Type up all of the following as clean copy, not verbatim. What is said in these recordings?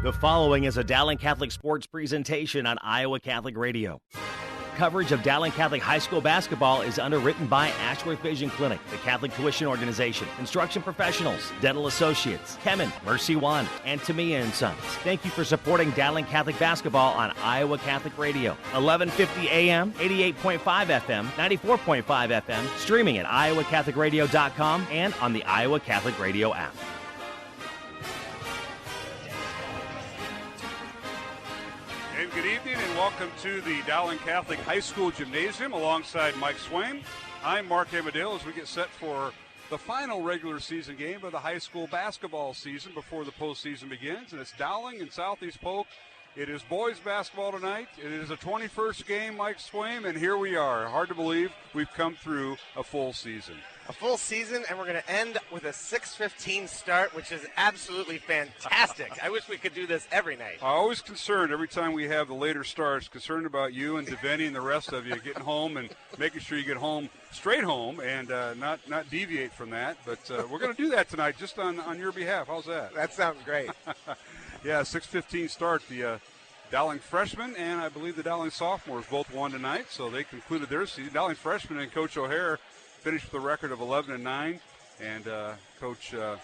The following is a Dowling Catholic sports presentation on Iowa Catholic Radio. Coverage of Dowling Catholic High School basketball is underwritten by Ashworth Vision Clinic, the Catholic Tuition Organization, Instruction Professionals, Dental Associates, Kemen, Mercy One, and Tamia & Sons. Thank you for supporting Dowling Catholic basketball on Iowa Catholic Radio. 1150 AM, 88.5 FM, 94.5 FM, streaming at iowacatholicradio.com and on the Iowa Catholic Radio app. And good evening and welcome to the Dowling Catholic High School Gymnasium alongside Mike Swain. I'm Mark Amadale as we get set for the final regular season game of the high school basketball season before the postseason begins. And it's Dowling and Southeast Polk. It is boys basketball tonight. It is a 21st game, Mike Swain, and here we are. Hard to believe we've come through a full season. A full season, and we're going to end with a 6:15 start, which is absolutely fantastic. I wish we could do this every night. I'm always concerned every time we have the later starts, concerned about you and Devaney and the rest of you getting home and making sure you get home, straight home, and not deviate from that. But we're going to do that tonight just on your behalf. How's that? That sounds great. Yeah, 6:15 start. The Dowling freshmen and I believe the Dowling sophomores both won tonight, so they concluded their season. Dowling freshmen and Coach O'Hare finished with a record of 11-9, and Coach Pat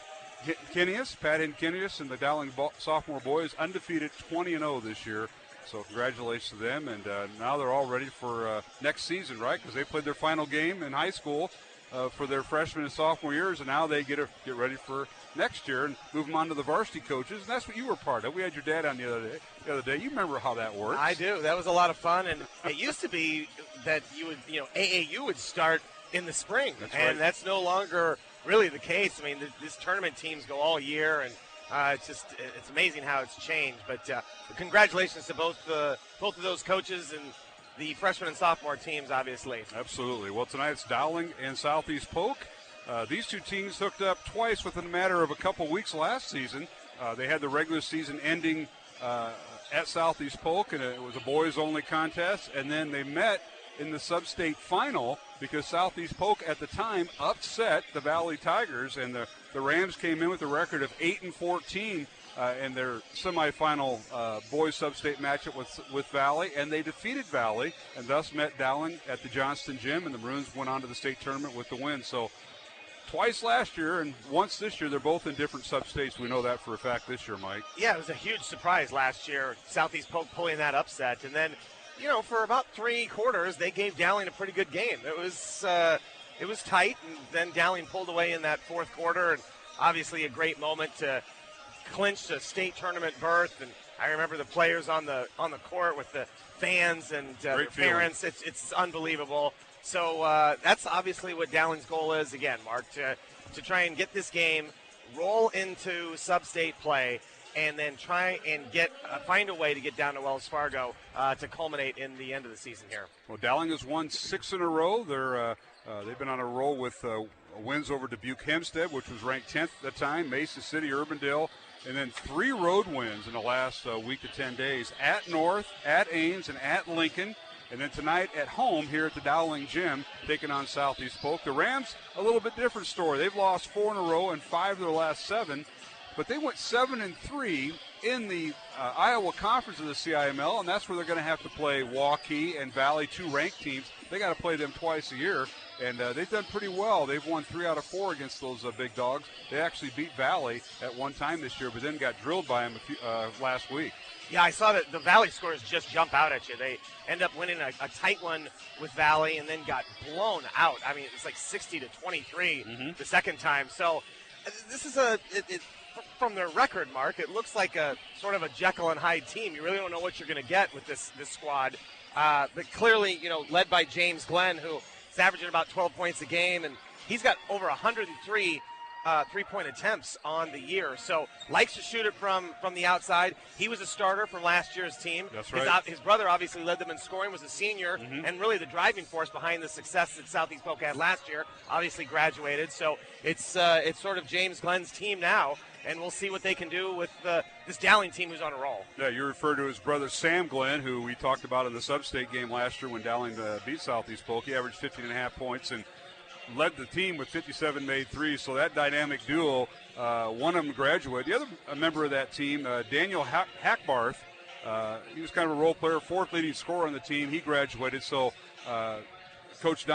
Hinkinius and the Dowling sophomore boys undefeated 20-0 this year. So congratulations to them, and now they're all ready for next season, right? Because they played their final game in high school for their freshman and sophomore years, and now they get ready for next year and move them on to the varsity coaches. And that's what you were part of. We had your dad on the other day. You remember how that works? I do. That was a lot of fun, and it used to be that AAU would start in the spring, and that's no longer really the case. I mean, these tournament teams go all year, and it's amazing how it's changed. But congratulations to both of those coaches and the freshman and sophomore teams, obviously. Absolutely. Well, tonight it's Dowling and Southeast Polk. These two teams hooked up twice within a matter of a couple weeks last season. They had the regular season ending at Southeast Polk, and it was a boys-only contest, and then they met in the sub-state final because Southeast Polk at the time upset the Valley Tigers, and the Rams came in with a record of 8-14 in their semifinal boys sub-state matchup with Valley, and they defeated Valley and thus met Dowling at the Johnston Gym, and the Maroons went on to the state tournament with the win. So twice last year and once this year, they're both in different sub-states. We know that for a fact this year, Mike. Yeah, it was a huge surprise last year, Southeast Polk pulling that upset, and then for about 3 quarters, they gave Dowling a pretty good game. It was tight, and then Dowling pulled away in that fourth quarter, and obviously a great moment to clinch a state tournament berth. And I remember the players on the court with the fans and their parents. It's unbelievable. So that's obviously what Dowling's goal is, again, Mark, to try and get this game, roll into sub-state play, and then try and find a way to get down to Wells Fargo to culminate in the end of the season here. Well, Dowling has won 6 in a row. They've been on a roll with wins over Dubuque Hempstead, which was ranked 10th at the time, Mesa City, Urbandale, and then 3 road wins in the last week to 10 days at North, at Ames, and at Lincoln. And then tonight at home here at the Dowling Gym, taking on Southeast Polk. The Rams, a little bit different story. They've lost 4 in a row and 5 of their last 7. But they went 7-3 in the Iowa Conference of the CIML, and that's where they're going to have to play Waukee and Valley, 2 ranked teams. They got to play them twice a year, and they've done pretty well. They've won 3 out of 4 against those big dogs. They actually beat Valley at one time this year, but then got drilled by them last week. Yeah, I saw that the Valley scores just jump out at you. They end up winning a tight one with Valley and then got blown out. I mean, it's like 60-23 the second time. So this is from their record, Mark, it looks like a sort of a Jekyll and Hyde team. You really don't know what you're going to get with this squad. But clearly, led by James Glenn, who is averaging about 12 points a game, and he's got over 103 3-point attempts on the year. So likes to shoot it from the outside. He was a starter from last year's team. That's right. His brother obviously led them in scoring, was a senior, and really the driving force behind the success that Southeast Polk had last year. Obviously graduated. So it's sort of James Glenn's team now, and we'll see what they can do with this Dowling team who's on a roll. Yeah, you refer to his brother Sam Glenn, who we talked about in the sub-state game last year when Dowling beat Southeast Polk. He averaged 15.5 points and led the team with 57 made threes. So that dynamic duo, one of them graduated. The other member of that team, Daniel Hackbarth, he was kind of a role player, fourth leading scorer on the team. He graduated. So Coach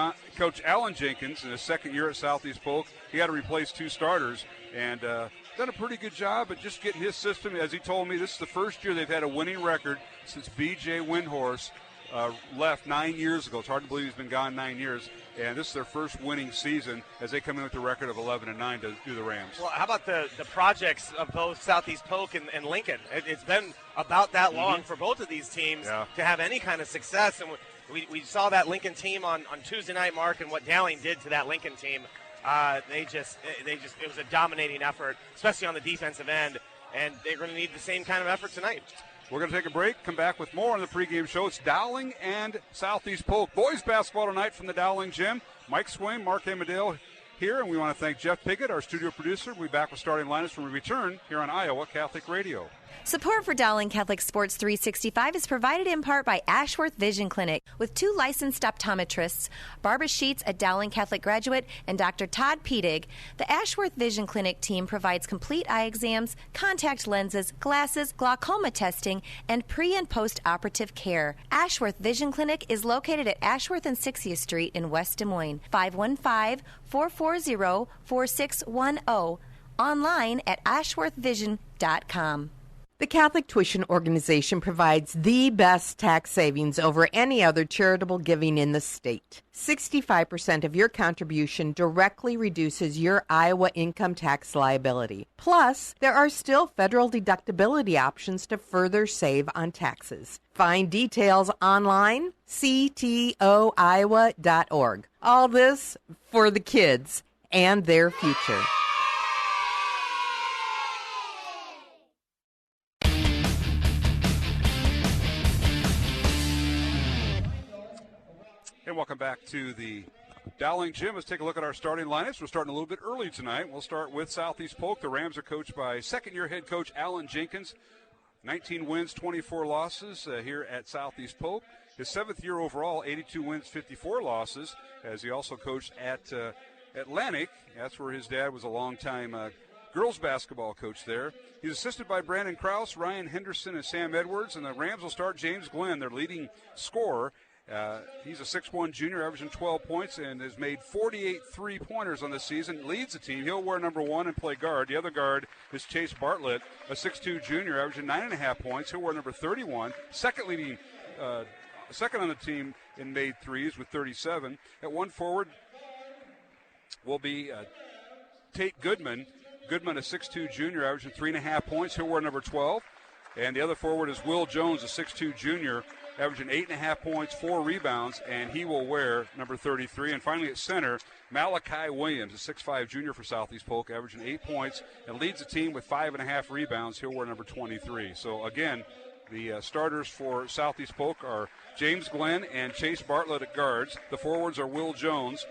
Alan Jenkins, in his second year at Southeast Polk, he had to replace two starters and done a pretty good job at just getting his system. As he told me, this is the first year they've had a winning record since B.J. Windhorse left 9 years ago. It's hard to believe he's been gone 9 years. And this is their first winning season as they come in with a record of 11-9 to do the Rams. Well, how about the projects of both Southeast Polk and Lincoln? It's been about that long for both of these teams to have any kind of success. And we saw that Lincoln team on Tuesday night, Mark, and what Dowling did to that Lincoln team. It was a dominating effort, especially on the defensive end, and they're going to need the same kind of effort tonight. We're going to take a break, come back with more on the pregame show. It's Dowling and Southeast Polk. Boys basketball tonight from the Dowling Gym. Mike Swain, Mark Amadale here, and we want to thank Jeff Pickett, our studio producer. We'll be back with starting lineups when we return here on Iowa Catholic Radio. Support for Dowling Catholic Sports 365 is provided in part by Ashworth Vision Clinic with 2 licensed optometrists, Barbara Sheets, a Dowling Catholic graduate, and Dr. Todd Pedig. The Ashworth Vision Clinic team provides complete eye exams, contact lenses, glasses, glaucoma testing, and pre- and post-operative care. Ashworth Vision Clinic is located at Ashworth and 60th Street in West Des Moines, 515-440-4610, online at ashworthvision.com. The Catholic Tuition Organization provides the best tax savings over any other charitable giving in the state. 65% of your contribution directly reduces your Iowa income tax liability. Plus, there are still federal deductibility options to further save on taxes. Find details online, ctoiowa.org. All this for the kids and their future. And welcome back to the Dowling Gym. Let's take a look at our starting lineups. We're starting a little bit early tonight. We'll start with Southeast Polk. The Rams are coached by second-year head coach Alan Jenkins. 19 wins, 24 losses here at Southeast Polk. His seventh year overall, 82 wins, 54 losses, as he also coached at Atlantic. That's where his dad was a longtime girls basketball coach there. He's assisted by Brandon Krause, Ryan Henderson, and Sam Edwards. And the Rams will start James Glenn, their leading scorer. He's a 6'1 junior, averaging 12 points, and has made 48 three-pointers on the season. Leads the team. He'll wear number 1 and play guard. The other guard is Chase Bartlett, a 6'2 junior, averaging 9.5 points. He'll wear number 31. Second on the team in made threes with 37. At one forward will be Tate Goodman. Goodman, a 6'2 junior, averaging 3.5 points. He'll wear number 12. And the other forward is Will Jones, a 6'2 junior, averaging 8.5 points, 4 rebounds, and he will wear number 33. And finally at center, Malachi Williams, a 6'5 junior for Southeast Polk, averaging 8 points and leads the team with 5.5 rebounds. He'll wear number 23. So again, the starters for Southeast Polk are James Glenn and Chase Bartlett at guards. The forwards are Will Jones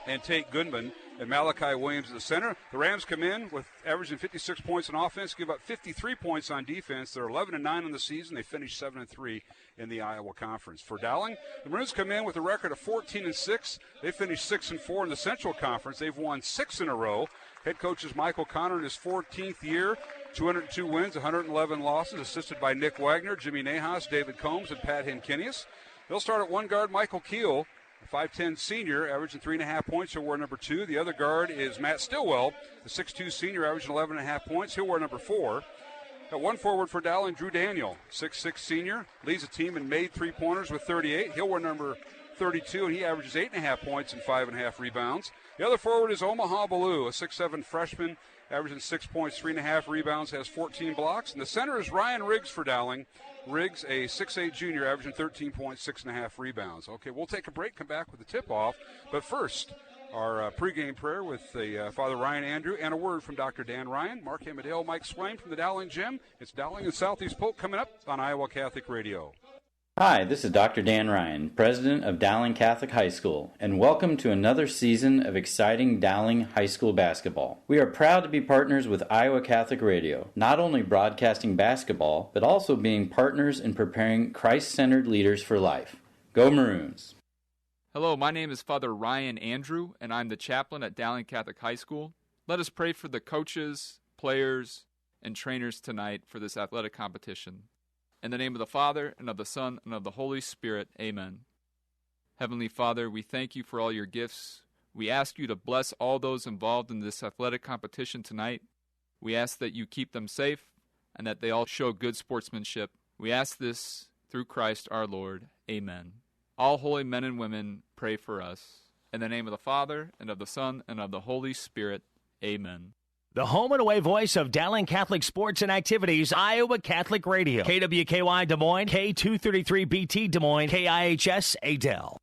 and Tate Goodman, and Malachi Williams at the center. The Rams come in with averaging 56 points on offense, give up 53 points on defense. They're 11-9 on the season. They finished 7-3 in the Iowa Conference. For Dowling, the Maroons come in with a record of 14-6. They finished 6-4 in the Central Conference. They've won 6 in a row. Head coach is Michael Connor in his 14th year. 202 wins, 111 losses, assisted by Nick Wagner, Jimmy Nahas, David Combs, and Pat Hinkinius. They'll start at one guard, Michael Keel, a 5'10 senior, averaging 3.5 points. He'll wear number 2. The other guard is Matt Stillwell, a 6'2 senior, averaging 11.5 points. He'll wear number 4. At one forward for Dowling, Drew Daniel, 6'6 senior, leads the team in made three-pointers with 38. He'll wear number 32, and he averages 8.5 points and 5.5 rebounds. The other forward is Omaha Ballou, a 6'7 freshman, averaging 6 points, 3.5 rebounds, has 14 blocks. And the center is Ryan Riggs for Dowling. Riggs, a 6'8 junior, averaging 13 points, 6.5 rebounds. Okay, we'll take a break, come back with the tip-off. But first, our pregame prayer with Father Ryan Andrew and a word from Dr. Dan Ryan, Mark Amadale, Mike Swain from the Dowling Gym. It's Dowling and Southeast Polk coming up on Iowa Catholic Radio. Hi, this is Dr. Dan Ryan, president of Dowling Catholic High School, and welcome to another season of exciting Dowling High School basketball. We are proud to be partners with Iowa Catholic Radio, not only broadcasting basketball, but also being partners in preparing Christ-centered leaders for life. Go Maroons! Hello, my name is Father Ryan Andrew, and I'm the chaplain at Dowling Catholic High School. Let us pray for the coaches, players, and trainers tonight for this athletic competition. In the name of the Father, and of the Son, and of the Holy Spirit, amen. Heavenly Father, we thank you for all your gifts. We ask you to bless all those involved in this athletic competition tonight. We ask that you keep them safe, and that they all show good sportsmanship. We ask this through Christ our Lord, amen. All holy men and women, pray for us. In the name of the Father, and of the Son, and of the Holy Spirit, amen. The home and away voice of Dowling Catholic Sports and Activities, Iowa Catholic Radio. KWKY Des Moines, K233BT Des Moines, KIHS Adel.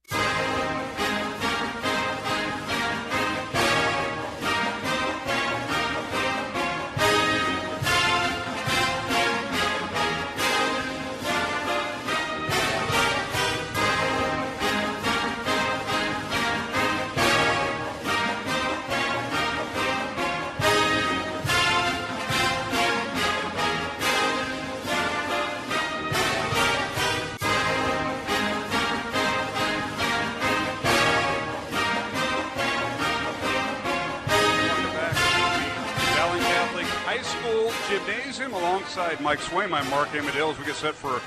Alongside Mike Swain, I'm Mark Amadale as we get set for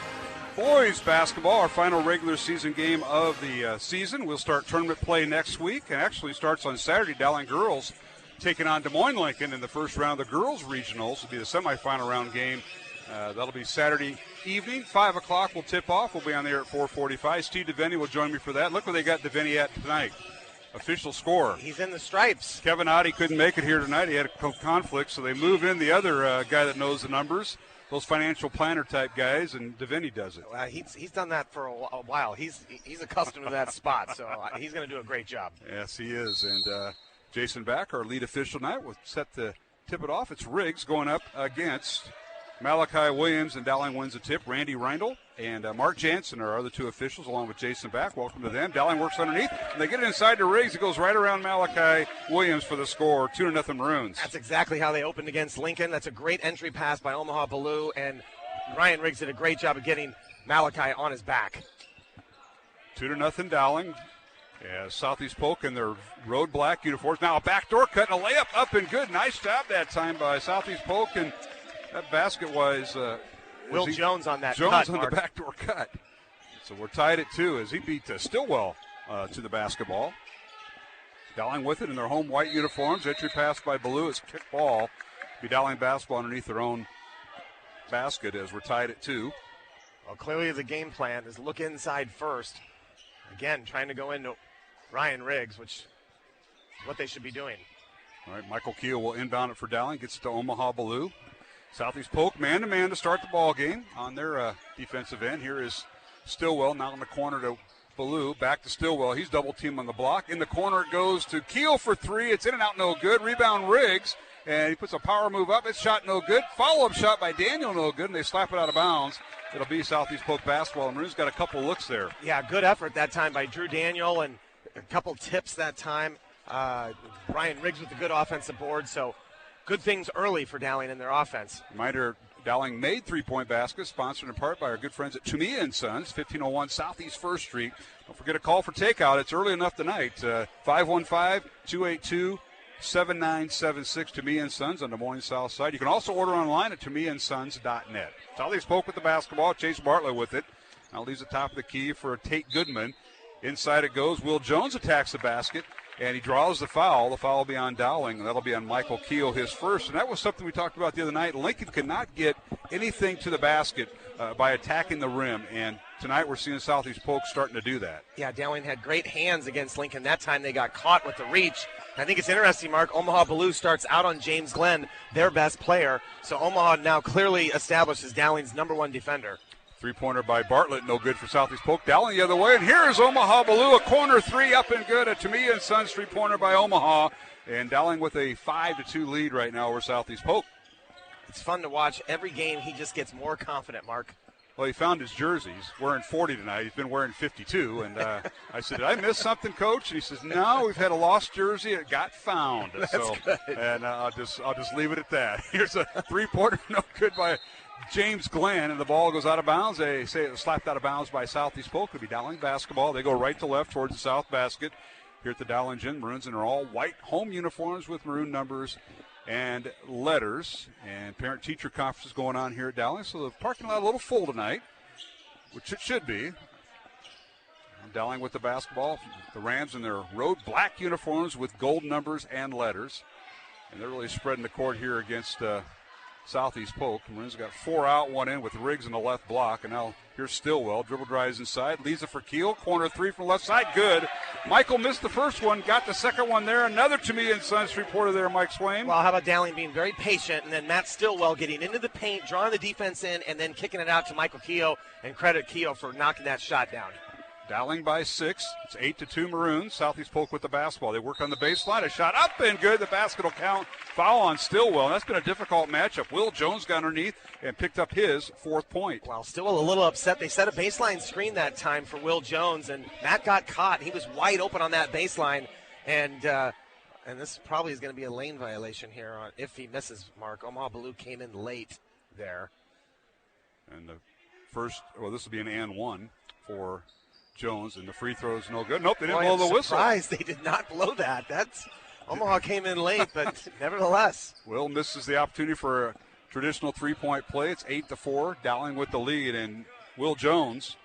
boys basketball, our final regular season game of the season. We'll start tournament play next week, and actually starts on Saturday. Dowling girls taking on Des Moines Lincoln in the first round of the girls regionals. It'll be the semifinal round game. That'll be Saturday evening, 5 o'clock. We'll tip off. We'll be on there at 4:45. Steve DeVinny will join me for that. Look where they got DeVinny at tonight. Official score. He's in the stripes. Kevin Oddie couldn't make it here tonight. He had a conflict, so they move in the other guy that knows the numbers, those financial planner type guys, and DeVinny does it. He's done that for a while. He's accustomed to that spot, so he's going to do a great job. Yes, he is. And Jason Back, our lead official tonight, will set to tip it off. It's Riggs going up against Malachi Williams, and Dowling wins the tip. Randy Reindl and Mark Jansen are our other two officials, along with Jason Back. Welcome to them. Dowling works underneath, and they get it inside to Riggs. It goes right around Malachi Williams for the score, 2-0 Maroons. That's exactly how they opened against Lincoln. That's a great entry pass by Omaha Ballou, and Ryan Riggs did a great job of getting Malachi on his back. 2-0 Dowling. Yeah, Southeast Polk in their road black uniforms. Now a backdoor cut and a layup up and good. Nice job that time by Southeast Polk, and that basket-wise, Will Jones on that Jones cut, on Mark. the backdoor cut. So we're tied at 2 as he beat Stillwell to the basketball. Dowling with it in their home white uniforms. Entry pass by Ballou. It's kick ball. Be Dowling basketball underneath their own basket as we're tied at 2. Well, clearly the game plan is look inside first. Again, trying to go into Ryan Riggs, which is what they should be doing. All right, Michael Keel will inbound it for Dowling. Gets it to Omaha Ballou. Southeast Polk man-to-man to start the ball game on their defensive end. Here is Stillwell now in the corner to Ballou. Back to Stillwell. He's double-teamed on the block. In the corner it goes to Keel for 3. It's in and out, no good. Rebound Riggs, and he puts a power move up. It's shot no good. Follow-up shot by Daniel, no good, and they slap it out of bounds. It'll be Southeast Polk basketball. Maroon's got a couple looks there. Yeah, good effort that time by Drew Daniel, and a couple tips that time. Ryan Riggs with a good offensive board, so good things early for Dowling in their offense. Reminder, Dowling made three-point baskets, sponsored in part by our good friends at Tumia & Sons, 1501 Southeast 1st Street. Don't forget to call for takeout. It's early enough tonight. 515-282-7976, Tumia & Sons on Des Moines South Side. You can also order online at tumiaandsons.net. Southeast spoke with the basketball. Chase Bartlett with it. Now leaves the top of the key for Tate Goodman. Inside it goes. Will Jones attacks the basket. And he draws the foul. The foul will be on Dowling, and that'll be on Michael Keel, his first. And that was something we talked about the other night. Lincoln cannot get anything to the basket by attacking the rim, and tonight we're seeing Southeast Polk starting to do that. Yeah, Dowling had great hands against Lincoln. That time they got caught with the reach. I think it's interesting, Mark. Omaha Ballou starts out on James Glenn, their best player. So Omaha now clearly establishes Dowling's number one defender. Three-pointer by Bartlett, no good for Southeast Polk. Dowling the other way, and here is Omaha Ballou, a corner three up and good. A Tumia & Sons three-pointer by Omaha, and Dowling with a 5-2 lead right now over Southeast Polk. It's fun to watch. Every game he just gets more confident, Mark. Well, he found his jersey. He's wearing 40 tonight. He's been wearing 52, and I said, did I miss something, Coach? And he says, no, we've had a lost jersey. It got found. That's good. And I'll just leave it at that. Here's a three-pointer, no good by James Glenn, and the ball goes out of bounds. They say it was slapped out of bounds by Southeast Polk. It'll be Dowling basketball. They go right to left towards the south basket here at the Dowling Gym. Maroons in their all white home uniforms with maroon numbers and letters. And parent-teacher conference is going on here at Dowling, so the parking lot a little full tonight, which it should be. Dowling with the basketball. The Rams in their road black uniforms with gold numbers and letters. And they're really spreading the court here against Southeast Polk. Maroons got 4 out, 1 in with Riggs in the left block. And now here's Stillwell. Dribble drives inside. Leaves it for Keel. Corner 3 from the left side. Good. Michael missed the first one. Got the second one there. Another to me and Sons reporter there, Mike Swain. Well, how about Dowling being very patient, and then Matt Stillwell getting into the paint, drawing the defense in, and then kicking it out to Michael Keogh, and credit Keogh for knocking that shot down. Dowling by 6. It's 8-2 Maroons. Southeast Polk with the basketball. They work on the baseline. A shot up and good. The basket will count. Foul on Stillwell. That's been a difficult matchup. Will Jones got underneath and picked up his 4th point. Well, Stillwell a little upset. They set a baseline screen that time for Will Jones, and Matt got caught. He was wide open on that baseline, and this probably is going to be a lane violation here if he misses, Mark. Omaha Blue came in late there. And the first, this will be an and 1 for Jones, and the free throw is no good. Nope, they didn't blow the whistle. I'm surprised they did not blow that. Omaha came in late, but nevertheless. Will misses the opportunity for a traditional three-point play. It's 8-4. Dowling with the lead, and Will Jones,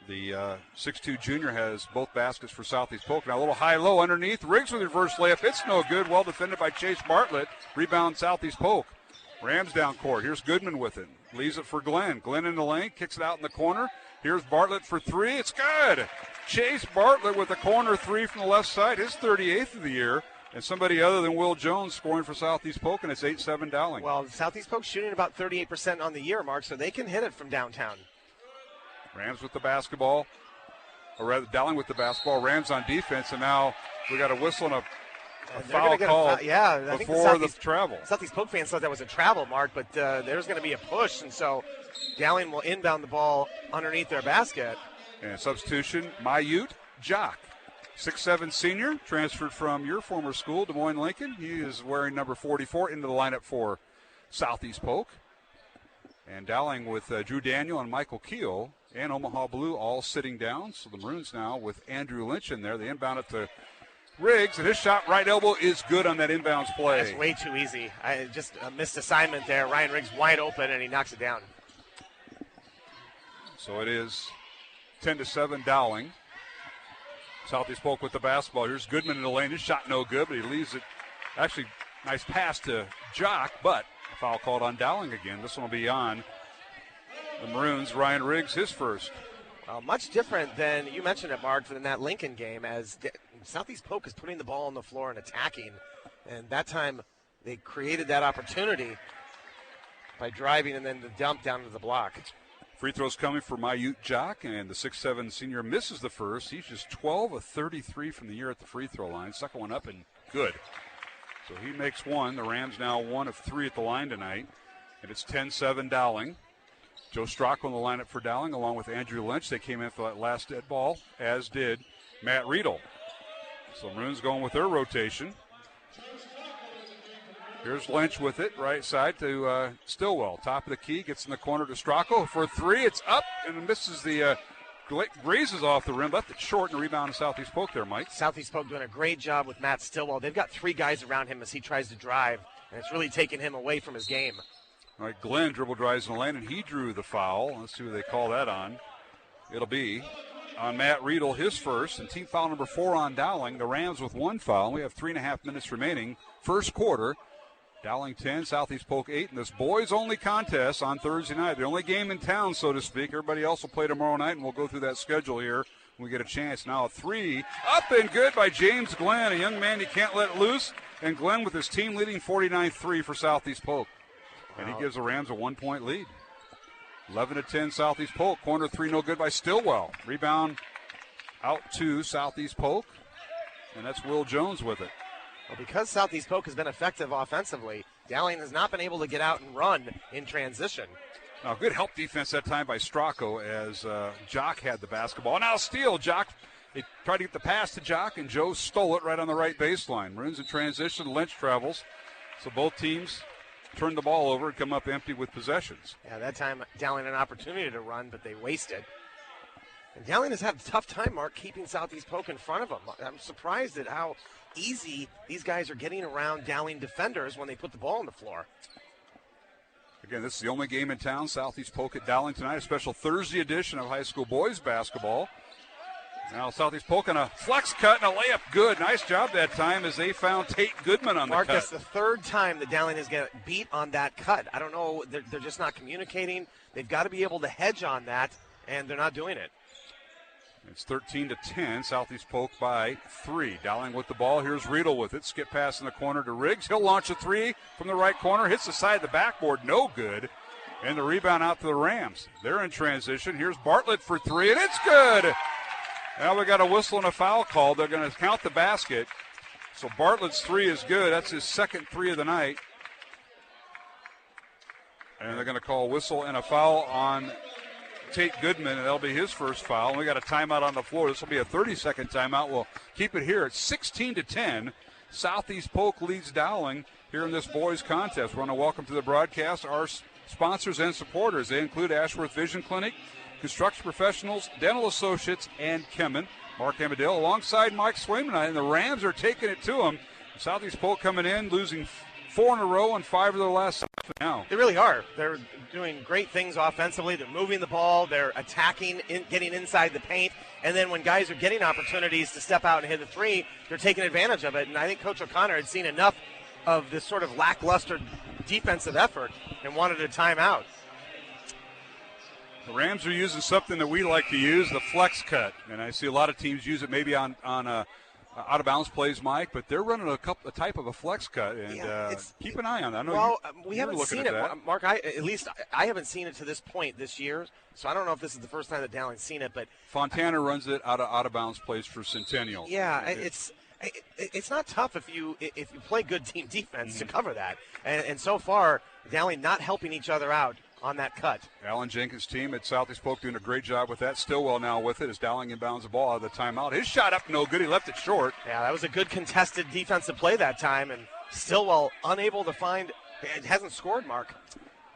the 6'2 junior, has both baskets for Southeast Polk. Now a little high-low underneath. Riggs with the reverse layup. It's no good. Well defended by Chase Bartlett. Rebound Southeast Polk. Rams down court. Here's Goodman with it. Leaves it for Glenn. Glenn in the lane. Kicks it out in the corner. Here's Bartlett for 3. It's good. Chase Bartlett with a corner 3 from the left side. His 38th of the year. And somebody other than Will Jones scoring for Southeast Polk, and it's 8-7 Dowling. Well, Southeast Polk shooting about 38% on the year, Mark, so they can hit it from downtown. Rams with the basketball. Or rather, Dowling with the basketball. Rams on defense, and now we got a whistle and a foul call before the travel. Southeast Polk fans thought that was a travel, Mark, but there's going to be a push, and so Dowling will inbound the ball underneath their basket. And substitution, Mayute Jock, 6'7 senior, transferred from your former school, Des Moines Lincoln. He is wearing number 44 into the lineup for Southeast Polk. And Dowling with Drew Daniel and Michael Keogh and Omaha Blue all sitting down. So the Maroons now with Andrew Lynch in there. They inbound it to Riggs, and his shot right elbow is good on that inbounds play. That's way too easy. Just a missed assignment there. Ryan Riggs wide open, and he knocks it down. So it is 10-7 Dowling. Southeast Polk with the basketball. Here's Goodman in the lane. His shot no good, but he leaves it. Actually, nice pass to Jock, but a foul called on Dowling again. This one will be on the Maroons. Ryan Riggs, his first. Much different than, you mentioned it, Mark, than that Lincoln game, as Southeast Polk is putting the ball on the floor and attacking. And that time they created that opportunity by driving and then the dump down to the block. Free throws coming for Mayute Jock, and the 6'7 senior misses the first. He's just 12 of 33 from the year at the free throw line. Second one up and good. So he makes one. The Rams now 1 of 3 at the line tonight. And it's 10-7 Dowling. Joe Stracco in the lineup for Dowling along with Andrew Lynch. They came in for that last dead ball, as did Matt Riedel. So Maroons going with their rotation. Here's Lynch with it, right side to Stillwell. Top of the key, gets in the corner to Stracco for 3. It's up and misses the grazes off the rim. Left it short and a rebound to Southeast Polk there, Mike. Southeast Polk doing a great job with Matt Stillwell. They've got 3 guys around him as he tries to drive, and it's really taken him away from his game. All right, Glenn dribble drives in the lane, and he drew the foul. Let's see who they call that on. It'll be on Matt Riedel, his first, and team foul number 4 on Dowling. The Rams with 1 foul. We have 3.5 minutes remaining. First quarter. Dowling 10, Southeast Polk 8, and this boys-only contest on Thursday night. The only game in town, so to speak. Everybody else will play tomorrow night, and we'll go through that schedule here when we get a chance. Now a 3, up and good by James Glenn, a young man you can't let loose. And Glenn with his team-leading 49-3 for Southeast Polk. And he gives the Rams a 1-point lead. 11-10 Southeast Polk. Corner 3 no good by Stillwell. Rebound out to Southeast Polk. And that's Will Jones with it. Well, because Southeast Polk has been effective offensively, Dowling has not been able to get out and run in transition. Now, good help defense that time by Stracco as Jock had the basketball. Now steal. Jock, they tried to get the pass to Jock, and Joe stole it right on the right baseline. Maroons in transition. Lynch travels. So both teams turn the ball over and come up empty with possessions. Yeah, that time Dowling had an opportunity to run, but they wasted. And Dowling has had a tough time, Mark, keeping Southeast Polk in front of them. I'm surprised at how easy these guys are getting around Dowling defenders when they put the ball on the floor. Again, this is the only game in town. Southeast Polk at Dowling tonight, a special Thursday edition of high school boys basketball. Now Southeast Polk on a flex cut and a layup. Good. Nice job that time as they found Tate Goodman on the cut. That's the third time that Dowling is getting beat on that cut. I don't know. They're just not communicating. They've got to be able to hedge on that, and they're not doing it. It's 13-10. Southeast Polk by 3. Dowling with the ball. Here's Riedel with it. Skip pass in the corner to Riggs. He'll launch a 3 from the right corner. Hits the side of the backboard. No good. And the rebound out to the Rams. They're in transition. Here's Bartlett for 3, and it's good. Now we got a whistle and a foul call. They're going to count the basket. So Bartlett's 3 is good. That's his second 3 of the night. And they're going to call a whistle and a foul on Tate Goodman, and that'll be his first foul. And we got a timeout on the floor. This will be a 30-second timeout. We'll keep it here. It's 16-10. Southeast Polk leads Dowling here in this boys contest. We want to welcome to the broadcast our sponsors and supporters. They include Ashworth Vision Clinic, Construction Professionals, Dental Associates, and Kemen. Mark Amadale alongside Mike Swayman, and the Rams are taking it to him. Southeast Polk coming in, losing 4 in a row and 5 of their last 7 now. They really are. They're doing great things offensively. They're moving the ball. They're attacking, getting inside the paint. And then when guys are getting opportunities to step out and hit a 3, they're taking advantage of it. And I think Coach O'Connor had seen enough of this sort of lackluster defensive effort and wanted a timeout. The Rams are using something that we like to use, the flex cut. And I see a lot of teams use it maybe on out-of-bounds plays, Mike, but they're running a type of a flex cut. And keep an eye on that. I know we haven't seen it, Mark. At least I haven't seen it to this point this year, so I don't know if this is the first time that Dowling's seen it. But Fontana runs it out-of-bounds plays for Centennial. Yeah, it's not tough if you play good team defense to cover that. And so far, Dowling not helping each other out on that cut. Alan Jenkins' team at Southeast Polk doing a great job with that. Stillwell now with it as Dowling inbounds the ball out of the timeout. His shot up, no good. He left it short. Yeah, that was a good contested defensive play that time, and Stillwell unable to find – it hasn't scored, Mark.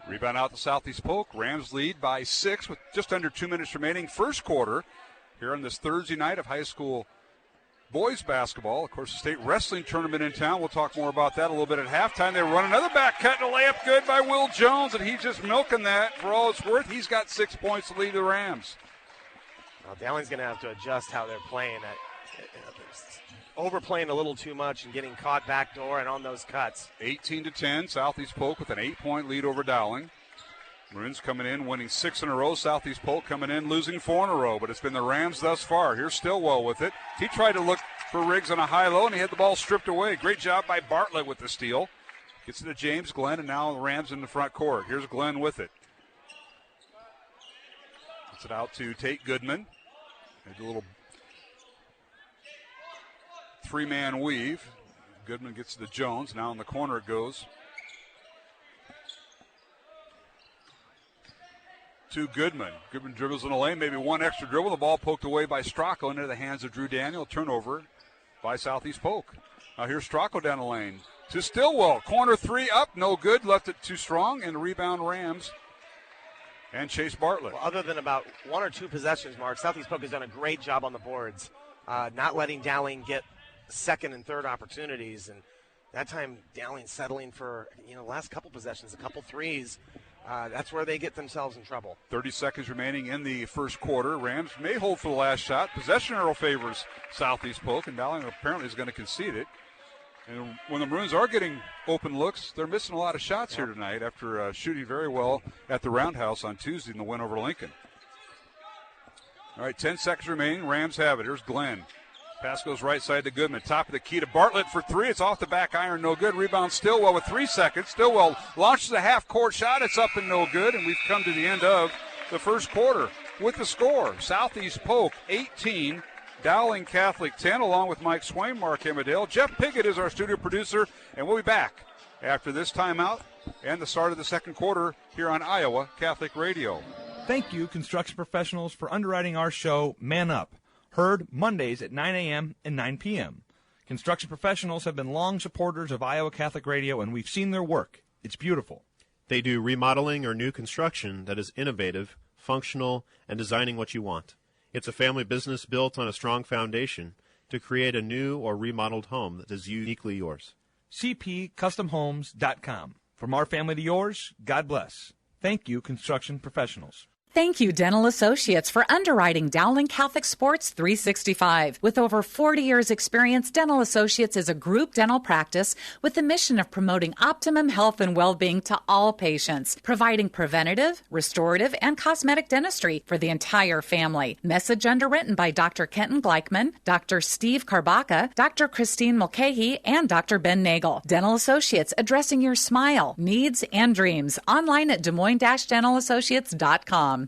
Rebound out to Southeast Polk. Rams lead by 6 with just under 2 minutes remaining. First quarter here on this Thursday night of high school boys basketball. Of course, the state wrestling tournament in town. We'll talk more about that a little bit at halftime. They run another back cut and a layup good by Will Jones, and he's just milking that for all it's worth. He's got 6 points to lead the Rams. Well, Dowling's going to have to adjust how they're playing. Overplaying a little too much and getting caught backdoor and on those cuts. 18-10, Southeast Polk with an 8-point lead over Dowling. Maroons coming in, winning 6 in a row. Southeast Polk coming in, losing 4 in a row. But it's been the Rams thus far. Here's Stillwell with it. He tried to look for Riggs on a high-low, and he had the ball stripped away. Great job by Bartlett with the steal. Gets it to James Glenn, and now the Rams in the front court. Here's Glenn with it. Gets it out to Tate Goodman. A little three-man weave. Goodman gets to Jones. Now in the corner it goes. To Goodman. Goodman dribbles in the lane, maybe one extra dribble. The ball poked away by Stracco into the hands of Drew Daniel. Turnover by Southeast Polk. Now here's Stracco down the lane to Stillwell. Corner 3 up, no good. Left it too strong, and the rebound Rams and Chase Bartlett. Well, other than about 1 or 2 possessions, Mark, Southeast Polk has done a great job on the boards, not letting Dowling get second and third opportunities. And that time Dowling settling for the last couple possessions, a couple threes. That's where they get themselves in trouble. 30 seconds remaining in the first quarter. Rams may hold for the last shot. Possession arrow favors Southeast Polk, and Dowling apparently is going to concede it. And when the Maroons are getting open looks, they're missing a lot of shots here tonight after shooting very well at the Roundhouse on Tuesday in the win over Lincoln. All right, 10 seconds remaining. Rams have it. Here's Glenn. Pass goes right side to Goodman. Top of the key to Bartlett for 3. It's off the back iron, no good. Rebound Stillwell with 3 seconds. Stillwell launches a half-court shot. It's up and no good, and we've come to the end of the first quarter with the score. Southeast Polk 18, Dowling Catholic 10, along with Mike Swain, Mark Amadale. Jeff Piggott is our studio producer, and we'll be back after this timeout and the start of the second quarter here on Iowa Catholic Radio. Thank you, construction professionals, for underwriting our show, Man Up. Heard Mondays at 9 a.m. and 9 p.m. Construction professionals have been long supporters of Iowa Catholic Radio, and we've seen their work. It's beautiful. They do remodeling or new construction that is innovative, functional, and designing what you want. It's a family business built on a strong foundation to create a new or remodeled home that is uniquely yours. cpcustomhomes.com. From our family to yours, God bless. Thank you, construction professionals. Thank you, Dental Associates, for underwriting Dowling Catholic Sports 365. With over 40 years' experience, Dental Associates is a group dental practice with the mission of promoting optimum health and well-being to all patients, providing preventative, restorative, and cosmetic dentistry for the entire family. Message underwritten by Dr. Kenton Gleichman, Dr. Steve Karbaka, Dr. Christine Mulcahy, and Dr. Ben Nagel. Dental Associates, addressing your smile, needs, and dreams. Online at DesMoines-DentalAssociates.com.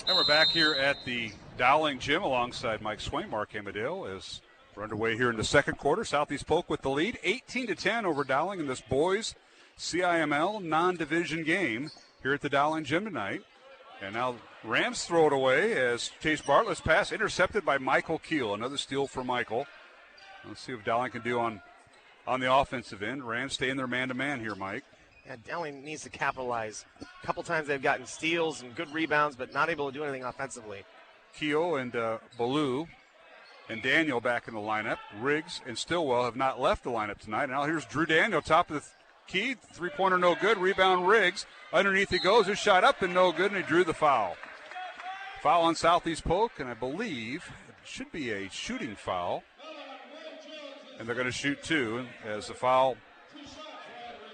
And we're back here at the Dowling Gym alongside Mike Swain, Mark Amadale, as we're underway here in the second quarter. Southeast Polk with the lead, 18-10 over Dowling in this boys CIML non-division game here at the Dowling Gym tonight. And now Rams throw it away as Chase Bartlett's pass intercepted by Michael Keel. Another steal for Michael. Let's see what Dowling can do on the offensive end. Rams stay in their man-to-man here, Mike. Yeah, Dowling needs to capitalize. A couple times they've gotten steals and good rebounds, but not able to do anything offensively. Keogh and Ballou and Daniel back in the lineup. Riggs and Stillwell have not left the lineup tonight. Now here's Drew Daniel, top of the key. Three-pointer no good. Rebound Riggs. Underneath he goes. His shot up and no good, and he drew the foul. Foul on Southeast Polk, and I believe it should be a shooting foul. And they're going to shoot two as the foul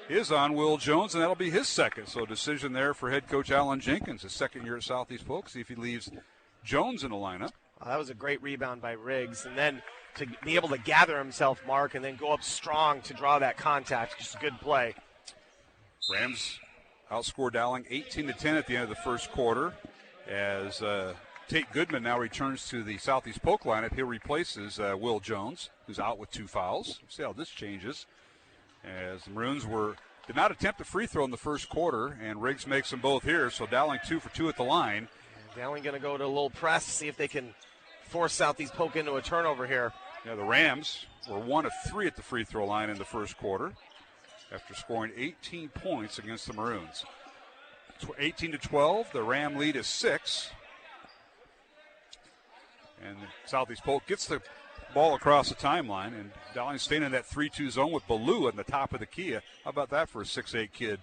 is on Will Jones, and that'll be his second. So a decision there for head coach Alan Jenkins, his second year at Southeast Polk. See if he leaves Jones in the lineup. Well, that was a great rebound by Riggs. And then to be able to gather himself, Mark, and then go up strong to draw that contact. Just a good play. Rams outscored Dowling 18-10 at the end of the first quarter as Tate Goodman now returns to the Southeast Polk lineup. He replaces Will Jones, who's out with two fouls. We'll see how this changes. As the Maroons did not attempt a free throw in the first quarter, and Riggs makes them both here. So Dowling 2 for 2 at the line. Dowling going to go to a little press, see if they can force Southeast Polk into a turnover here. Yeah, the Rams were 1 of 3 at the free throw line in the first quarter after scoring 18 points against the Maroons. 18-12, the Ram lead is 6. And Southeast Polk gets the ball across the timeline, and Dowling staying in that 3-2 zone with Ballou at the top of the key. How about that for a 6'8 kid,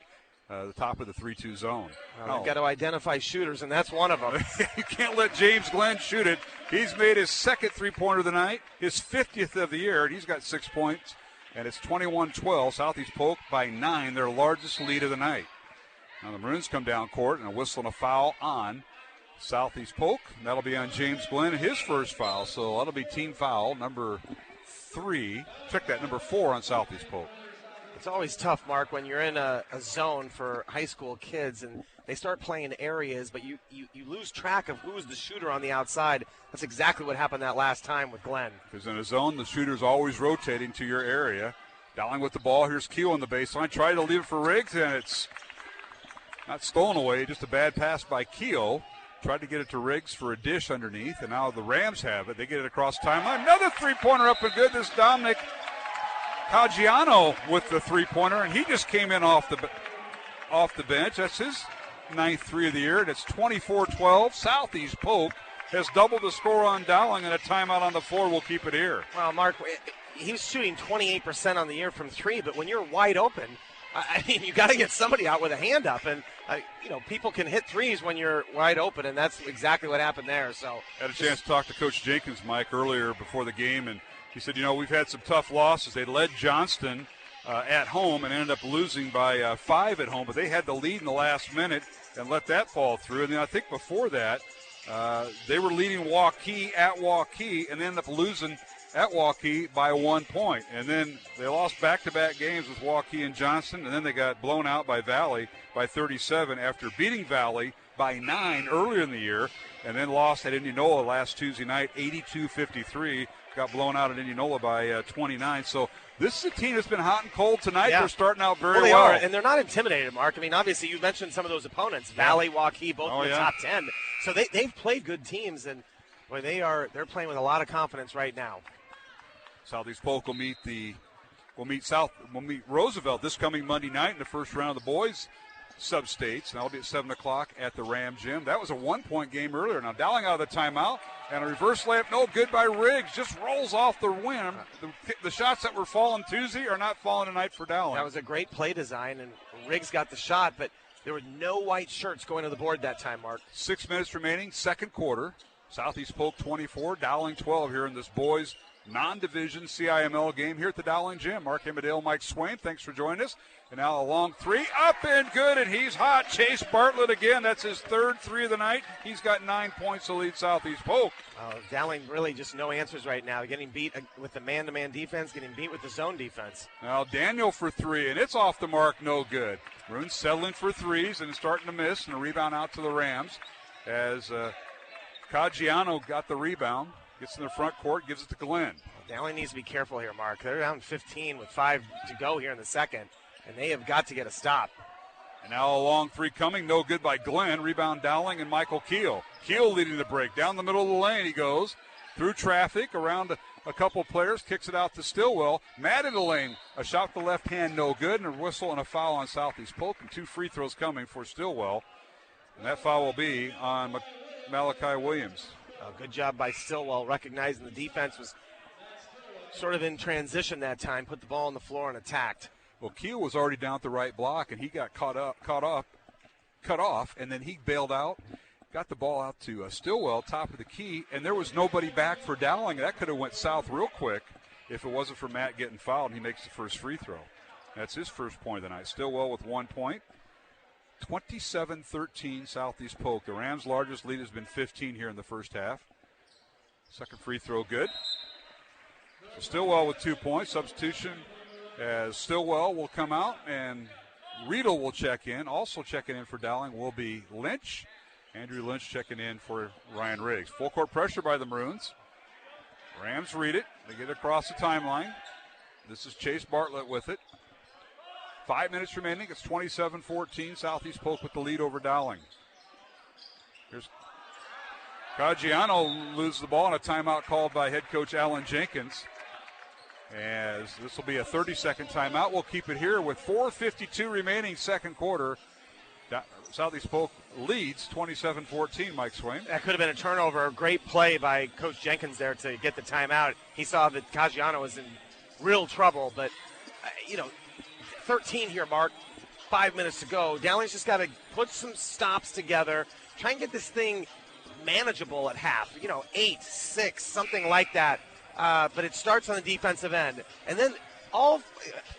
the top of the 3-2 zone? Well, they've got to identify shooters, and that's one of them. You can't let James Glenn shoot it. He's made his second three-pointer of the night, his 50th of the year, and he's got 6 points, and it's 21-12. Southeast Polk by 9, their largest lead of the night. Now the Maroons come down court, and a whistle and a foul on Southeast Polk. That'll be on James Glenn, his first foul. So that'll be team foul number 3. Check that, number 4 on Southeast Polk. It's always tough, Mark, when you're in a zone for high school kids and they start playing areas, but you lose track of who's the shooter on the outside. That's exactly what happened that last time with Glenn. Because in a zone, the shooter's always rotating to your area. Dowling with the ball. Here's Keel on the baseline. Tried to leave it for Riggs, and it's not stolen away. Just a bad pass by Keel. Tried to get it to Riggs for a dish underneath, and now the Rams have it. They get it across timeline. Another three-pointer up and good. This Dominic Caggiano with the three-pointer, and he just came in off the bench. That's his 9th three of the year, and it's 24-12. Southeast Polk has doubled the score on Dowling, and a timeout on the floor will keep it here. Well, Mark, he was shooting 28% on the year from 3, but when you're wide open, I mean, you got to get somebody out with a hand up, and people can hit threes when you're wide open, and that's exactly what happened there. So had a chance to talk to Coach Jenkins, Mike, earlier before the game, and he said, we've had some tough losses. They led Johnston at home and ended up losing by 5 at home, but they had the lead in the last minute and let that fall through. And then I think before that, they were leading Waukee at Waukee and ended up losing at Waukee by 1 point. And then they lost back-to-back games with Waukee and Johnston, and then they got blown out by Valley by 37 after beating Valley by 9 earlier in the year, and then lost at Indianola last Tuesday night, 82-53. Got blown out at Indianola by 29. So this is a team that's been hot and cold tonight. Yeah. They're starting out very well. They are, and they're not intimidated, Mark. I mean, obviously, you mentioned some of those opponents, Valley, Waukee, both in the top 10. So they've played good teams, and boy, they're playing with a lot of confidence right now. Southeast Polk will meet Roosevelt this coming Monday night in the first round of the boys sub-states, and that'll be at 7 o'clock at the Ram Gym. That was a 1-point game earlier. Now Dowling out of the timeout, and a reverse layup, no good by Riggs, just rolls off the rim. The shots that were falling Tuesday are not falling tonight for Dowling. That was a great play design, and Riggs got the shot, but there were no white shirts going to the board that time, Mark. 6 minutes remaining, second quarter. Southeast Polk 24, Dowling 12 here in this boys non-division CIML game here at the Dowling Gym. Mark Hemmerdale, Mike Swain, thanks for joining us. And now a long three, up and good, and he's hot. Chase Bartlett again. That's his third three of the night. He's got 9 points to lead Southeast Polk. Dowling really just no answers right now. Getting beat with the man-to-man defense, getting beat with the zone defense. Now Daniel for three, and it's off the mark, no good. Maroons settling for threes and starting to miss, and a rebound out to the Rams as Caggiano got the rebound. Gets in the front court, gives it to Glenn. Dowling needs to be careful here, Mark. They're down 15 with 5 to go here in the second, and they have got to get a stop. And now a long three coming, no good by Glenn. Rebound Dowling and Michael Keel. Keel leading the break. Down the middle of the lane he goes. Through traffic, around a couple players, kicks it out to Stillwell. Matt in the lane. A shot to the left hand, no good, and a whistle and a foul on Southeast Polk. And 2 free throws coming for Stillwell. And that foul will be on Malachi Williams. Good job by Stillwell, recognizing the defense was sort of in transition that time, put the ball on the floor and attacked. Well, Keel was already down at the right block, and he got cut off, and then he bailed out, got the ball out to Stillwell, top of the key, and there was nobody back for Dowling. That could have went south real quick if it wasn't for Matt getting fouled, and he makes the first free throw. That's his first point of the night. Stillwell with 1 point. 27-13 Southeast Polk. The Rams' largest lead has been 15 here in the first half. Second free throw good. So Stillwell with 2 points. Substitution as Stillwell will come out and Riedel will check in. Also checking in for Dowling will be Lynch. Andrew Lynch checking in for Ryan Riggs. Full court pressure by the Maroons. Rams read it. They get across the timeline. This is Chase Bartlett with it. 5 minutes remaining. It's 27-14. Southeast Polk with the lead over Dowling. Here's Caggiano loses the ball on a timeout called by head coach Alan Jenkins. As this will be a 30-second timeout. We'll keep it here with 4:52 remaining second quarter. Southeast Polk leads 27-14, Mike Swain. That could have been a turnover. Great play by Coach Jenkins there to get the timeout. He saw that Caggiano was in real trouble, but, 13 here, Mark. 5 minutes to go. Dowling's just got to put some stops together, try and get this thing manageable at half. 8, 6, something like that. But it starts on the defensive end. And then all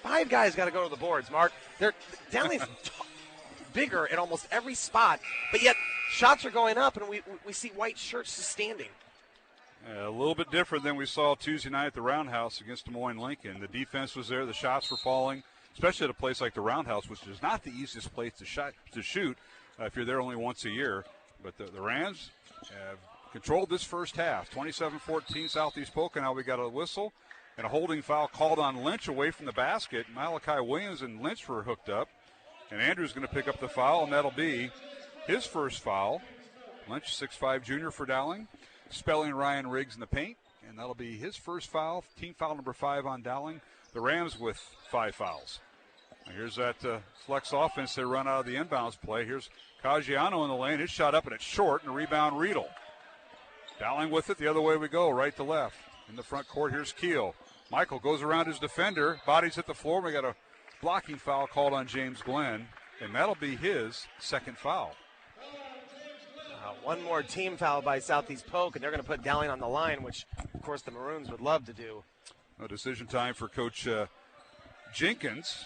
5 guys got to go to the boards, Mark. Dowling's bigger in almost every spot, but yet shots are going up, and we see white shirts just standing. A little bit different than we saw Tuesday night at the Roundhouse against Des Moines Lincoln. The defense was there. The shots were falling, especially at a place like the Roundhouse, which is not the easiest place to shoot if you're there only once a year. But the Rams have controlled this first half. 27-14 Southeast Polk. Now we got a whistle and a holding foul called on Lynch away from the basket. Malachi Williams and Lynch were hooked up. And Andrew's going to pick up the foul, and that'll be his first foul. Lynch, 6'5 junior for Dowling, spelling Ryan Riggs in the paint. And that'll be his first foul, team foul number 5 on Dowling. The Rams with 5 fouls. Now here's that flex offense they run out of the inbounds play. Here's Caggiano in the lane. His shot up, and it's short, and a rebound Riedel. Dowling with it the other way we go, right to left. In the front court, here's Keel. Michael goes around his defender. Bodies hit the floor. We got a blocking foul called on James Glenn, and that'll be his second foul. One more team foul by Southeast Polk, and they're going to put Dowling on the line, which, of course, the Maroons would love to do. A decision time for Coach Jenkins.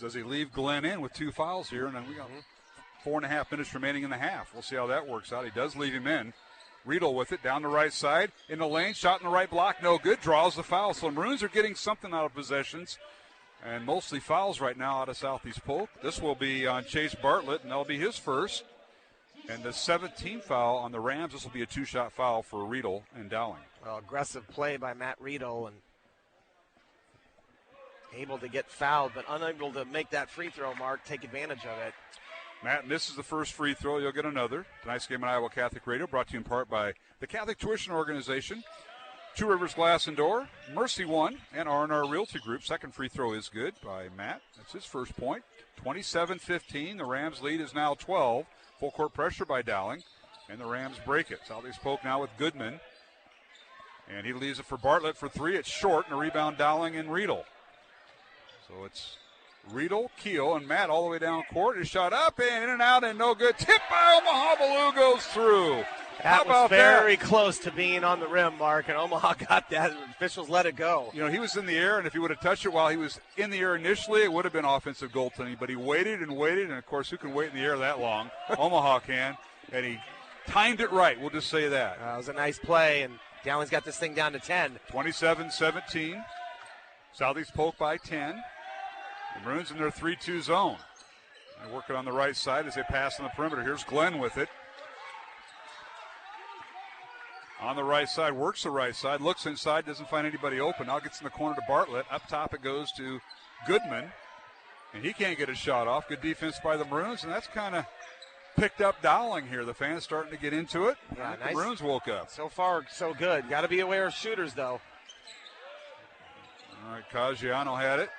Does he leave Glenn in with 2 fouls here? And then we got 4.5 minutes remaining in the half. We'll see how that works out. He does leave him in. Riedel with it down the right side. In the lane, shot in the right block, no good. Draws the foul. So Maroons are getting something out of possessions. And mostly fouls right now out of Southeast Polk. This will be on Chase Bartlett, and that'll be his first. And the 17th foul on the Rams. This will be a 2-shot foul for Riedel and Dowling. Well, aggressive play by Matt Riedel, and able to get fouled, but unable to make that free throw, Mark, take advantage of it. Matt misses the first free throw. You'll get another. Tonight's game on Iowa Catholic Radio brought to you in part by the Catholic Tuition Organization. Two Rivers Glass and Door, Mercy One, and R&R Realty Group. Second free throw is good by Matt. That's his first point. 27-15. The Rams lead is now 12. Full court pressure by Dowling, and the Rams break it. Southeast Polk now with Goodman. And he leaves it for Bartlett for three. It's short, and a rebound Dowling and Riedel. So it's Riedel, Keel, and Matt all the way down court. His shot up and in and out and no good. Tip by Omaha. Baloo goes through. That was very close to being on the rim, Mark, and Omaha got that. Officials let it go. You know, he was in the air, and if he would have touched it while he was in the air initially, it would have been offensive goaltending. But he waited, and of course, who can wait in the air that long? Omaha can, and he timed it right. We'll just say that. It was a nice play, and Dowling's got this thing down to 10. 27-17. Southeast Polk by 10. The Maroons in their 3-2 zone. They're working on the right side as they pass on the perimeter. Here's Glenn with it. On the right side, works the right side, looks inside, doesn't find anybody open. Now gets in the corner to Bartlett. Up top it goes to Goodman, and he can't get a shot off. Good defense by the Maroons, and that's kind of picked up Dowling here. The fans starting to get into it. Yeah, nice. The Maroons woke up. So far, so good. Got to be aware of shooters, though. All right, Caggiano had it.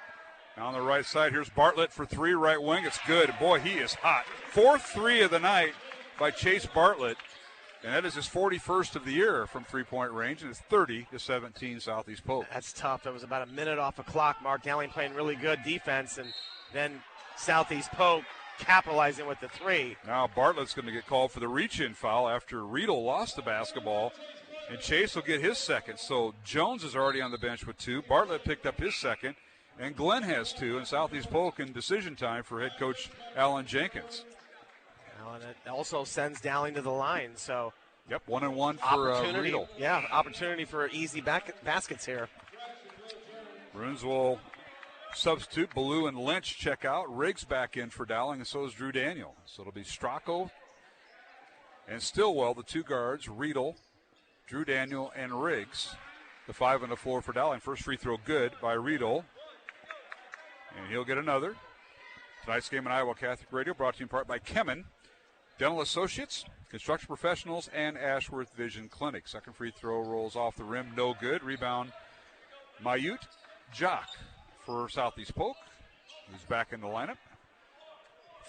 Now on the right side, here's Bartlett for three, right wing. It's good. Boy, he is hot. Fourth three of the night by Chase Bartlett. And that is his 41st of the year from three-point range, and it's 30-17 Southeast Polk. That's tough. There was about a minute off the clock. Mark Dowling playing really good defense, and then Southeast Polk capitalizing with the three. Now Bartlett's going to get called for the reach-in foul after Riedel lost the basketball, and Chase will get his second. So Jones is already on the bench with two. Bartlett picked up his second, and Glenn has two, and Southeast Polk in decision time for head coach Alan Jenkins. And it also sends Dowling to the line. So, yep, 1-1 for Riedel. Yeah, opportunity for easy baskets here. Bruins will substitute. Ballou and Lynch check out. Riggs back in for Dowling, and so is Drew Daniel. So it'll be Stracco and Stillwell, the two guards. Riedel, Drew Daniel, and Riggs. The five on the floor for Dowling. First free throw good by Riedel. And he'll get another. Tonight's game on Iowa Catholic Radio brought to you in part by Kemen Dental Associates, Construction Professionals, and Ashworth Vision Clinic. Second free throw rolls off the rim, no good. Rebound, Mayut Jock for Southeast Polk, who's back in the lineup.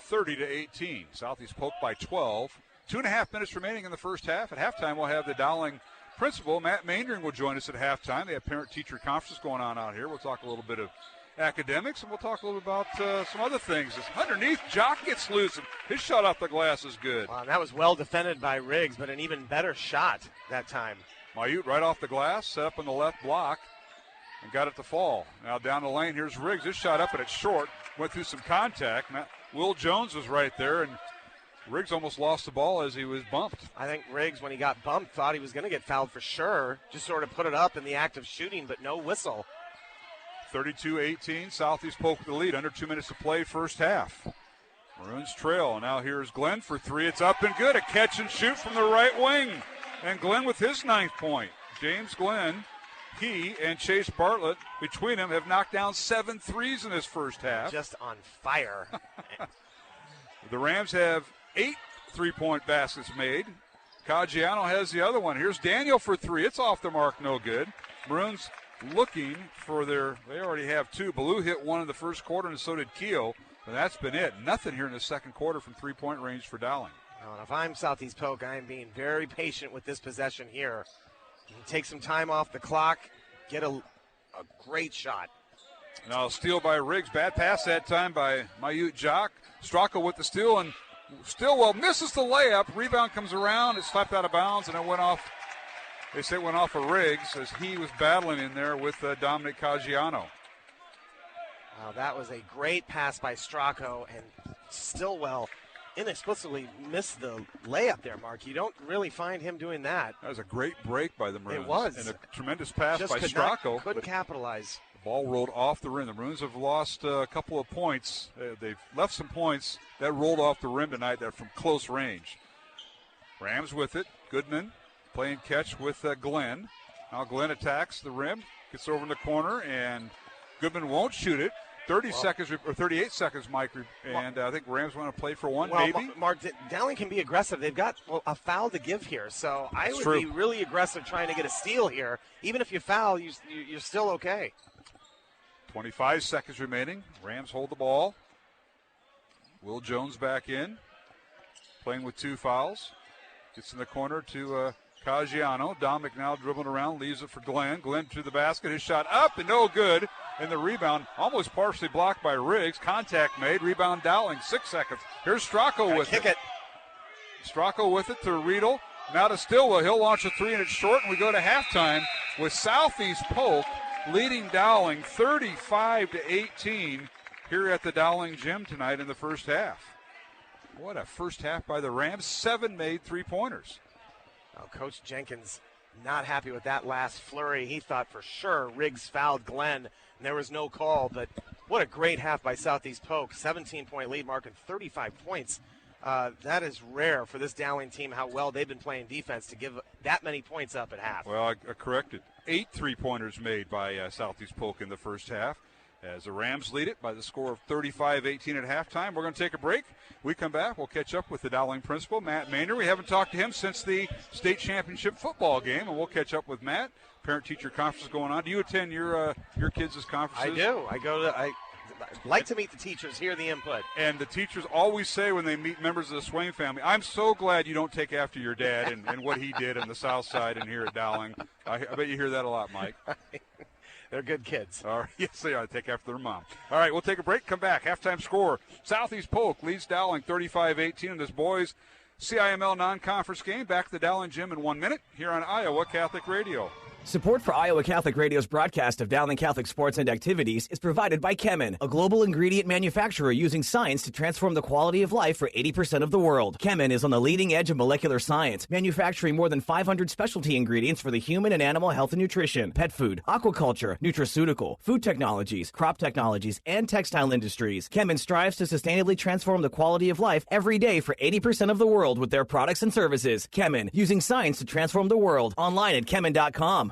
30-18, Southeast Polk by 12. 2.5 minutes remaining in the first half. At halftime, we'll have the Dowling principal, Matt Maindring, will join us at halftime. They have parent-teacher conferences going on out here. We'll talk a little bit of academics, and we'll talk a little about some other things. Underneath, Jock gets loose, and his shot off the glass is good. Wow, that was well defended by Riggs, but an even better shot that time. Mayut right off the glass, set up on the left block, and got it to fall. Now down the lane, here's Riggs. His shot up, and it's short. Went through some contact. Now, Will Jones was right there, and Riggs almost lost the ball as he was bumped. I think Riggs, when he got bumped, thought he was going to get fouled for sure. Just sort of put it up in the act of shooting, but no whistle. 32-18, Southeast Polk with the lead. Under 2 minutes to play, first half. Maroons trail. Now here's Glenn for three. It's up and good. A catch and shoot from the right wing. And Glenn with his 9th point. James Glenn, he and Chase Bartlett, between them, have knocked down 7 threes in this first half. Just on fire. The Rams have 8 3-point baskets made. Caggiano has the other one. Here's Daniel for three. It's off the mark, no good. Maroons looking for they already have 2. Ballou hit one in the first quarter, and so did Keogh. But that's been it. Nothing here in the second quarter from 3-point range for Dowling. Well, if I'm Southeast Polk, I am being very patient with this possession here. Take some time off the clock, get a great shot. Now a steal by Riggs. Bad pass that time by Mayut Jock. Stracco with the steal, and Stillwell misses the layup. Rebound comes around. It slapped out of bounds, and it went off. They say it went off of Riggs as he was battling in there with Dominic Caggiano. Wow, that was a great pass by Stracco, and Stillwell inexplicably missed the layup there, Mark. You don't really find him doing that. That was a great break by the Maroons. It was. And a tremendous pass Just by Stracco. Couldn't capitalize. The ball rolled off the rim. The Maroons have lost a couple of points. They've left some points that rolled off the rim tonight that from close range. Rams with it. Goodman playing catch with Glenn. Now Glenn attacks the rim, gets over in the corner, and Goodman won't shoot it. 30 seconds or 38 seconds, Mike, and I think Rams want to play for one, well, maybe. Mark, Dowling can be aggressive. They've got a foul to give here, so I would be really aggressive trying to get a steal here. Even if you foul, you're still okay. 25 seconds remaining. Rams hold the ball. Will Jones back in, playing with 2 fouls. Gets in the corner to Caggiano. Dominic now dribbling around, leaves it for Glenn. Glenn to the basket. His shot up and no good. And the rebound almost partially blocked by Riggs. Contact made. Rebound Dowling. 6 seconds. Here's Stracco with it. Stracco with it to Riedel. Now to Stilwell. He'll launch a 3 and it's short. And we go to halftime with Southeast Polk leading Dowling 35-18 here at the Dowling Gym tonight in the first half. What a first half by the Rams. 7 made 3-pointers. Oh, Coach Jenkins not happy with that last flurry. He thought for sure Riggs fouled Glenn, and there was no call. But what a great half by Southeast Polk. 17-point lead, marking 35 points. That is rare for this Dowling team, how well they've been playing defense to give that many points up at half. Well, I corrected. 8 3-pointers made by Southeast Polk in the first half. As the Rams lead it by the score of 35-18 at halftime. We're going to take a break. We come back. We'll catch up with the Dowling principal, Matt Maynard. We haven't talked to him since the state championship football game, and we'll catch up with Matt. Parent-teacher conference is going on. Do you attend your kids' conferences? I do. I like to meet the teachers, hear the input. And the teachers always say when they meet members of the Swain family, I'm so glad you don't take after your dad and what he did on the south side and here at Dowling. I bet you hear that a lot, Mike. They're good kids. All right. Yes, they are. Take after their mom. All right, we'll take a break. Come back. Halftime score. Southeast Polk leads Dowling 35-18 in this boys' CIML non-conference game. Back to the Dowling Gym in 1 minute here on Iowa Catholic Radio. Support for Iowa Catholic Radio's broadcast of Dowling Catholic sports and activities is provided by Chemin, a global ingredient manufacturer using science to transform the quality of life for 80% of the world. Chemin is on the leading edge of molecular science, manufacturing more than 500 specialty ingredients for the human and animal health and nutrition, pet food, aquaculture, nutraceutical, food technologies, crop technologies, and textile industries. Chemin strives to sustainably transform the quality of life every day for 80% of the world with their products and services. Chemin, using science to transform the world. Online at chemin.com.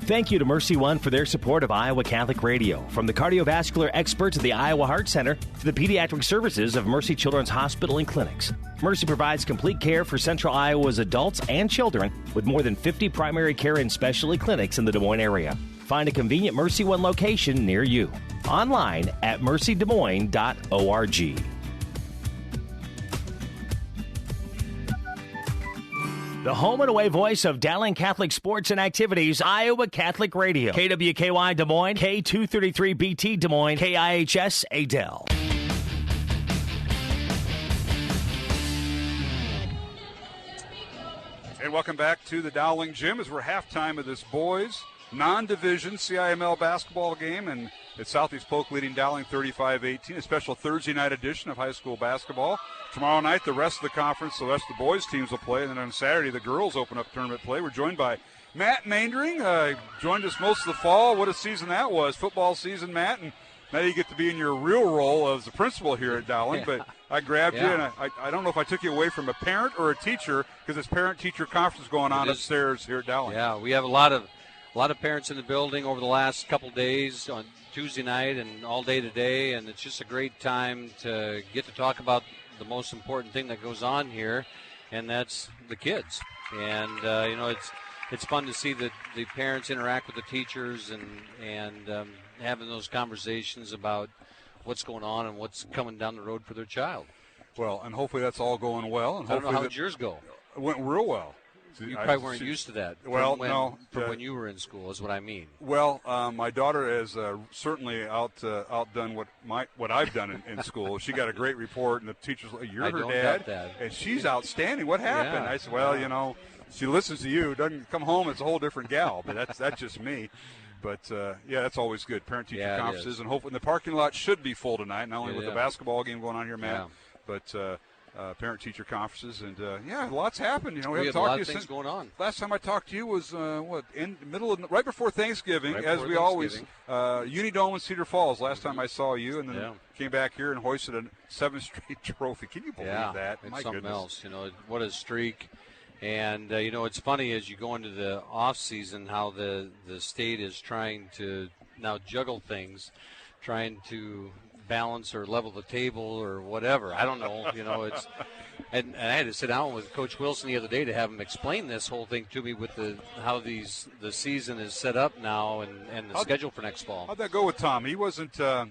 Thank you to Mercy One for their support of Iowa Catholic Radio. From the cardiovascular experts at the Iowa Heart Center to the pediatric services of Mercy Children's Hospital and Clinics, Mercy provides complete care for Central Iowa's adults and children with more than 50 primary care and specialty clinics in the Des Moines area. Find a convenient Mercy One location near you. Online at mercydesmoines.org. The home and away voice of Dowling Catholic sports and activities, Iowa Catholic Radio. KWKY Des Moines, K233BT Des Moines, KIHS Adel. And welcome back to the Dowling Gym as we're halftime of this boys non-division CIML basketball game, and it's Southeast Polk leading Dowling 35-18, a special Thursday night edition of high school basketball. Tomorrow night, the rest of the conference, the rest of the boys' teams will play, and then on Saturday, the girls open up tournament play. We're joined by Matt Maindring, joined us most of the fall. What a season that was, football season, Matt, and now you get to be in your real role as the principal here at Dowling, but I grabbed you, and I don't know if I took you away from a parent or a teacher, because it's parent-teacher conference going on upstairs here at Dowling. Yeah, we have a lot of parents in the building over the last couple days on Tuesday night and all day today, and it's just a great time to get to talk about the most important thing that goes on here, and that's the kids. And it's fun to see the parents interact with the teachers and having those conversations about what's going on and what's coming down the road for their child. Well, and hopefully that's all going well. And I don't know how did yours go. It went real well. You probably weren't used to that. Well, from when you were in school is what I mean. Well, my daughter has certainly outdone what I've done in school. She got a great report, and the teacher's like, "You're her dad," and she's outstanding. What happened? Yeah. I said, "Well, she listens to you. Doesn't come home. It's a whole different gal." But that's just me. But that's always good. Parent-teacher conferences, and hopefully the parking lot should be full tonight. Not only with the basketball game going on here, Matt, but. Parent-teacher conferences, and lots happened. We have a lot of things going on. Last time I talked to you was right before Thanksgiving, we always Unidome in Cedar Falls. Last time I saw you, and then came back here and hoisted a 7th straight trophy. Can you believe that? It's My something goodness. else. What a streak. And it's funny as you go into the off season how the state is trying to now juggle things, trying to balance or level the table or whatever. I don't know. It's and I had to sit down with Coach Wilson the other day to have him explain this whole thing to me with how the season is set up now and the schedule for next fall. How'd that go with Tom? He wasn't. I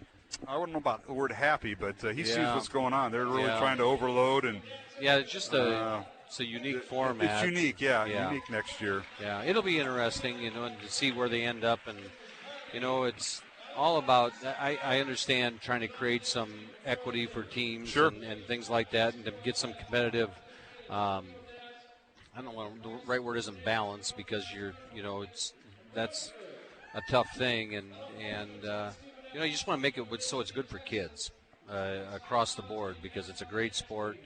don't know about the word happy, but he sees what's going on. They're really trying to overload and. Yeah, it's just it's a unique format. It's unique, unique next year. Yeah, it'll be interesting, and to see where they end up, and it's all about. I understand trying to create some equity for teams and things like that, and to get some competitive. I don't know, the right word isn't balance, because that's a tough thing, and you just want to make it so it's good for kids across the board, because it's a great sport.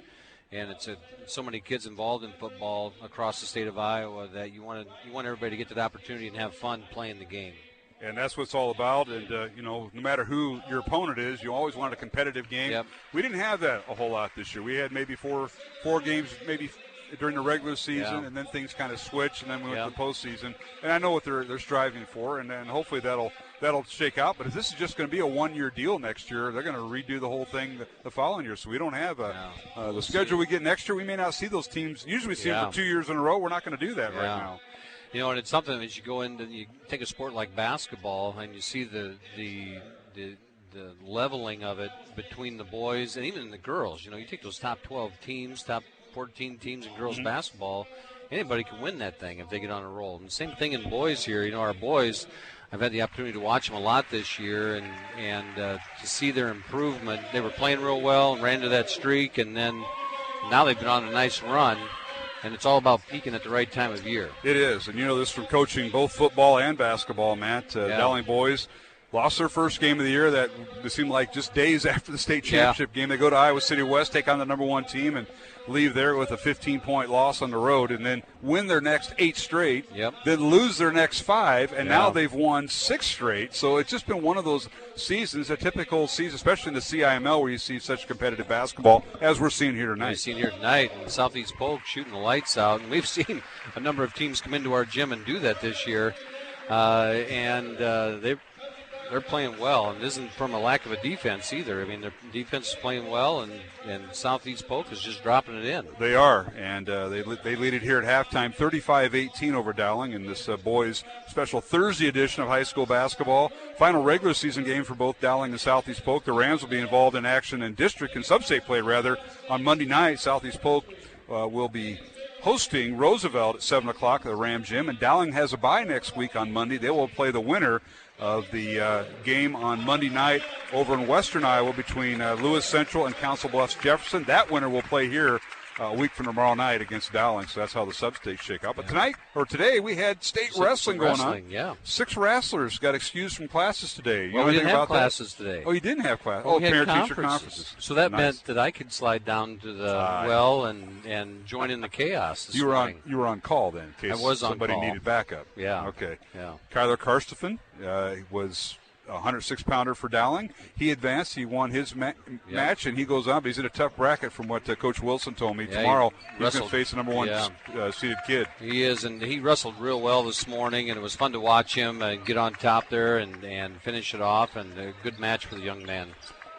And it's so many kids involved in football across the state of Iowa that you want everybody to get that opportunity and have fun playing the game. And that's what it's all about. And, no matter who your opponent is, you always want a competitive game. Yep. We didn't have that a whole lot this year. We had maybe four games maybe during the regular season, and then things kind of switched, and then we went to the postseason. And I know what they're striving for, and then hopefully that'll shake out. But if this is just going to be a one-year deal next year, they're going to redo the whole thing the following year. So we don't have the schedule we get next year. We may not see those teams. Usually we see them for 2 years in a row. We're not going to do that right now. And it's something that you go into, you take a sport like basketball, and you see the leveling of it between the boys and even the girls. You take those top 12 teams, top 14 teams in girls basketball, anybody can win that thing if they get on a roll. And same thing in boys here. Our boys, I've had the opportunity to watch them a lot this year, and to see their improvement. They were playing real well and ran into that streak, and then now they've been on a nice run, and it's all about peaking at the right time of year. It is, and this from coaching both football and basketball, Matt. Dowling boys lost their first game of the year. That seemed like just days after the state championship game. They go to Iowa City West, take on the number 1 team, and leave there with a 15-point loss on the road, and then win their next 8 straight, then lose their next 5, and now they've won 6 straight. So it's just been one of those seasons, a typical season, especially in the CIML, where you see such competitive basketball as we're seeing here tonight. We've seen here tonight, and Southeast Polk shooting the lights out, and we've seen a number of teams come into our gym and do that this year, and they're playing well, and it isn't from a lack of a defense either. I mean, their defense is playing well, and Southeast Polk is just dropping it in. They are, and they lead it here at halftime, 35-18 over Dowling in this boys' special Thursday edition of high school basketball. Final regular season game for both Dowling and Southeast Polk. The Rams will be involved in action in district and sub-state play, rather, on Monday night. Southeast Polk will be hosting Roosevelt at 7 o'clock at the Ram Gym, and Dowling has a bye next week on Monday. They will play the winner of the game on Monday night over in western Iowa between Lewis Central and Council Bluffs Jefferson. That winner will play here a week from tomorrow night against Dowling, so that's how the sub-states shake out. But today, we had state wrestling going on. Yeah. 6 wrestlers got excused from classes today. We didn't have classes today. Oh, you didn't have classes? Well, parent-teacher conferences. So that meant that I could slide down to the well and join in the chaos this morning. You were on call then, in case somebody needed backup. Yeah. Okay. Yeah. Kyler Karstoffen was a 106-pounder for Dowling. He advanced. He won his match, and he goes on. But he's in a tough bracket from what Coach Wilson told me. Tomorrow he's going to face the number 1 seeded kid. He is, and he wrestled real well this morning, and it was fun to watch him get on top there and finish it off, and a good match for the young man.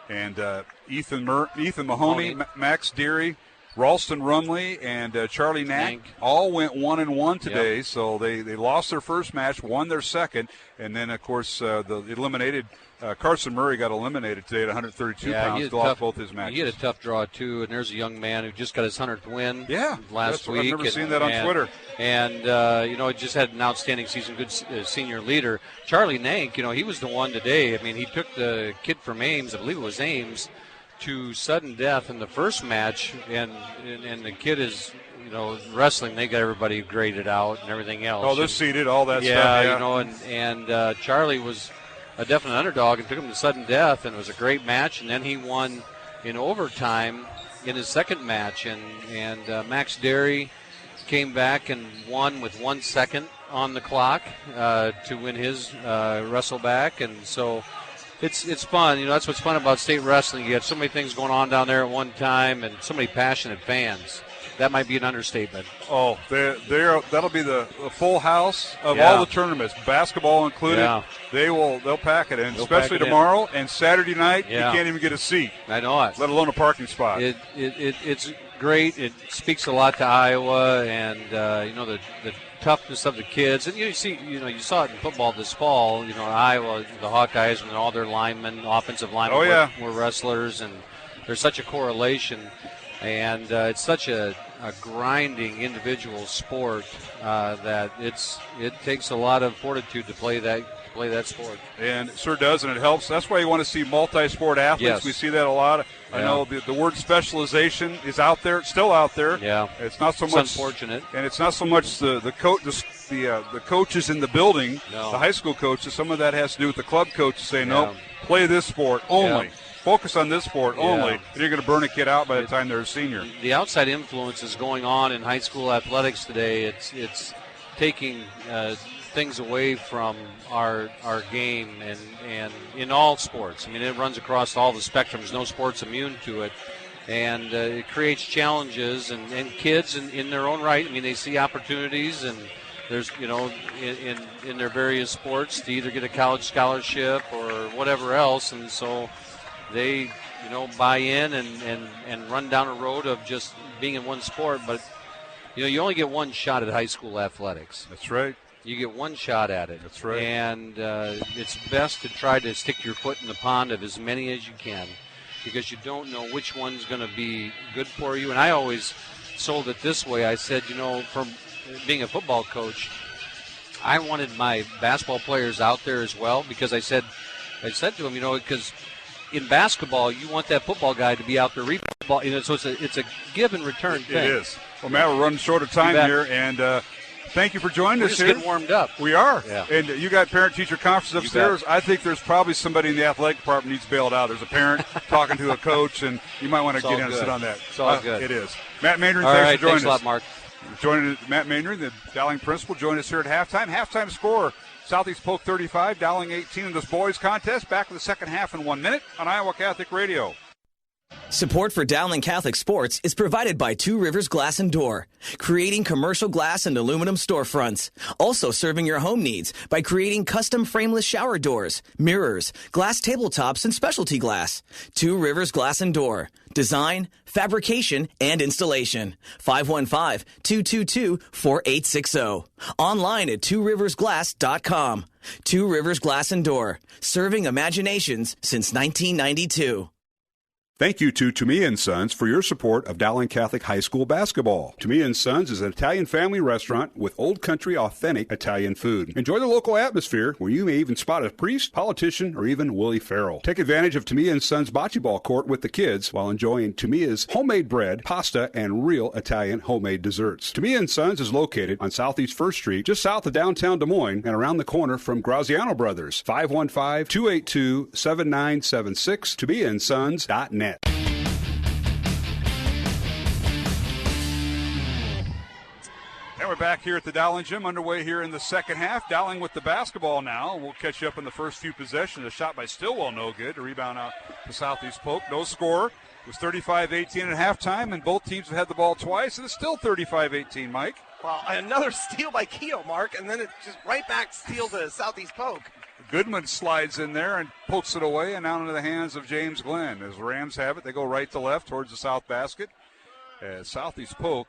And Ethan Mahoney, Max Deary, Ralston Rumley, and Charlie Knack all went 1-1 today. So they lost their first match, won their second, and then, of course, the eliminated Carson Murray got eliminated today at 132 pounds. He lost both his matches. He had a tough draw, too, and there's a young man who just got his 100th win last week. I've never seen that on Twitter. And, just had an outstanding season, good senior leader. Charlie Nank, he was the one today. I mean, he took the kid from Ames, I believe it was Ames, to sudden death in the first match, and the kid is, wrestling. They got everybody graded out and everything else. Oh, they're seated, all that stuff. Yeah, Charlie was a definite underdog and took him to sudden death, and it was a great match. And then he won in overtime in his second match, and Max Derry came back and won with 1 second on the clock to win his wrestle back, and so. It's fun. That's what's fun about state wrestling. You have so many things going on down there at one time and so many passionate fans. that might be an understatement. Oh, that'll be the full house of Yeah. all the tournaments, basketball included. Yeah. They'll pack it in, They'll especially pack it in. And Saturday night. Yeah. You can't even get a seat, I know it. let alone a parking spot. It's great. It speaks a lot to Iowa, and the toughness of the kids. And you saw it in football this fall. Iowa, the Hawkeyes, when all their linemen, offensive linemen, were wrestlers, and there's such a correlation. And it's such a grinding individual sport that it takes a lot of fortitude to play that sport. And it sure does, and it helps. That's why you want to see multi-sport athletes. Yes. We see that a lot. I know the word specialization is out there. It's still out there. Yeah, it's not so it's much unfortunate, and it's not so much the coaches in the building, No. the high school coaches. Some of that has to do with the club coaches saying, no, play this sport only. Yeah. Focus on this sport only, and you're going to burn a kid out by the time they're a senior. The outside influence is going on in high school athletics today. It's taking things away from our game and in all sports. I mean, it runs across all the spectrums. No sport's immune to it. And it creates challenges and kids in their own right. I mean, they see opportunities, and there's, in their various sports to either get a college scholarship or whatever else. And so they, buy in and run down a road of just being in one sport. But, you only get one shot at high school athletics. That's right. You get one shot at it. That's right. And it's best to try to stick your foot in the pond of as many as you can, because you don't know which one's going to be good for you. And I always sold it this way. I said, from being a football coach, I wanted my basketball players out there as well, because I said to them, because in basketball, you want that football guy to be out there reading football. So it's a give and return thing. It is. Well, Matt, we're running short of time here, and thank you for joining us just here. getting warmed up. We are. Yeah. And you got parent-teacher conferences upstairs. I think there's probably somebody in the athletic department needs bailed out. There's a parent talking to a coach, and you might want to get in and sit on that. It's all good. It is. Matt Maynard, all thanks right, for joining thanks a lot, Mark. Joining Matt Maynard, the Dowling principal, joined us here at halftime. Halftime score, Southeast Polk 35, Dowling 18 in this boys contest. Back with the second half in 1 minute on Iowa Catholic Radio. Support for Dowling Catholic Sports is provided by Two Rivers Glass and Door, creating commercial glass and aluminum storefronts. Also serving your home needs by creating custom frameless shower doors, mirrors, glass tabletops, and specialty glass. Two Rivers Glass and Door. Design, fabrication, and installation. 515-222-4860. Online at tworiversglass.com. Two Rivers Glass and Door. Serving imaginations since 1992. Thank you to Me & Sons for your support of Dowling Catholic High School basketball. To Me & Sons is an Italian family restaurant with old country authentic Italian food. Enjoy the local atmosphere where you may even spot a priest, politician, or even Willie Farrell. Take advantage of To Me & Sons bocce ball court with the kids while enjoying To Me's homemade bread, pasta, and real Italian homemade desserts. To Me & Sons is located on Southeast 1st Street, just south of downtown Des Moines, and around the corner from Graziano Brothers. 515-282-7976. ToMeAndSons.net. And we're back here at the Dowling Gym, underway here in the second half. Dowling with the basketball now. We'll catch you up in the first few possessions. A shot by Stillwell, no good. A rebound out to Southeast Polk. No score. It was 35-18 at halftime, and both teams have had the ball twice, and it's still 35-18, Mike. Well, another steal by Keogh, Mark, and then it just right back steal to Southeast Polk. Goodman slides in there and pokes it away and out into the hands of James Glenn. As Rams have it, they go right to left towards the south basket. As Southeast Polk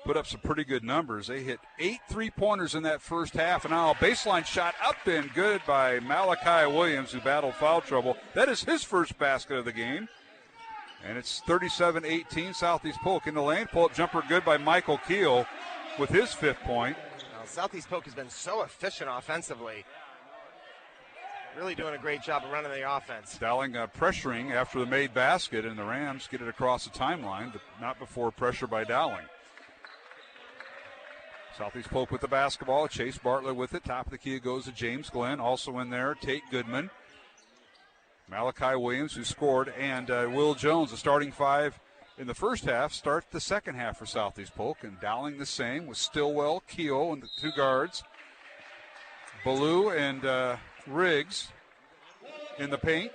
put up some pretty good numbers. They hit 8 3-pointers in that first half, and now a baseline shot up and good by Malachi Williams, who battled foul trouble. That is his first basket of the game. And it's 37-18, Southeast Polk in the lane. Pull-up jumper good by Michael Keel with his 5th point. Well, Southeast Polk has been so efficient offensively. Really doing a great job of running the offense. Dowling pressuring after the made basket, and the Rams get it across the timeline, but not before pressure by Dowling. Southeast Polk with the basketball. Chase Bartlett with it. Top of the key goes to James Glenn. Also in there, Tate Goodman. Malachi Williams, who scored, and Will Jones, the starting 5 in the first half, start the second half for Southeast Polk. And Dowling the same with Stillwell, Keogh, and the 2 guards. Ballou and Riggs in the paint.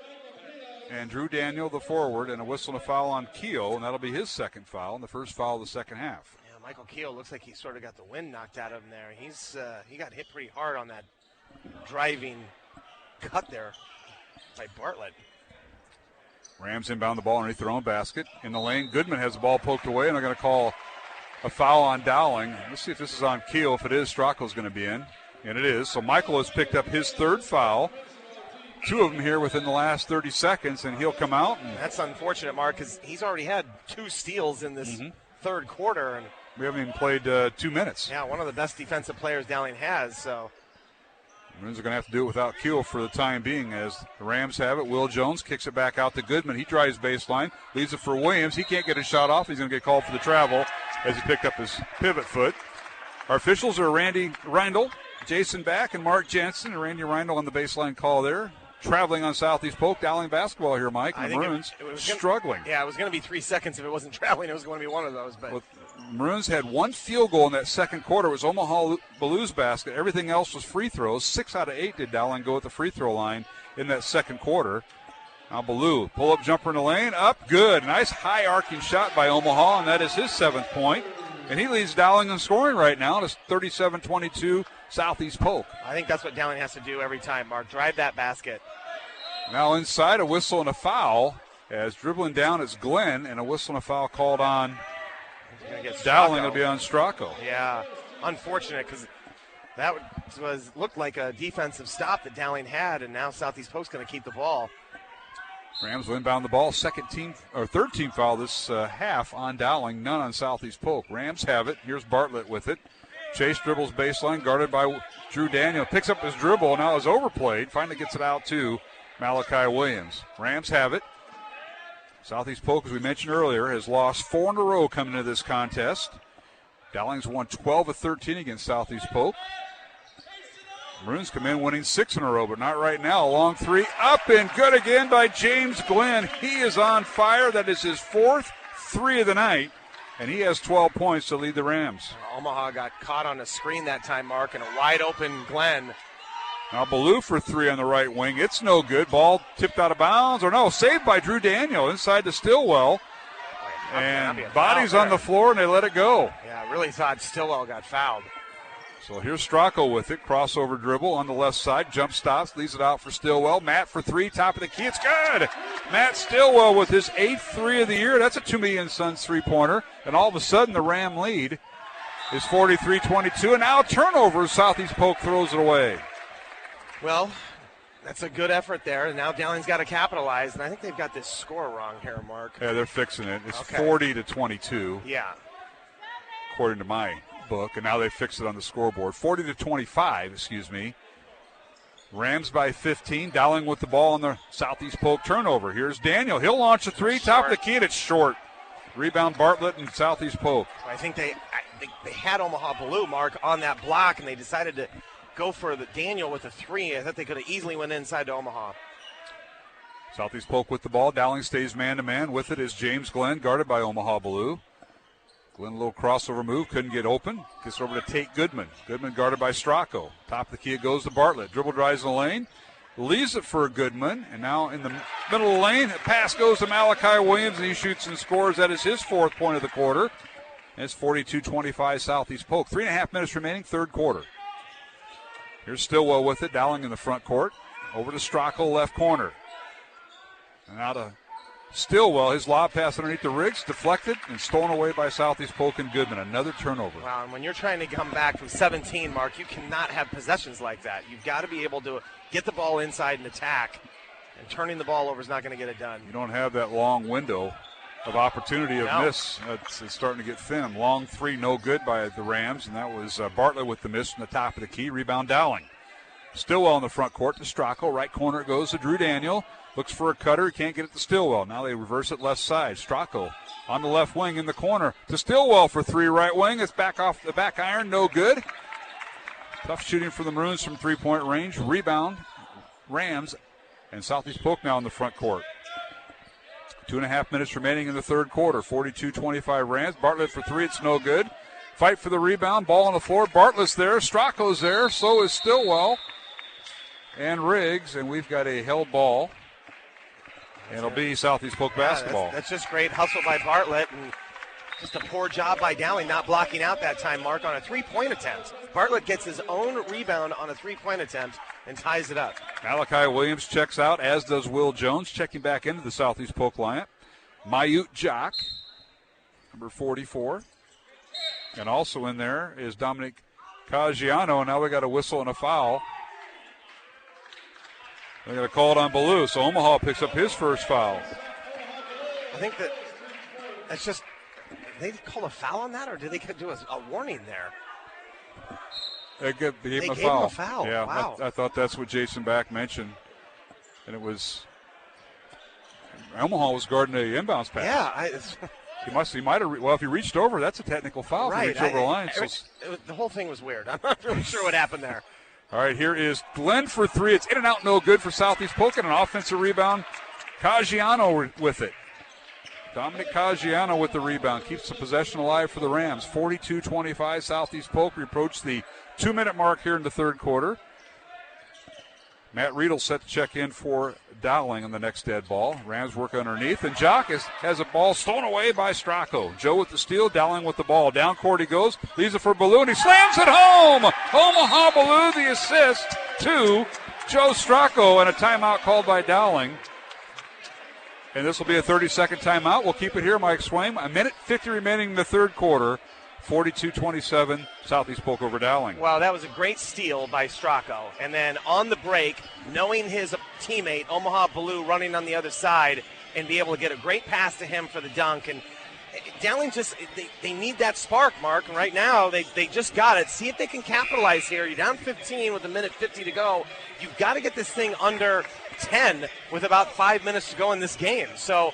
and Drew Daniel, the forward, and a whistle and a foul on Keogh, and that'll be his second foul, and the first foul of the second half. Yeah, Michael Keogh looks like he sort of got the wind knocked out of him there. He got hit pretty hard on that driving cut there by Bartlett. Rams inbound the ball underneath their own basket. In the lane, Goodman has the ball poked away, and they're going to call a foul on Dowling. Let's see if this is on Keogh. If it is, Stracco's going to be in, and it is. So Michael has picked up his third foul. 2 of them here within the last 30 seconds, and he'll come out. And that's unfortunate, Mark, because he's already had 2 steals in this third quarter. And we haven't even played 2 minutes. Yeah, one of the best defensive players Dowling has, so. Maroons are going to have to do it without Keogh for the time being as the Rams have it. Will Jones kicks it back out to Goodman. He drives baseline, leaves it for Williams. He can't get a shot off. He's going to get called for the travel as he picked up his pivot foot. Our officials are Randy Reindl, Jason Back, and Mark Jensen. And Randy Reindl on the baseline call there. Traveling on Southeast Polk, Dowling basketball here, Mike. And the Maroons struggling. Yeah, it was going to be 3 seconds. If it wasn't traveling, it was going to be one of those. But Maroons had 1 field goal in that second quarter. It was Omaha Ballew's basket. Everything else was free throws. 6 out of 8 did Dowling go at the free throw line in that second quarter. Now Ballew, pull-up jumper in the lane, up, good. Nice high arcing shot by Omaha, and that is his 7th point. And he leads Dowling in scoring right now. It's 37-22 Southeast Polk. I think that's what Dowling has to do every time, Mark. Drive that basket. Now inside, a whistle and a foul. As dribbling down is Glenn, and a whistle and a foul called on Dowling. Will be on Stracco. Yeah, unfortunate because that looked like a defensive stop that Dowling had, and now Southeast Polk's going to keep the ball. Rams will inbound the ball. Third team foul this half on Dowling, none on Southeast Polk. Rams have it. Here's Bartlett with it. Chase dribbles baseline, guarded by Drew Daniel. Picks up his dribble, now is overplayed. Finally gets it out to Malachi Williams. Rams have it. Southeast Polk, as we mentioned earlier, has lost 4 in a row coming into this contest. Dowling's won 12 of 13 against Southeast Polk. Maroons come in winning 6 in a row, but not right now. A long 3, up and good again by James Glenn. He is on fire. That is his 4th 3 of the night, and he has 12 points to lead the Rams. Omaha got caught on a screen that time, Mark, and a wide-open Glenn. Now Ballew for 3 on the right wing. It's no good. Ball tipped out of bounds, or no, saved by Drew Daniel inside to Stillwell. And bodies on the floor, and they let it go. Yeah, I really thought Stillwell got fouled. So here's Stracco with it. Crossover dribble on the left side. Jump stops. Leaves it out for Stillwell. Matt for 3. Top of the key. It's good. Matt Stillwell with his 8th 3 of the year. That's a Toomey and Sons three-pointer. And all of a sudden the Ram lead is 43-22. And now a turnover. Southeast Polk throws it away. Well, that's a good effort there. And now Dowling's got to capitalize. And I think they've got this score wrong here, Mark. Yeah, they're fixing it. It's 40-22. Yeah. According to my book, and now they fixed it on the scoreboard. 40-25, excuse me. Rams by 15. Dowling with the ball on the Southeast Polk turnover. Here's Daniel. He'll launch a 3. Top of the key, and it's short. Rebound Bartlett and Southeast Polk. I think they had Omaha Ballou, Mark, on that block, and they decided to go for the Daniel with a 3. I thought they could have easily went inside to Omaha. Southeast Polk with the ball. Dowling stays man-to-man. With it is James Glenn, guarded by Omaha Ballou. Glenn, a little crossover move, couldn't get open. Gets over to Tate Goodman. Goodman guarded by Stracco. Top of the key, it goes to Bartlett. Dribble drives in the lane. Leaves it for Goodman. And now in the middle of the lane, a pass goes to Malachi Williams, and he shoots and scores. That is his 4th point of the quarter. And it's 42-25 Southeast Polk. 3.5 minutes remaining, third quarter. Here's Stillwell with it. Dowling in the front court. Over to Stracco, left corner. And out of Stillwell, his lob pass underneath the Riggs, deflected and stolen away by Southeast Polk and Goodman. Another turnover. Wow, and when you're trying to come back from 17, Mark, you cannot have possessions like that. You've got to be able to get the ball inside and attack, and turning the ball over is not going to get it done. You don't have that long window of opportunity of miss. It's starting to get thin. Long 3, no good by the Rams, and that was Bartlett with the miss from the top of the key. Rebound Dowling. Stillwell in the front court to Stracco. Right corner it goes to Drew Daniel. Looks for a cutter. Can't get it to Stillwell. Now they reverse it left side. Stracco on the left wing in the corner to Stillwell for 3 right wing. It's back off the back iron. No good. Tough shooting for the Maroons from 3-point range. Rebound Rams, and Southeast Polk now in the front court. 2.5 minutes remaining in the third quarter. 42-25 Rams. Bartlett for 3. It's no good. Fight for the rebound. Ball on the floor. Bartlett's there. Stracco's there. So is Stillwell and Riggs. And we've got a held ball. And it'll be Southeast Polk basketball. That's just great hustle by Bartlett, and just a poor job by Dowling not blocking out that time, Mark, on a three-point attempt. Bartlett gets his own rebound on a three-point attempt and ties it up. Malachi Williams checks out, as does Will Jones, checking back into the Southeast Polk lineup. Mayut Jock, number 44. And also in there is Dominic Caggiano, and now we got a whistle and a foul. They're going to call it on Ballou, so Omaha picks up his first foul. I think that's just, they call a foul on that, or did they do a warning there? They gave him a foul. Yeah, wow. I thought that's what Jason Back mentioned. And it was, Omaha was guarding the inbounds pass. Yeah. He might have, well, if he reached over, that's a technical foul. Right. If he reached over the line. The whole thing was weird. I'm not really sure what happened there. All right, here is Glenn for three. It's in and out, no good for Southeast Polk, and an offensive rebound. Caggiano with it. Dominic Caggiano with the rebound. Keeps the possession alive for the Rams. 42-25, Southeast Polk. We approach the 2-minute mark here in the third quarter. Matt Riedel set to check in for Dowling on the next dead ball. Rams work underneath, and Jock has a ball stolen away by Stracco. Joe with the steal, Dowling with the ball. Down court he goes, leaves it for Ballou, and he slams it home! Omaha Ballou the assist to Joe Stracco, and a timeout called by Dowling. And this will be a 30-second timeout. We'll keep it here, Mike Swaim. 1:50 remaining in the third quarter. 42-27, Southeast Polk over Dowling. Well, that was a great steal by Stracco. And then on the break, knowing his teammate, Omaha Ballou, running on the other side, and be able to get a great pass to him for the dunk. And Dowling just, they need that spark, Mark. And right now, they just got it. See if they can capitalize here. You're down 15 with 1:50 to go. You've got to get this thing under 10 with about 5 minutes to go in this game. So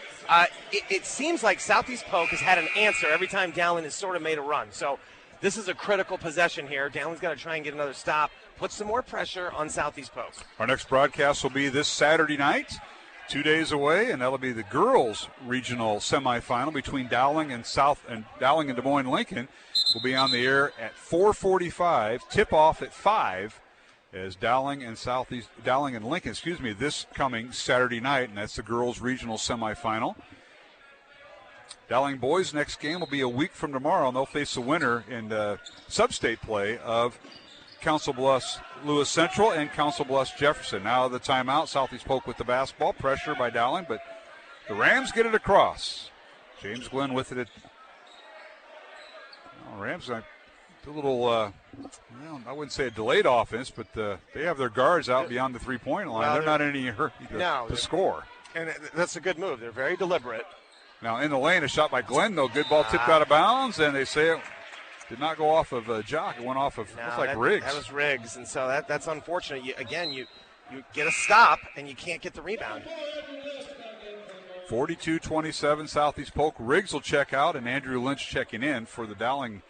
it seems like Southeast Polk has had an answer every time Dowling has sort of made a run. So this is a critical possession here. Dowling's got to try and get another stop, put some more pressure on Southeast Polk. Our next broadcast will be this Saturday night, 2 days away, and that'll be the girls' regional semifinal between Dowling and Dowling and Des Moines Lincoln. Will be on the air at 4:45. Tip-off at 5. As Dowling and Lincoln, this coming Saturday night, and that's the girls' regional semifinal. Dowling boys' next game will be a week from tomorrow, and they'll face the winner in sub-state play of Council Bluffs Lewis Central and Council Bluffs Jefferson. Now the timeout, Southeast Polk with the basketball, pressure by Dowling, but the Rams get it across. James Glenn with it. Rams, a little, I wouldn't say a delayed offense, but they have their guards out beyond the three-point line. They're not in any hurry to score. And that's a good move. They're very deliberate. Now in the lane, a shot by Glenn, though. Good ball tipped out of bounds, and they say it did not go off of Jock. It went off of, Riggs. That was Riggs, and so that's unfortunate. You get a stop, and you can't get the rebound. 42-27, Southeast Polk. Riggs will check out, and Andrew Lynch checking in for the Dowling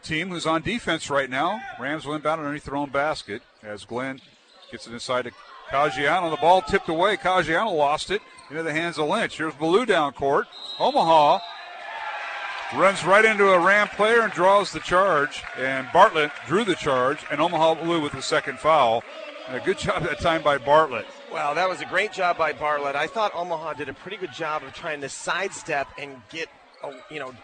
team, who's on defense right now. Rams will inbound underneath their own basket as Glenn gets it inside to Caggiano. The ball tipped away. Caggiano lost it into the hands of Lynch. Here's Ballou down court. Omaha runs right into a Ram player and draws the charge. And Bartlett drew the charge, and Omaha Ballou with the second foul. And a good job that time by Bartlett. Well, that was a great job by Bartlett. I thought Omaha did a pretty good job of trying to sidestep and get,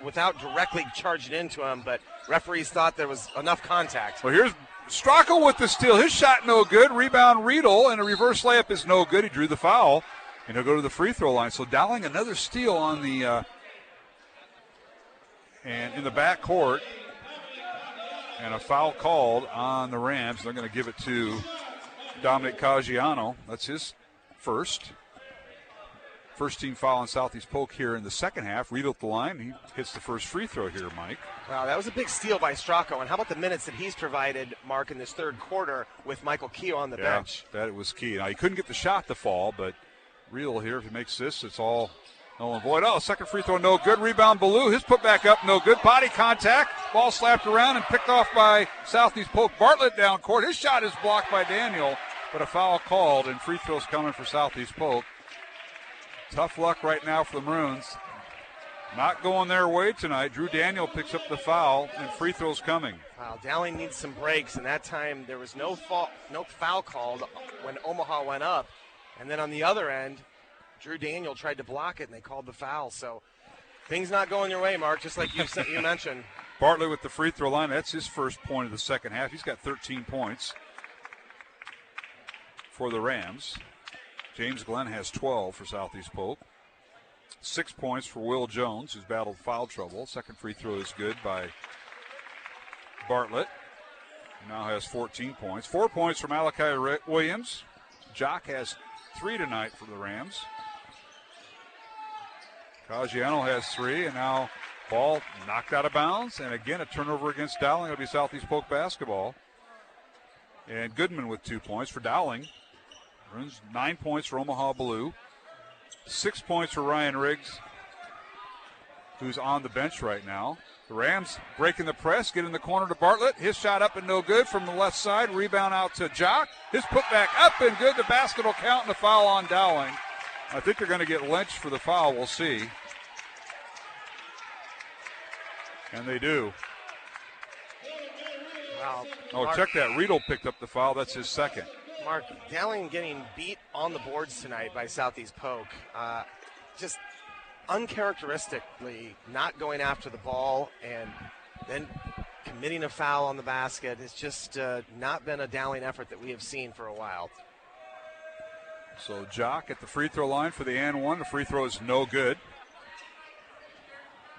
without directly charging into him, but referees thought there was enough contact. Well, here's Stracco with the steal. His shot no good. Rebound Riedel, and a reverse layup is no good. He drew the foul, and he'll go to the free throw line. So Dowling another steal on the and in the back court, and a foul called on the Rams. They're going to give it to Dominic Caggiano. That's his first team foul on Southeast Polk here in the second half. Riedel at the line. He hits the first free throw here, Mike. Wow, that was a big steal by Stracco. And how about the minutes that he's provided, Mark, in this third quarter with Michael Keogh on the bench? That was key. Now, he couldn't get the shot to fall, but Riedel here, if he makes this, it's all null and void. Second free throw, no good. Rebound, Ballou. His put back up, no good. Body contact. Ball slapped around and picked off by Southeast Polk. Bartlett down court. His shot is blocked by Daniel, but a foul called, and free throws coming for Southeast Polk. Tough luck right now for the Maroons. Not going their way tonight. Drew Daniel picks up the foul, and free throws coming. Wow, Dowling needs some breaks, and that time there was no foul called when Omaha went up. And then on the other end, Drew Daniel tried to block it, and they called the foul. So things not going your way, Mark, just like you mentioned. Bartlett with the free throw line. That's his first point of the second half. He's got 13 points for the Rams. James Glenn has 12 for Southeast Polk. 6 points for Will Jones, who's battled foul trouble. Second free throw is good by Bartlett. Now has 14 points. 4 points from Malachi Williams. Jock has 3 tonight for the Rams. Caggiano has 3, and now ball knocked out of bounds. And again, a turnover against Dowling. It'll be Southeast Polk basketball. And Goodman with 2 points for Dowling. Runs 9 points for Omaha Blue. 6 points for Ryan Riggs, who's on the bench right now. The Rams breaking the press, get in the corner to Bartlett. His shot up and no good from the left side. Rebound out to Jock. His putback up and good. The basket will count and the foul on Dowling. I think they're going to get lynched for the foul. We'll see. And they do. Wow. Oh, Mark, check that. Riedel picked up the foul. That's his second. Mark, Dowling getting beat on the boards tonight by Southeast Polk. Just uncharacteristically not going after the ball and then committing a foul on the basket. It's just not been a Dowling effort that we have seen for a while. So Jock at the free throw line for the and one. The free throw is no good.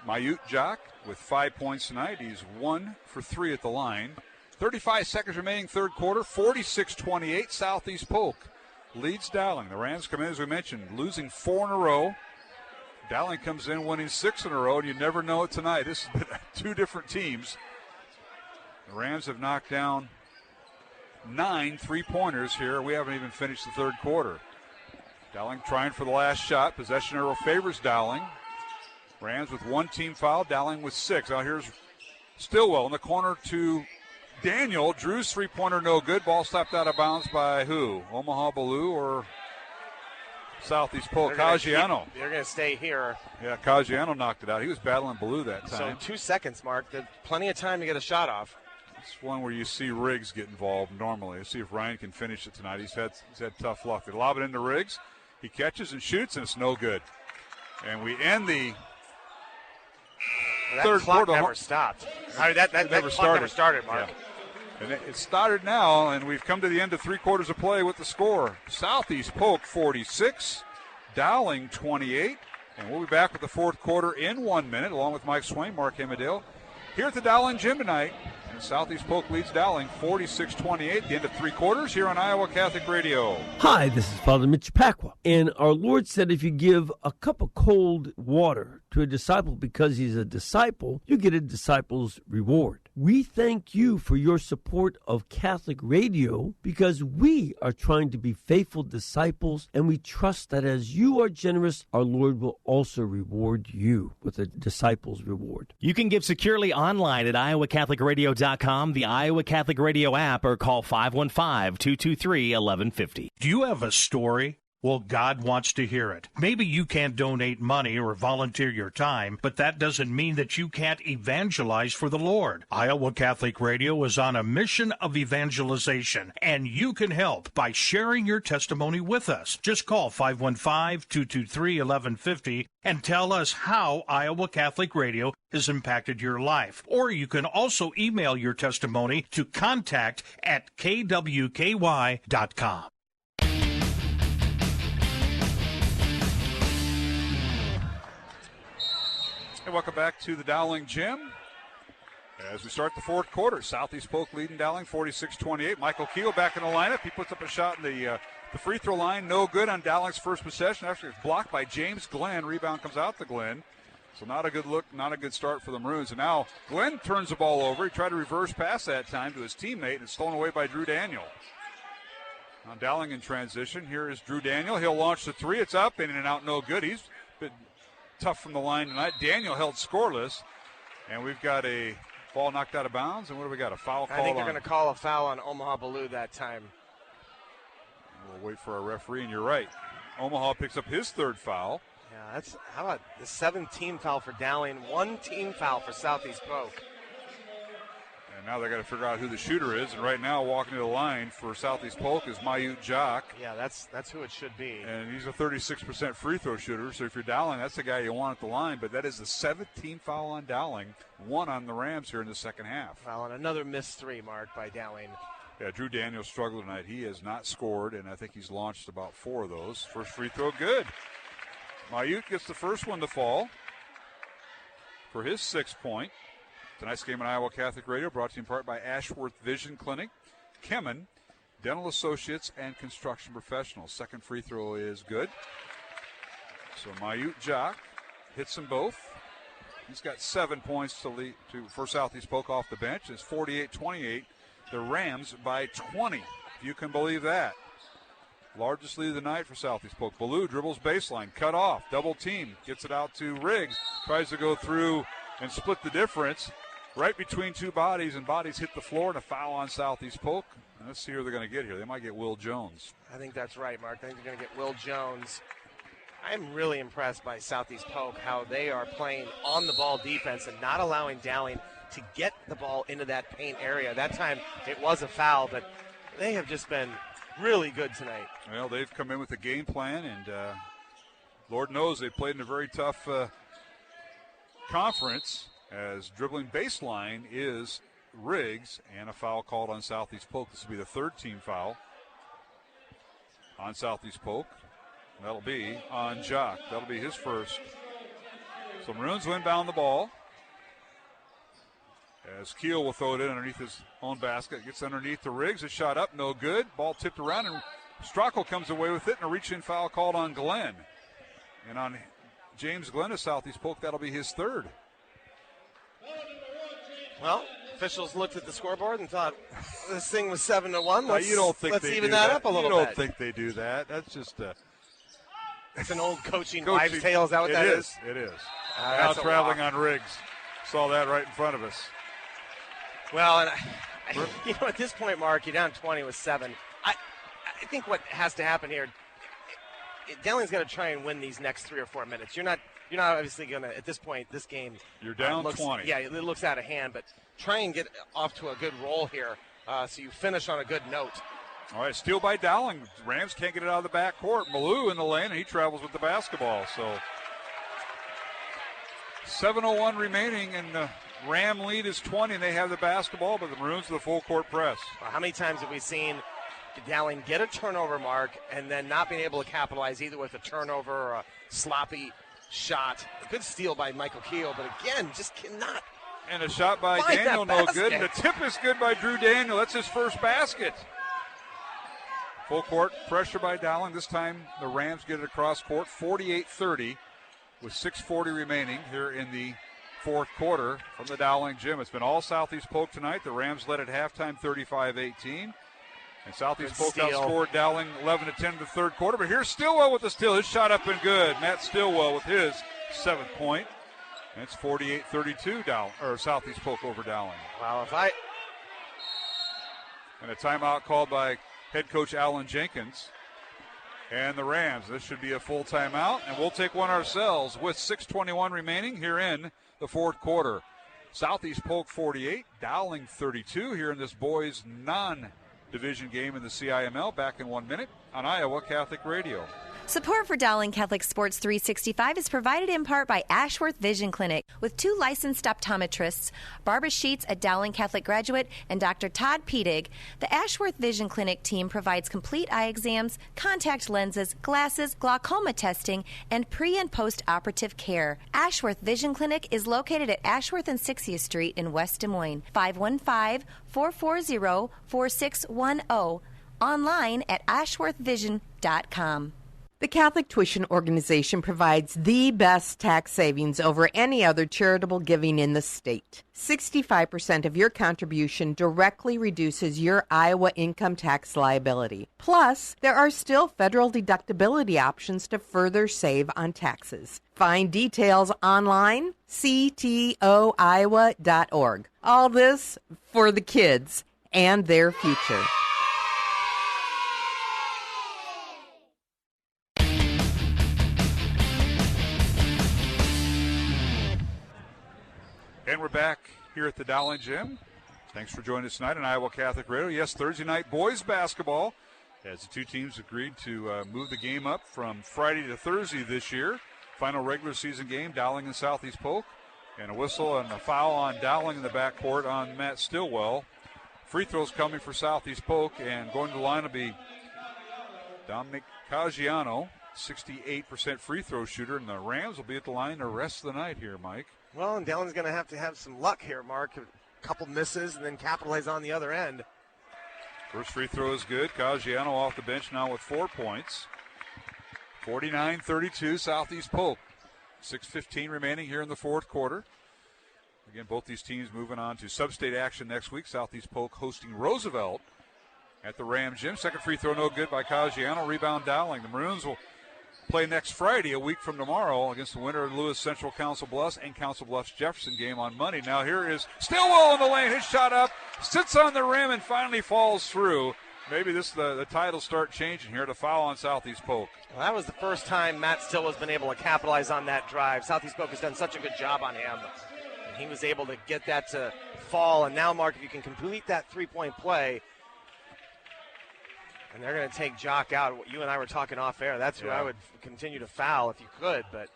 Mayut Jock with 5 points tonight. He's 1 for 3 at the line. 35 seconds remaining, third quarter, 46-28. Southeast Polk leads Dowling. The Rams come in, as we mentioned, losing 4 in a row. Dowling comes in winning 6 in a row, and you never know it tonight. This has been 2 different teams. The Rams have knocked down 9 3-pointers here. We haven't even finished the third quarter. Dowling trying for the last shot. Possession arrow favors Dowling. Rams with 1 team foul, Dowling with 6. Now here's Stillwell in the corner to Daniel. Drew's 3-pointer no good. Ball slapped out of bounds by who? Omaha Blue or Southeast Polk? Caggiano. They're going to stay here. Yeah, Caggiano knocked it out. He was battling Blue that time. So 2 seconds, Mark. There's plenty of time to get a shot off. It's one where you see Riggs get involved normally. Let's see if Ryan can finish it tonight. He's had tough luck. They lob it into Riggs. He catches and shoots, and it's no good. And we end the that third clock quarter. Never stopped. I mean, that never started, Mark. Yeah. And it started now, and we've come to the end of 3 quarters of play with the score. Southeast Polk 46, Dowling 28. And we'll be back with the fourth quarter in 1 minute, along with Mike Swain, Mark Hemmedale, here at the Dowling Gym tonight. And Southeast Polk leads Dowling 46-28, the end of 3 quarters here on Iowa Catholic Radio. Hi, this is Father Mitch Pacwa. And our Lord said if you give a cup of cold water to a disciple because he's a disciple, you get a disciple's reward. We thank you for your support of Catholic Radio because we are trying to be faithful disciples, and we trust that as you are generous, our Lord will also reward you with a disciple's reward. You can give securely online at iowacatholicradio.com, the Iowa Catholic Radio app, or call 515-223-1150. Do you have a story? Well, God wants to hear it. Maybe you can't donate money or volunteer your time, but that doesn't mean that you can't evangelize for the Lord. Iowa Catholic Radio is on a mission of evangelization, and you can help by sharing your testimony with us. Just call 515-223-1150 and tell us how Iowa Catholic Radio has impacted your life. Or you can also email your testimony to contact@kwky.com. And welcome back to the Dowling Gym. As we start the fourth quarter, Southeast Polk leading Dowling 46-28. Michael Keel back in the lineup. He puts up a shot in the free throw line. No good on Dowling's first possession. Actually, it's blocked by James Glenn. Rebound comes out to Glenn. So not a good look, not a good start for the Maroons. And now Glenn turns the ball over. He tried to reverse pass that time to his teammate, and it's stolen away by Drew Daniel. Now Dowling in transition. Here is Drew Daniel. He'll launch the three. It's up, in and out, no good. He's been tough from the line tonight. Daniel held scoreless, and we've got a ball knocked out of bounds. And what do we got? A foul call. I think they're going to call a foul on Omaha Blue that time. We'll wait for our referee, and you're right. Omaha picks up his third foul. Yeah, how about the 7th team foul for Dowling, 1 team foul for Southeast Polk. And now they got to figure out who the shooter is. And right now, walking to the line for Southeast Polk is Mayut Jock. Yeah, that's who it should be. And he's a 36% free throw shooter. So if you're Dowling, that's the guy you want at the line. But that is the 17th foul on Dowling, 1 on the Rams here in the second half. Well, and another missed 3 marked by Dowling. Yeah, Drew Daniels struggled tonight. He has not scored, and I think he's launched about 4 of those. First free throw, good. Mayut gets the first one to fall for his 6th point. Tonight's game on Iowa Catholic Radio brought to you in part by Ashworth Vision Clinic, Kemen, Dental Associates, and Construction Professionals. Second free throw is good. So Mayut Jock hits them both. He's got 7 points for Southeast Polk off the bench. It's 48-28. The Rams by 20, if you can believe that. Largest lead of the night for Southeast Polk. Ballou dribbles baseline, cut off, double team, gets it out to Riggs, tries to go through and split the difference. Right between 2 bodies, and bodies hit the floor, and a foul on Southeast Polk. And let's see who they're going to get here. They might get Will Jones. I think that's right, Mark. I think they're going to get Will Jones. I'm really impressed by Southeast Polk, how they are playing on-the-ball defense and not allowing Dowling to get the ball into that paint area. That time it was a foul, but they have just been really good tonight. Well, they've come in with a game plan, and Lord knows they played in a very tough conference, as dribbling baseline is Riggs, and a foul called on Southeast Polk. This will be the 3rd team foul on Southeast Polk. That'll be on Jock. That'll be his first. So Maroons will inbound the ball, as Keel will throw it in underneath his own basket. Gets underneath to Riggs. A shot up, no good. Ball tipped around, and Strackel comes away with it, and a reach-in foul called on Glenn. And on James Glenn of Southeast Polk, that'll be his 3rd. Well, officials looked at the scoreboard and thought this thing was 7-1. Let's even that up a little bit. You don't think they do that. That's just it's an old coaching wives' tale. Is that what that is? It is. Now traveling on Riggs. Saw that right in front of us. Well, and at this point, Mark, you're down 20 with 7. I think what has to happen here, Dowling's got to try and win these next 3 or 4 minutes. You're not obviously going to, at this point, this game. You're down 20. Yeah, it looks out of hand, but try and get off to a good roll here so you finish on a good note. All right, steal by Dowling. Rams can't get it out of the backcourt. Malou in the lane, and he travels with the basketball. So 7:01 remaining, and the Ram lead is 20, and they have the basketball, but the Maroons with the full court press. Well, how many times have we seen Dowling get a turnover, Mark, and then not being able to capitalize either with a turnover or a sloppy shot? A good steal by Michael Keel, but again, just cannot. And a shot by Daniel, no good. And the tip is good by Drew Daniel. That's his first basket. Full court pressure by Dowling. This time the Rams get it across court, 48-30, with 6:40 remaining here in the 4th quarter from the Dowling gym. It's been all Southeast Polk tonight. The Rams led at halftime 35-18. And Southeast Polk outscored Dowling 11-10 in the 3rd quarter. But here's Stillwell with the steal. His shot up and good. Matt Stillwell with his 7th point. And it's 48-32 Southeast Polk over Dowling. Wow, And a timeout called by head coach Alan Jenkins. And the Rams, this should be a full timeout, and we'll take one ourselves with 6:21 remaining here in the 4th quarter. Southeast Polk 48, Dowling 32 here in this boys non-division game in the CIML. Back in 1 minute on Iowa Catholic Radio. Support for Dowling Catholic Sports 365 is provided in part by Ashworth Vision Clinic with 2 licensed optometrists, Barbara Sheets, a Dowling Catholic graduate, and Dr. Todd Pedig. The Ashworth Vision Clinic team provides complete eye exams, contact lenses, glasses, glaucoma testing, and pre- and post-operative care. Ashworth Vision Clinic is located at Ashworth and 60th Street in West Des Moines. 515-440-4610. Online at ashworthvision.com. The Catholic Tuition Organization provides the best tax savings over any other charitable giving in the state. 65% of your contribution directly reduces your Iowa income tax liability. Plus, there are still federal deductibility options to further save on taxes. Find details online, ctoiowa.org. All this for the kids and their future. And we're back here at the Dowling Gym. Thanks for joining us tonight on Iowa Catholic Radio. Yes, Thursday night boys basketball, as the two teams agreed to move the game up from Friday to Thursday this year. Final regular season game, Dowling and Southeast Polk. And a whistle and a foul on Dowling in the backcourt on Matt Stillwell. Free throws coming for Southeast Polk, and going to the line will be Dominic Caggiano, 68% free throw shooter, and the Rams will be at the line the rest of the night here, Mike. Well, and Dowling's going to have some luck here, Mark. A couple misses and then capitalize on the other end. First free throw is good. Caggiano off the bench now with 4 points. 49-32, Southeast Polk. 6:15 remaining here in the fourth quarter. Again, both these teams moving on to sub-state action next week. Southeast Polk hosting Roosevelt at the Ram Gym. Second free throw no good by Caggiano. Rebound Dowling. The Maroons will play next Friday, a week from tomorrow, against the winner of Lewis Central Council Bluffs and Council Bluffs Jefferson game on Monday. Now here is Stillwell in the lane. His shot up, sits on the rim, and finally falls through. Maybe the tide will start changing here to foul on Southeast Polk. Well, that was the first time Matt Stillwell's been able to capitalize on that drive. Southeast Polk has done such a good job on him. And he was able to get that to fall. And now, Mark, if you can complete that three-point play, and they're going to take Jock out. You and I were talking off air. That's who I would continue to foul if you could. But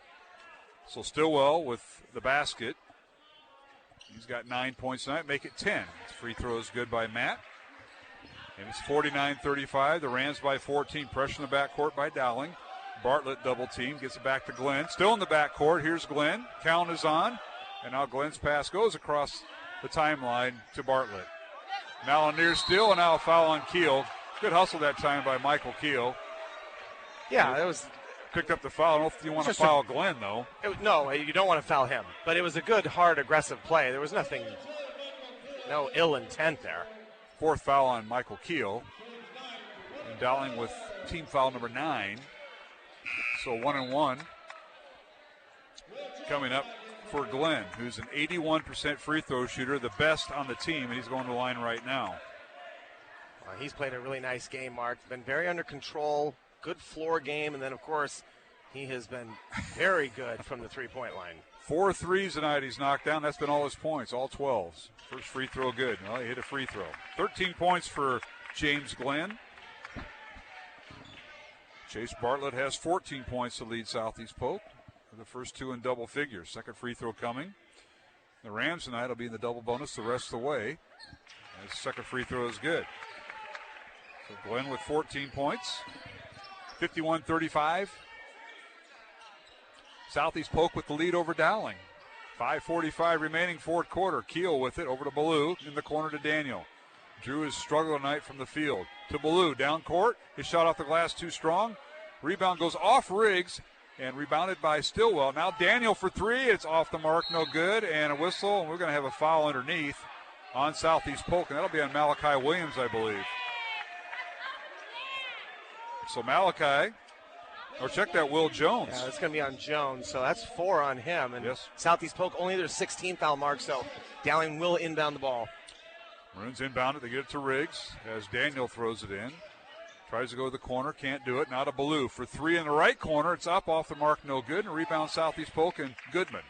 so Stillwell with the basket. He's got 9 points tonight. Make it 10. Free throw is good by Matt. And it's 49-35. The Rams by 14. Pressure in the backcourt by Dowling. Bartlett double team. Gets it back to Glenn. Still in the backcourt. Here's Glenn. Count is on. And now Glenn's pass goes across the timeline to Bartlett. Now near steal, and now a foul on Keel. Good hustle that time by Michael Keel. Yeah, it was. Picked up the foul. I don't know if you want to foul Glenn, though. No, you don't want to foul him. But it was a good, hard, aggressive play. There was no ill intent there. Fourth foul on Michael Keel. And Dowling with team foul number 9. So 1-1. Coming up for Glenn, who's an 81% free throw shooter, the best on the team, and he's going to the line right now. He's played a really nice game, Mark. Been very under control, good floor game, and then, of course, he has been very good from the three-point line. 4 threes tonight he's knocked down. That's been all his points, all 12s. First free throw good. Well, he hit a free throw. 13 points for James Glenn. Chase Bartlett has 14 points to lead Southeast Polk. The first two in double figures. Second free throw coming. The Rams tonight will be in the double bonus the rest of the way. His second free throw is good. So Glenn with 14 points. 51-35. Southeast Polk with the lead over Dowling. 5:45 remaining, fourth quarter. Keel with it over to Ballou in the corner to Daniel. Drew has struggled tonight from the field. To Ballou, down court. His shot off the glass too strong. Rebound goes off Riggs and rebounded by Stillwell. Now Daniel for three. It's off the mark, no good. And a whistle, and we're going to have a foul underneath on Southeast Polk, and that'll be on Malachi Williams, I believe. So Malachi, or check that, Will Jones. Yeah, it's going to be on Jones, so that's 4 on him. And yes. Southeast Polk only their 16th foul mark, so Dowling will inbound the ball. Maroons inbound it. They get it to Riggs as Daniel throws it in. Tries to go to the corner, can't do it. Now to Ballou for three in the right corner. It's up off the mark, no good. And rebound Southeast Polk and Goodman.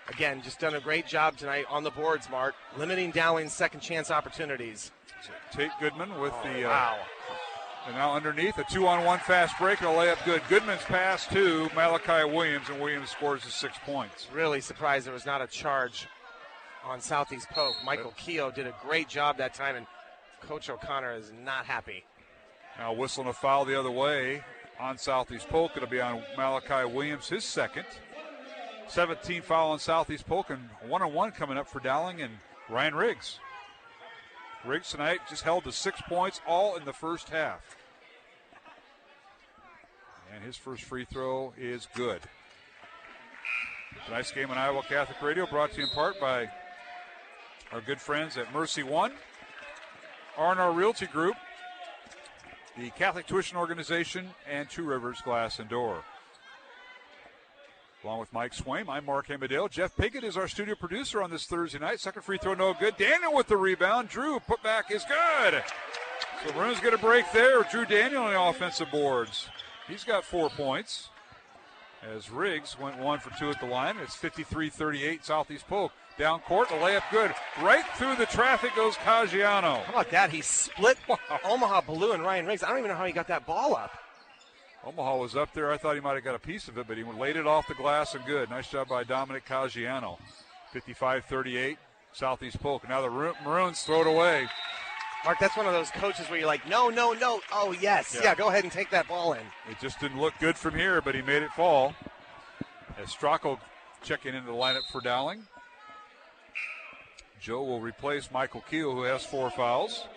Again, just done a great job tonight on the boards, Mark, limiting Dowling's second chance opportunities. So Tate Goodman with wow. And now underneath, a 2-on-1 fast break and a layup good. Goodman's pass to Malachi Williams, and Williams scores his 6 points. Really surprised there was not a charge on Southeast Polk. Michael Keogh did a great job that time, and Coach O'Connor is not happy. Now whistling a foul the other way on Southeast Polk. It'll be on Malachi Williams, his second. 17th foul on Southeast Polk, and 1-on-1 coming up for Dowling and Ryan Riggs. Riggs tonight just held to 6 points, all in the first half. And his first free throw is good. Tonight's game on Iowa Catholic Radio brought to you in part by our good friends at Mercy One, R&R Realty Group, the Catholic Tuition Organization, and Two Rivers Glass and Door. Along with Mike Swaim, I'm Mark Amadale. Jeff Pickett is our studio producer on this Thursday night. Second free throw, no good. Daniel with the rebound. Drew, put back is good. So Maroons get a break there. Drew Daniel on the offensive boards. He's got 4 points. as Riggs went 1 for 2 at the line. It's 53-38 Southeast Polk. Down court, the layup good. Right through the traffic goes Caggiano. How about that? He split Omaha Blue and Ryan Riggs. I don't even know how he got that ball up. Omaha was up there. I thought he might have got a piece of it, but he laid it off the glass and good. Nice job by Dominic Caggiano. 55-38 Southeast Polk. Now the Maroons throw it away. Mark, that's one of those coaches where you're like, no. Oh, yes. Yeah, go ahead and take that ball in. It just didn't look good from here, but he made it fall. As Stracco checking into the lineup for Dowling. Joe will replace Michael Keel, who has 4 fouls.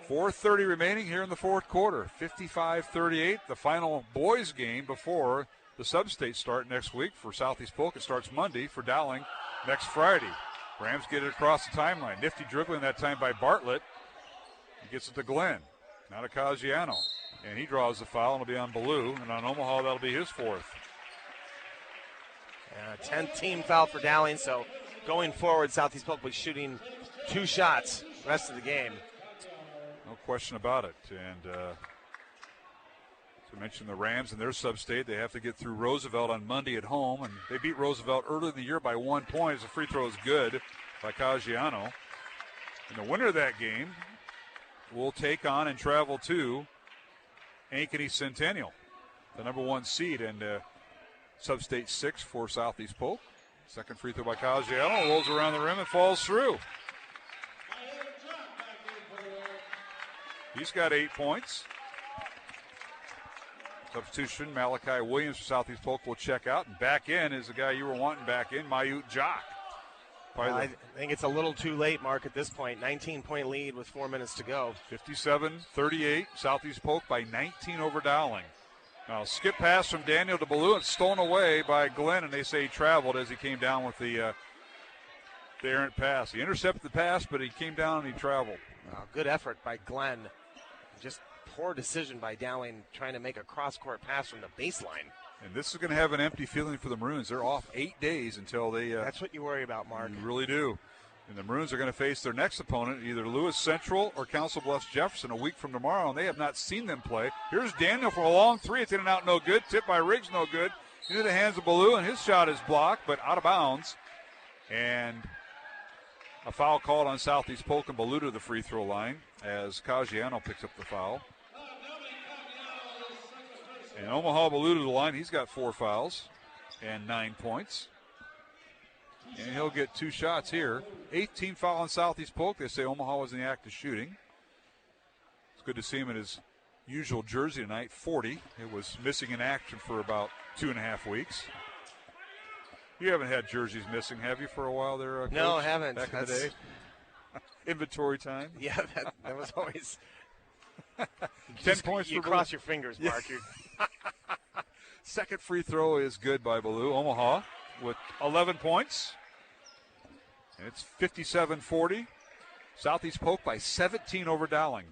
4:30 remaining here in the fourth quarter. 55-38, the final boys game before the sub-state start next week for Southeast Polk. It starts Monday for Dowling next Friday. Rams get it across the timeline. Nifty dribbling that time by Bartlett. He gets it to Glenn. Now to Caggiano. And he draws the foul, and it'll be on Ballou. And on Omaha, that'll be his 4th. 10th team foul for Dowling, so going forward, Southeast Polk will be shooting 2 shots the rest of the game. No question about it. And to mention the Rams and their sub-state, they have to get through Roosevelt on Monday at home. And they beat Roosevelt early in the year by 1 point as the free throw is good by Caggiano. And the winner of that game will take on and travel to Ankeny Centennial, the number 1 seed, and sub-state 6 for Southeast Polk. Second free throw by Caggiano, rolls around the rim and falls through. He's got 8 points. Substitution, Malachi Williams for Southeast Polk will check out. And back in is the guy you were wanting back in, Mayut Jock. I think it's a little too late, Mark, at this point. 19-point lead with 4 minutes to go. 57-38, Southeast Polk by 19 over Dowling. Now, skip pass from Daniel to Ballou. It's stolen away by Glenn, and they say he traveled as he came down with the errant pass. He intercepted the pass, but he came down and he traveled. Good effort by Glenn. Just poor decision by Dowling trying to make a cross-court pass from the baseline. And this is going to have an empty feeling for the Maroons. They're off 8 days until they... That's what you worry about, Mark. You really do. And the Maroons are going to face their next opponent, either Lewis Central or Council Bluffs Jefferson, a week from tomorrow, and they have not seen them play. Here's Daniel for a long 3. It's in and out, no good. Tipped by Riggs, no good. Into the hands of Ballou, and his shot is blocked, but out of bounds. And a foul called on Southeast Polk and Ballou to the free throw line as Caggiano picks up the foul. And Omaha Ballou to the line. He's got 4 fouls and 9 points. And he'll get 2 shots here. 18 foul on Southeast Polk. They say Omaha was in the act of shooting. It's good to see him in his usual jersey tonight, 40. It was missing in action for about 2.5 weeks. You haven't had jerseys missing, have you, for a while there, Coach? No, I haven't. Back in the day? Inventory time? Yeah, that was always... 10 points you for cross your fingers, Mark. Second free throw is good by Ballou. Omaha with 11 points. And it's 57-40. Southeast Polk by 17 over Dowling.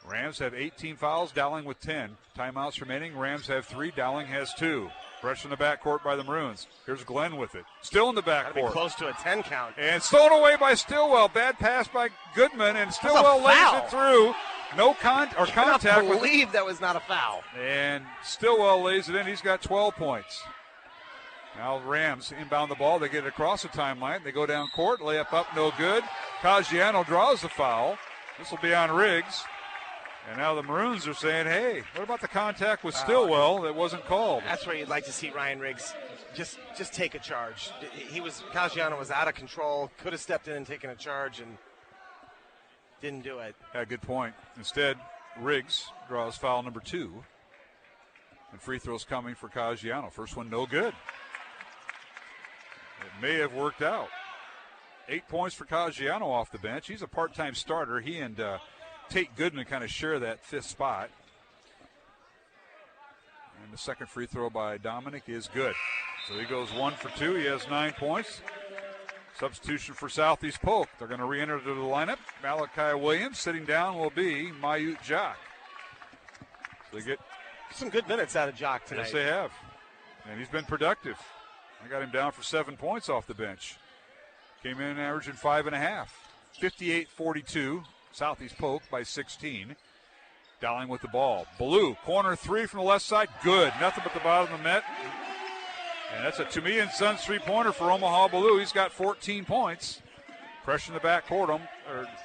Rams have 18 fouls, Dowling with 10. Timeouts remaining. Rams have 3, Dowling has 2. Fresh in the backcourt by the Maroons. Here's Glenn with it. Still in the backcourt. Close to a 10 count. And stolen away by Stillwell. Bad pass by Goodman, and Stillwell lays it through. No contact. I can't believe that was not a foul. And Stillwell lays it in. He's got 12 points. Now Rams inbound the ball. They get it across the timeline. They go down court. Layup up, no good. Caggiano draws the foul. This will be on Riggs. And now the Maroons are saying, hey, what about the contact with Stillwell that wasn't called? That's where you'd like to see Ryan Riggs just take a charge. Caggiano was out of control, could have stepped in and taken a charge and didn't do it. Yeah, good point. Instead, Riggs draws foul number 2. And free throws coming for Caggiano. First one, no good. It may have worked out. 8 points for Caggiano off the bench. He's a part-time starter. He and Tate Goodman kind of share that 5th spot. And the second free throw by Dominic is good. So he goes 1 for 2. He has 9 points. Substitution for Southeast Polk. They're going to re-enter to the lineup. Malachi Williams. Sitting down will be Mayut Jock. So they get some good minutes out of Jock tonight. Yes, they have. And he's been productive. I got him down for 7 points off the bench. Came in averaging 5.5. 58-42. Southeast Polk by 16. Dowling with the ball. Blue, corner three from the left side. Good. Nothing but the bottom of the net. And that's a To Me and Sons three-pointer for Omaha Blue. He's got 14 points. Pressure in the back court.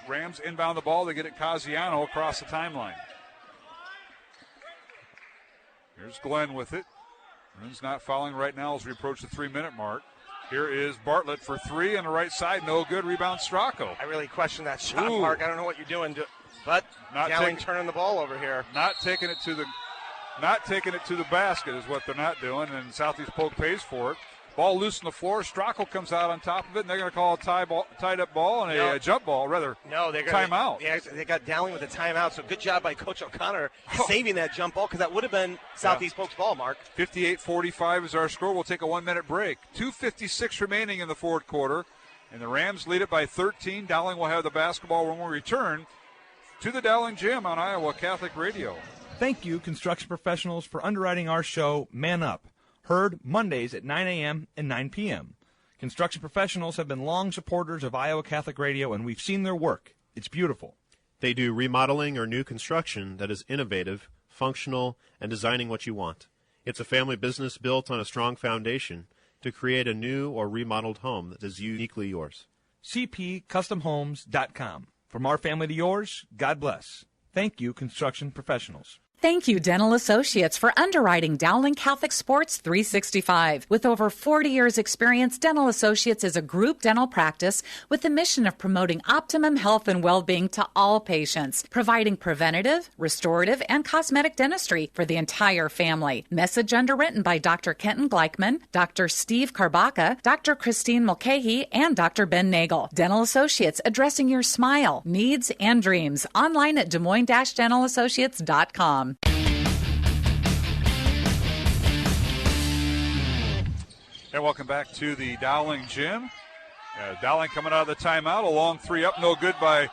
Rams inbound the ball. They get it Casiano across the timeline. Here's Glenn with it. Maroons not fouling right now as we approach the 3-minute mark. Here is Bartlett for three on the right side. No good. Rebound Stracco. I really question that shot, Mark. I don't know what you're doing, but Dowling turning the ball over here. Not taking it to the basket is what they're not doing, and Southeast Polk pays for it. Ball loose on the floor. Stracco comes out on top of it, and they're going to call a tied-up ball and a jump ball, rather. No, they're going timeout. They got Dowling with a timeout, so good job by Coach O'Connor saving that jump ball, because that would have been Southeast Polk's ball, Mark. 58-45 is our score. We'll take a 1-minute break. 2:56 remaining in the fourth quarter, and the Rams lead it by 13. Dowling will have the basketball when we return to the Dowling Gym on Iowa Catholic Radio. Thank you, construction professionals, for underwriting our show, Man Up. Heard Mondays at 9 a.m. and 9 p.m. Construction professionals have been long supporters of Iowa Catholic Radio, and we've seen their work. It's beautiful. They do remodeling or new construction that is innovative, functional, and designing what you want. It's a family business built on a strong foundation to create a new or remodeled home that is uniquely yours. cpcustomhomes.com. From our family to yours, God bless. Thank you, construction professionals. Thank you, Dental Associates, for underwriting Dowling Catholic Sports 365. With over 40 years' experience, Dental Associates is a group dental practice with the mission of promoting optimum health and well-being to all patients, providing preventative, restorative, and cosmetic dentistry for the entire family. Message underwritten by Dr. Kenton Gleichman, Dr. Steve Karbaka, Dr. Christine Mulcahy, and Dr. Ben Nagel. Dental Associates, addressing your smile, needs, and dreams. Online at DesMoines-DentalAssociates.com. And welcome back to the Dowling Gym. Dowling coming out of the timeout. A long three up, no good by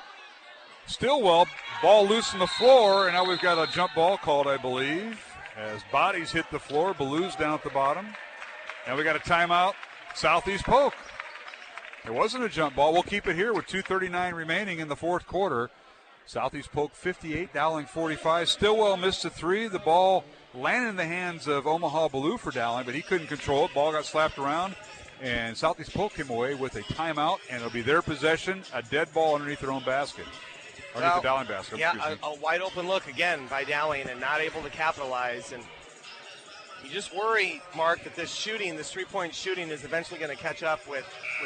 Stillwell. Ball loose on the floor, and now we've got a jump ball called, I believe, as bodies hit the floor. Ballew's down at the bottom. And we got a timeout, Southeast Polk. It wasn't a jump ball. We'll keep it here with 2:39 remaining in the fourth quarter. Southeast Polk 58, Dowling 45. Stillwell missed a three. The ball landed in the hands of Omaha Blue for Dowling, but he couldn't control it. Ball got slapped around, and Southeast Polk came away with a timeout, and it'll be their possession, a dead ball underneath their own basket. Underneath the Dowling basket. Yeah, a wide open look again by Dowling and not able to capitalize. And you just worry, Mark, that this shooting, this three-point shooting, is eventually going to catch up with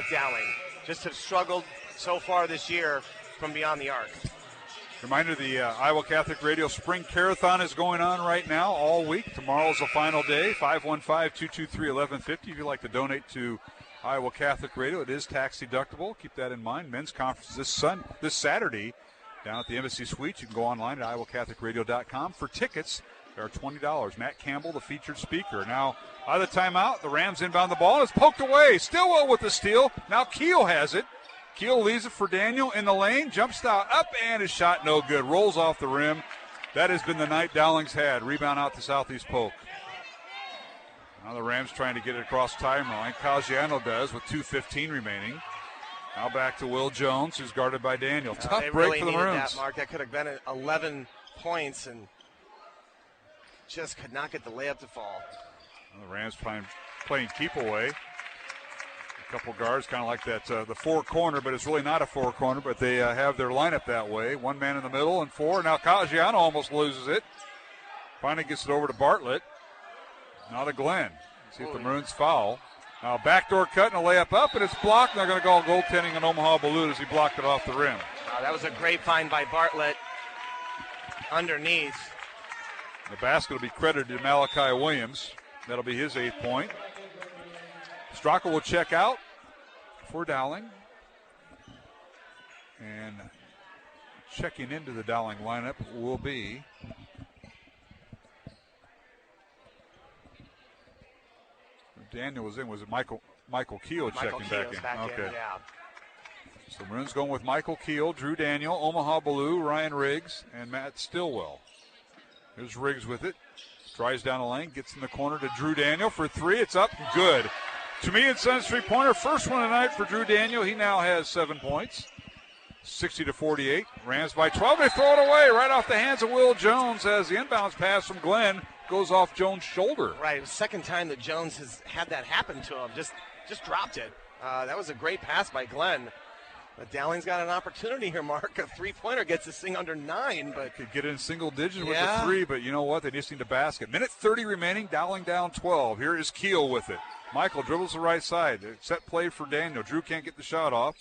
Dowling. Just have struggled so far this year from beyond the arc. Reminder, the Iowa Catholic Radio Spring Carathon is going on right now all week. Tomorrow is the final day, 515-223-1150. If you'd like to donate to Iowa Catholic Radio, it is tax deductible. Keep that in mind. Men's conference this Saturday down at the Embassy Suites. You can go online at iowacatholicradio.com for tickets. They are $20. Matt Campbell, the featured speaker. Now, out of the timeout, the Rams inbound the ball. It's poked away. Stillwell with the steal. Now Keel has it. Keel leaves it for Daniel in the lane. Jumps out up, and his shot no good. Rolls off the rim. That has been the night Dowling's had. Rebound out to Southeast Polk. Now the Rams trying to get it across timeline. Casiano does with 2:15 remaining. Now back to Will Jones, who's guarded by Daniel. Tough break really for the Maroons. That, Mark. That could have been 11 points, and just could not get the layup to fall. Well, the Rams playing keep away. A couple guards, kind of like that, the four corner, but it's really not a four corner, but they have their lineup that way. One man in the middle and four. Now Casiano almost loses it. Finally gets it over to Bartlett. Now to Glenn. See if the Maroons foul. Now backdoor cut and a layup up, and it's blocked. And they're going to call goaltending on Omaha Blue as he blocked it off the rim. That was a great find by Bartlett underneath. The basket will be credited to Malachi Williams. That'll be his 8th point. Stracco will check out for Dowling. And checking into the Dowling lineup will be Daniel was in. Was it Michael Keel checking back in? Okay. Yeah. So Maroons going with Michael Keel, Drew Daniel, Omaha Blue, Ryan Riggs, and Matt Stillwell. Here's Riggs with it. Drives down the lane, gets in the corner to Drew Daniel for three. It's up, good. To me, it's Sons three-pointer. First one tonight for Drew Daniel. He now has 7 points. 60-48. Rams by 12. They throw it away right off the hands of Will Jones as the inbounds pass from Glenn goes off Jones' shoulder. Right. It was the second time that Jones has had that happen to him. Just dropped it. That was a great pass by Glenn. But Dowling's got an opportunity here, Mark. A three-pointer gets this thing under 9. But could get in single digits with the 3, but you know what? They just need a basket. Minute 30 remaining. Dowling down 12. Here is Keel with it. Michael dribbles the right side. Set play for Daniel. Drew can't get the shot off.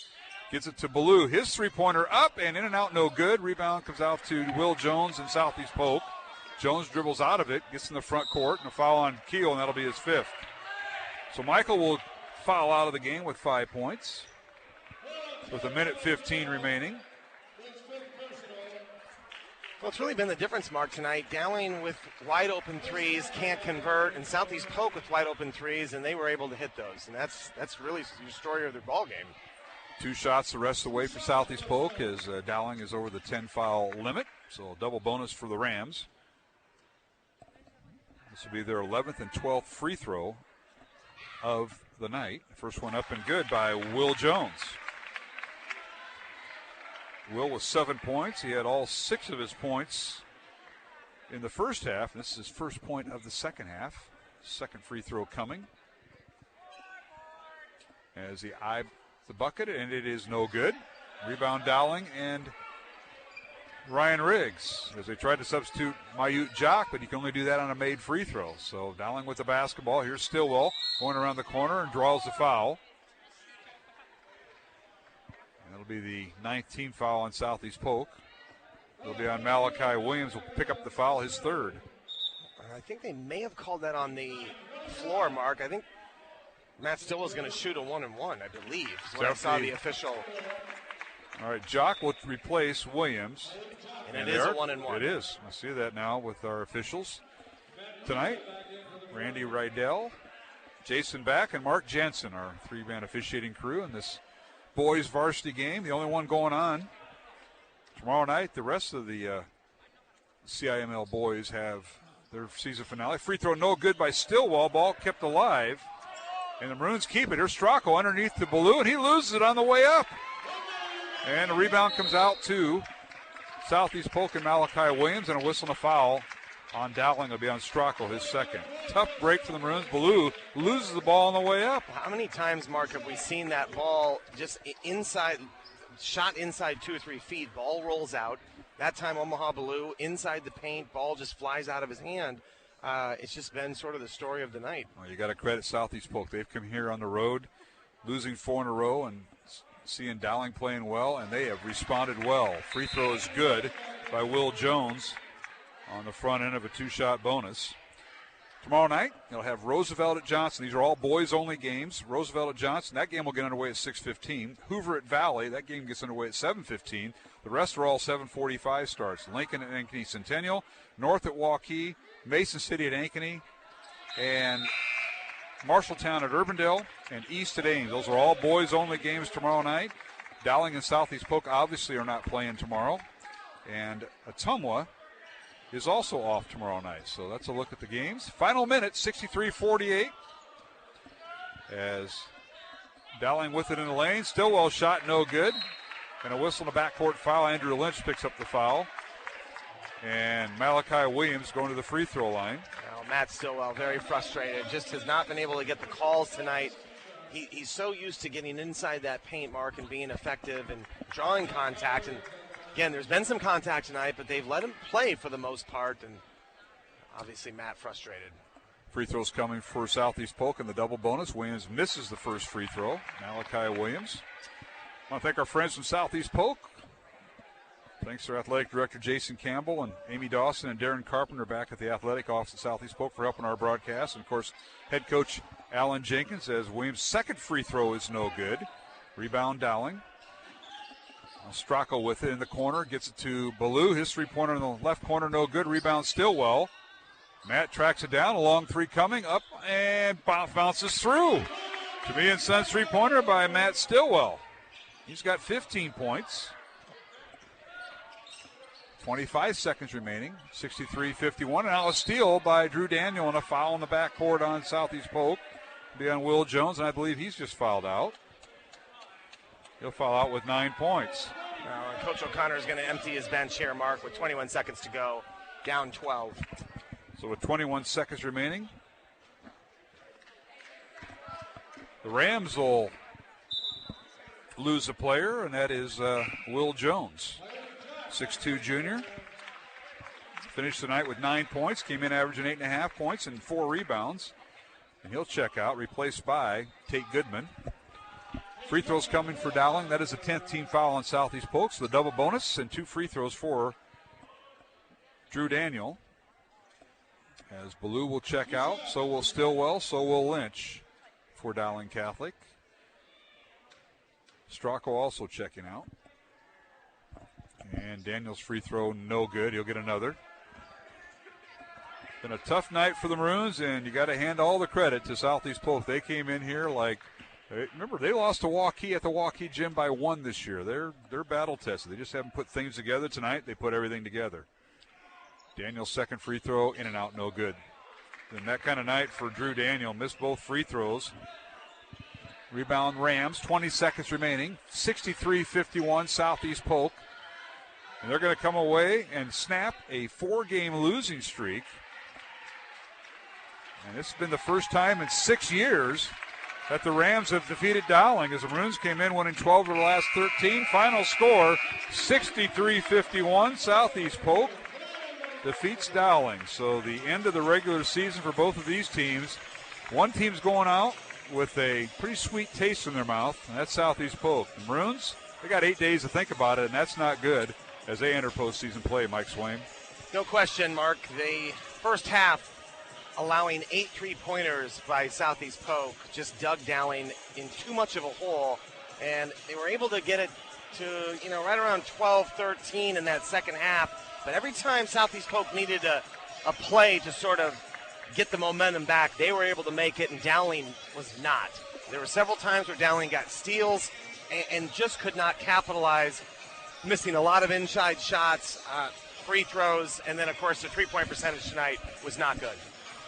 Gets it to Ballou. His three-pointer up and in and out, no good. Rebound comes out to Will Jones in Southeast Polk. Jones dribbles out of it, gets in the front court, and a foul on Keel, and that'll be his 5th. So Michael will foul out of the game with 5 points with a minute 15 remaining. Well, it's really been the difference, Mark, tonight. Dowling with wide open threes can't convert, and Southeast Polk with wide open threes, and they were able to hit those. And that's really the story of their ball game. 2 shots the rest of the way for Southeast Polk as Dowling is over the 10-foul limit. So a double bonus for the Rams. This will be their 11th and 12th free throw of the night. First one up and good by Will Jones. Will with 7 points. He had all 6 of his points in the first half. This is his first point of the second half. Second free throw coming. As he eyed the bucket, and it is no good. Rebound Dowling and Ryan Riggs as they tried to substitute Mayut Jock, but you can only do that on a made free throw. So Dowling with the basketball. Here's Stillwell going around the corner and draws the foul. That'll be the 19th foul on Southeast Polk. It'll be on Malachi Williams, who will pick up the foul, his 3rd. I think they may have called that on the floor, Mark. I think Matt Stillwell's going to shoot a 1-and-1, I believe, is when I saw the official. All right, Jock will replace Williams. And it is a 1-and-1. It is. I see that now with our officials tonight. Randy Rydell, Jason Back, and Mark Jensen, our 3-man officiating crew in this boys varsity game, the only one going on. Tomorrow night, the rest of the CIML boys have their season finale. Free throw no good by Stillwell. Ball kept alive. And the Maroons keep it. Here's Stracco underneath the Ballou, and he loses it on the way up. And the rebound comes out to Southeast Polk and Malachi Williams, and a whistle and a foul on Dowling. Will be on Stracco, his 2nd. Tough break for the Maroons. Ballou loses the ball on the way up. How many times, Mark, have we seen that ball just inside, shot inside 2 or 3 feet, ball rolls out. That time Omaha Ballou inside the paint, ball just flies out of his hand. It's just been sort of the story of the night. Well, you got to credit Southeast Polk. They've come here on the road, losing 4 in a row, and seeing Dowling playing well, and they have responded well. Free throw is good by Will Jones on the front end of a 2-shot bonus. Tomorrow night, they'll have Roosevelt at Johnson. These are all boys-only games. Roosevelt at Johnson, that game will get underway at 6:15. Hoover at Valley, that game gets underway at 7:15. The rest are all 7:45 starts. Lincoln at Ankeny Centennial, North at Waukee, Mason City at Ankeny, and Marshalltown at Urbandale, and East at Ames. Those are all boys-only games tomorrow night. Dowling and Southeast Polk obviously are not playing tomorrow. And Ottumwa is also off tomorrow night. So that's a look at the games. Final minute, 63-48. As Dowling with it in the lane. Stillwell shot no good. And a whistle in the backcourt foul. Andrew Lynch picks up the foul. And Malachi Williams going to the free throw line. Now, Matt Stillwell very frustrated. Just has not been able to get the calls tonight. He's so used to getting inside that paint, Mark, and being effective and drawing contact. And again, there's been some contact tonight, but they've let him play for the most part. And obviously, Matt frustrated. Free throws coming for Southeast Polk in the double bonus. Williams misses the first free throw. Malachi Williams. I want to thank our friends from Southeast Polk. Thanks to our athletic director Jason Campbell and Amy Dawson and Darren Carpenter back at the athletic office at Southeast Polk for helping our broadcast. And, of course, head coach Alan Jenkins, as Williams' second free throw is no good. Rebound Dowling. Stracco with it in the corner. Gets it to Ballou. His three-pointer in the left corner, no good. Rebound Stillwell. Matt tracks it down. A long three coming up and bounces through. To me and Sons three-pointer by Matt Stillwell. He's got 15 points. 25 seconds remaining. 63-51. And now a steal by Drew Daniel and a foul in the backcourt on Southeast Polk. Be on Will Jones, and I believe he's just fouled out. He'll foul out with 9 points. Coach O'Connor is going to empty his bench here, Mark, with 21 seconds to go, down 12. So with 21 seconds remaining, the Rams will lose a player, and that is Will Jones, 6'2 junior. Finished tonight with 9 points, came in averaging 8.5 points and 4 rebounds. And he'll check out, replaced by Tate Goodman. Free throws coming for Dowling. That is a 10th team foul on Southeast Polk. So the double bonus and 2 free throws for Drew Daniel. As Ballou will check out, so will Stillwell, so will Lynch for Dowling Catholic. Stracco also checking out. And Daniel's free throw, no good. He'll get another. Been a tough night for the Maroons, and you got to hand all the credit to Southeast Polk. They came in here like, remember, they lost to Waukee at the Waukee Gym by 1 this year. They're battle tested. They just haven't put things together tonight. They put everything together. Daniel's second free throw, in and out, no good. And that kind of night for Drew Daniel, missed both free throws. Rebound Rams, 20 seconds remaining, 63-51 Southeast Polk. And they're going to come away and snap a 4-game losing streak. And this has been the first time in 6 years that the Rams have defeated Dowling, as the Maroons came in winning 12 of the last 13. Final score, 63-51. Southeast Polk defeats Dowling. So the end of the regular season for both of these teams. One team's going out with a pretty sweet taste in their mouth, and that's Southeast Polk. The Maroons, they got 8 days to think about it, and that's not good as they enter postseason play, Mike Swain. No question, Mark. The first half, allowing 8 3-pointers by Southeast Polk, just dug Dowling in too much of a hole, and they were able to get it to, right around 12-13 in that second half. But every time Southeast Polk needed a play to sort of get the momentum back, they were able to make it, and Dowling was not. There were several times where Dowling got steals and just could not capitalize, missing a lot of inside shots, free throws, and then, of course, the three-point percentage tonight was not good.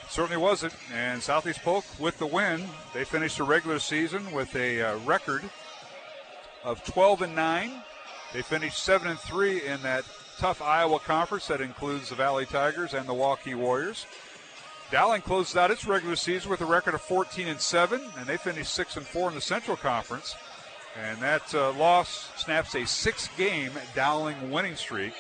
Certainly wasn't. And Southeast Polk with the win. They finished the regular season with a record of 12-9. They finished 7-3 in that tough Iowa conference that includes the Valley Tigers and the Waukee Warriors. Dowling closed out its regular season with a record of 14-7, and they finished 6-4 in the Central Conference. And that loss snaps a 6-game Dowling winning streak.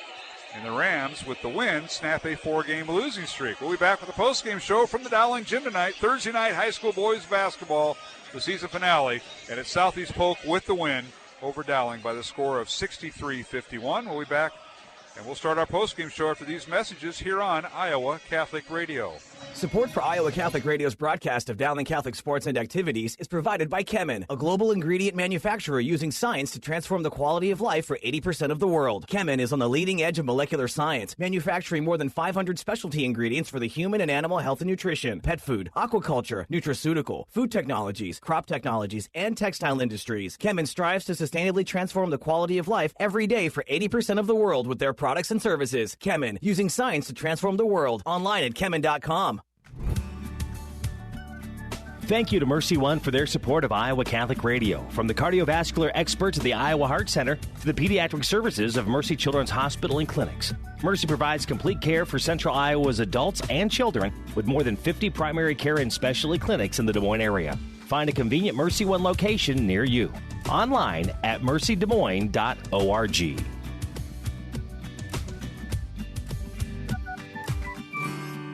And the Rams, with the win, snap a 4-game losing streak. We'll be back with a post-game show from the Dowling Gym tonight. Thursday night high school boys basketball, the season finale. And it's Southeast Polk with the win over Dowling by the score of 63-51. We'll be back, and we'll start our post-game show after these messages here on Iowa Catholic Radio. Support for Iowa Catholic Radio's broadcast of Dowling Catholic sports and activities is provided by Kemin, a global ingredient manufacturer using science to transform the quality of life for 80% of the world. Kemin is on the leading edge of molecular science, manufacturing more than 500 specialty ingredients for the human and animal health and nutrition, pet food, aquaculture, nutraceutical, food technologies, crop technologies, and textile industries. Kemin strives to sustainably transform the quality of life every day for 80% of the world with their products and services. Kemin, using science to transform the world. Online at kemin.com. Thank you to Mercy One for their support of Iowa Catholic Radio. From the cardiovascular experts at the Iowa Heart Center to the pediatric services of Mercy Children's Hospital and Clinics, Mercy provides complete care for Central Iowa's adults and children with more than 50 primary care and specialty clinics in the Des Moines area. Find a convenient Mercy One location near you. Online at mercydesmoines.org.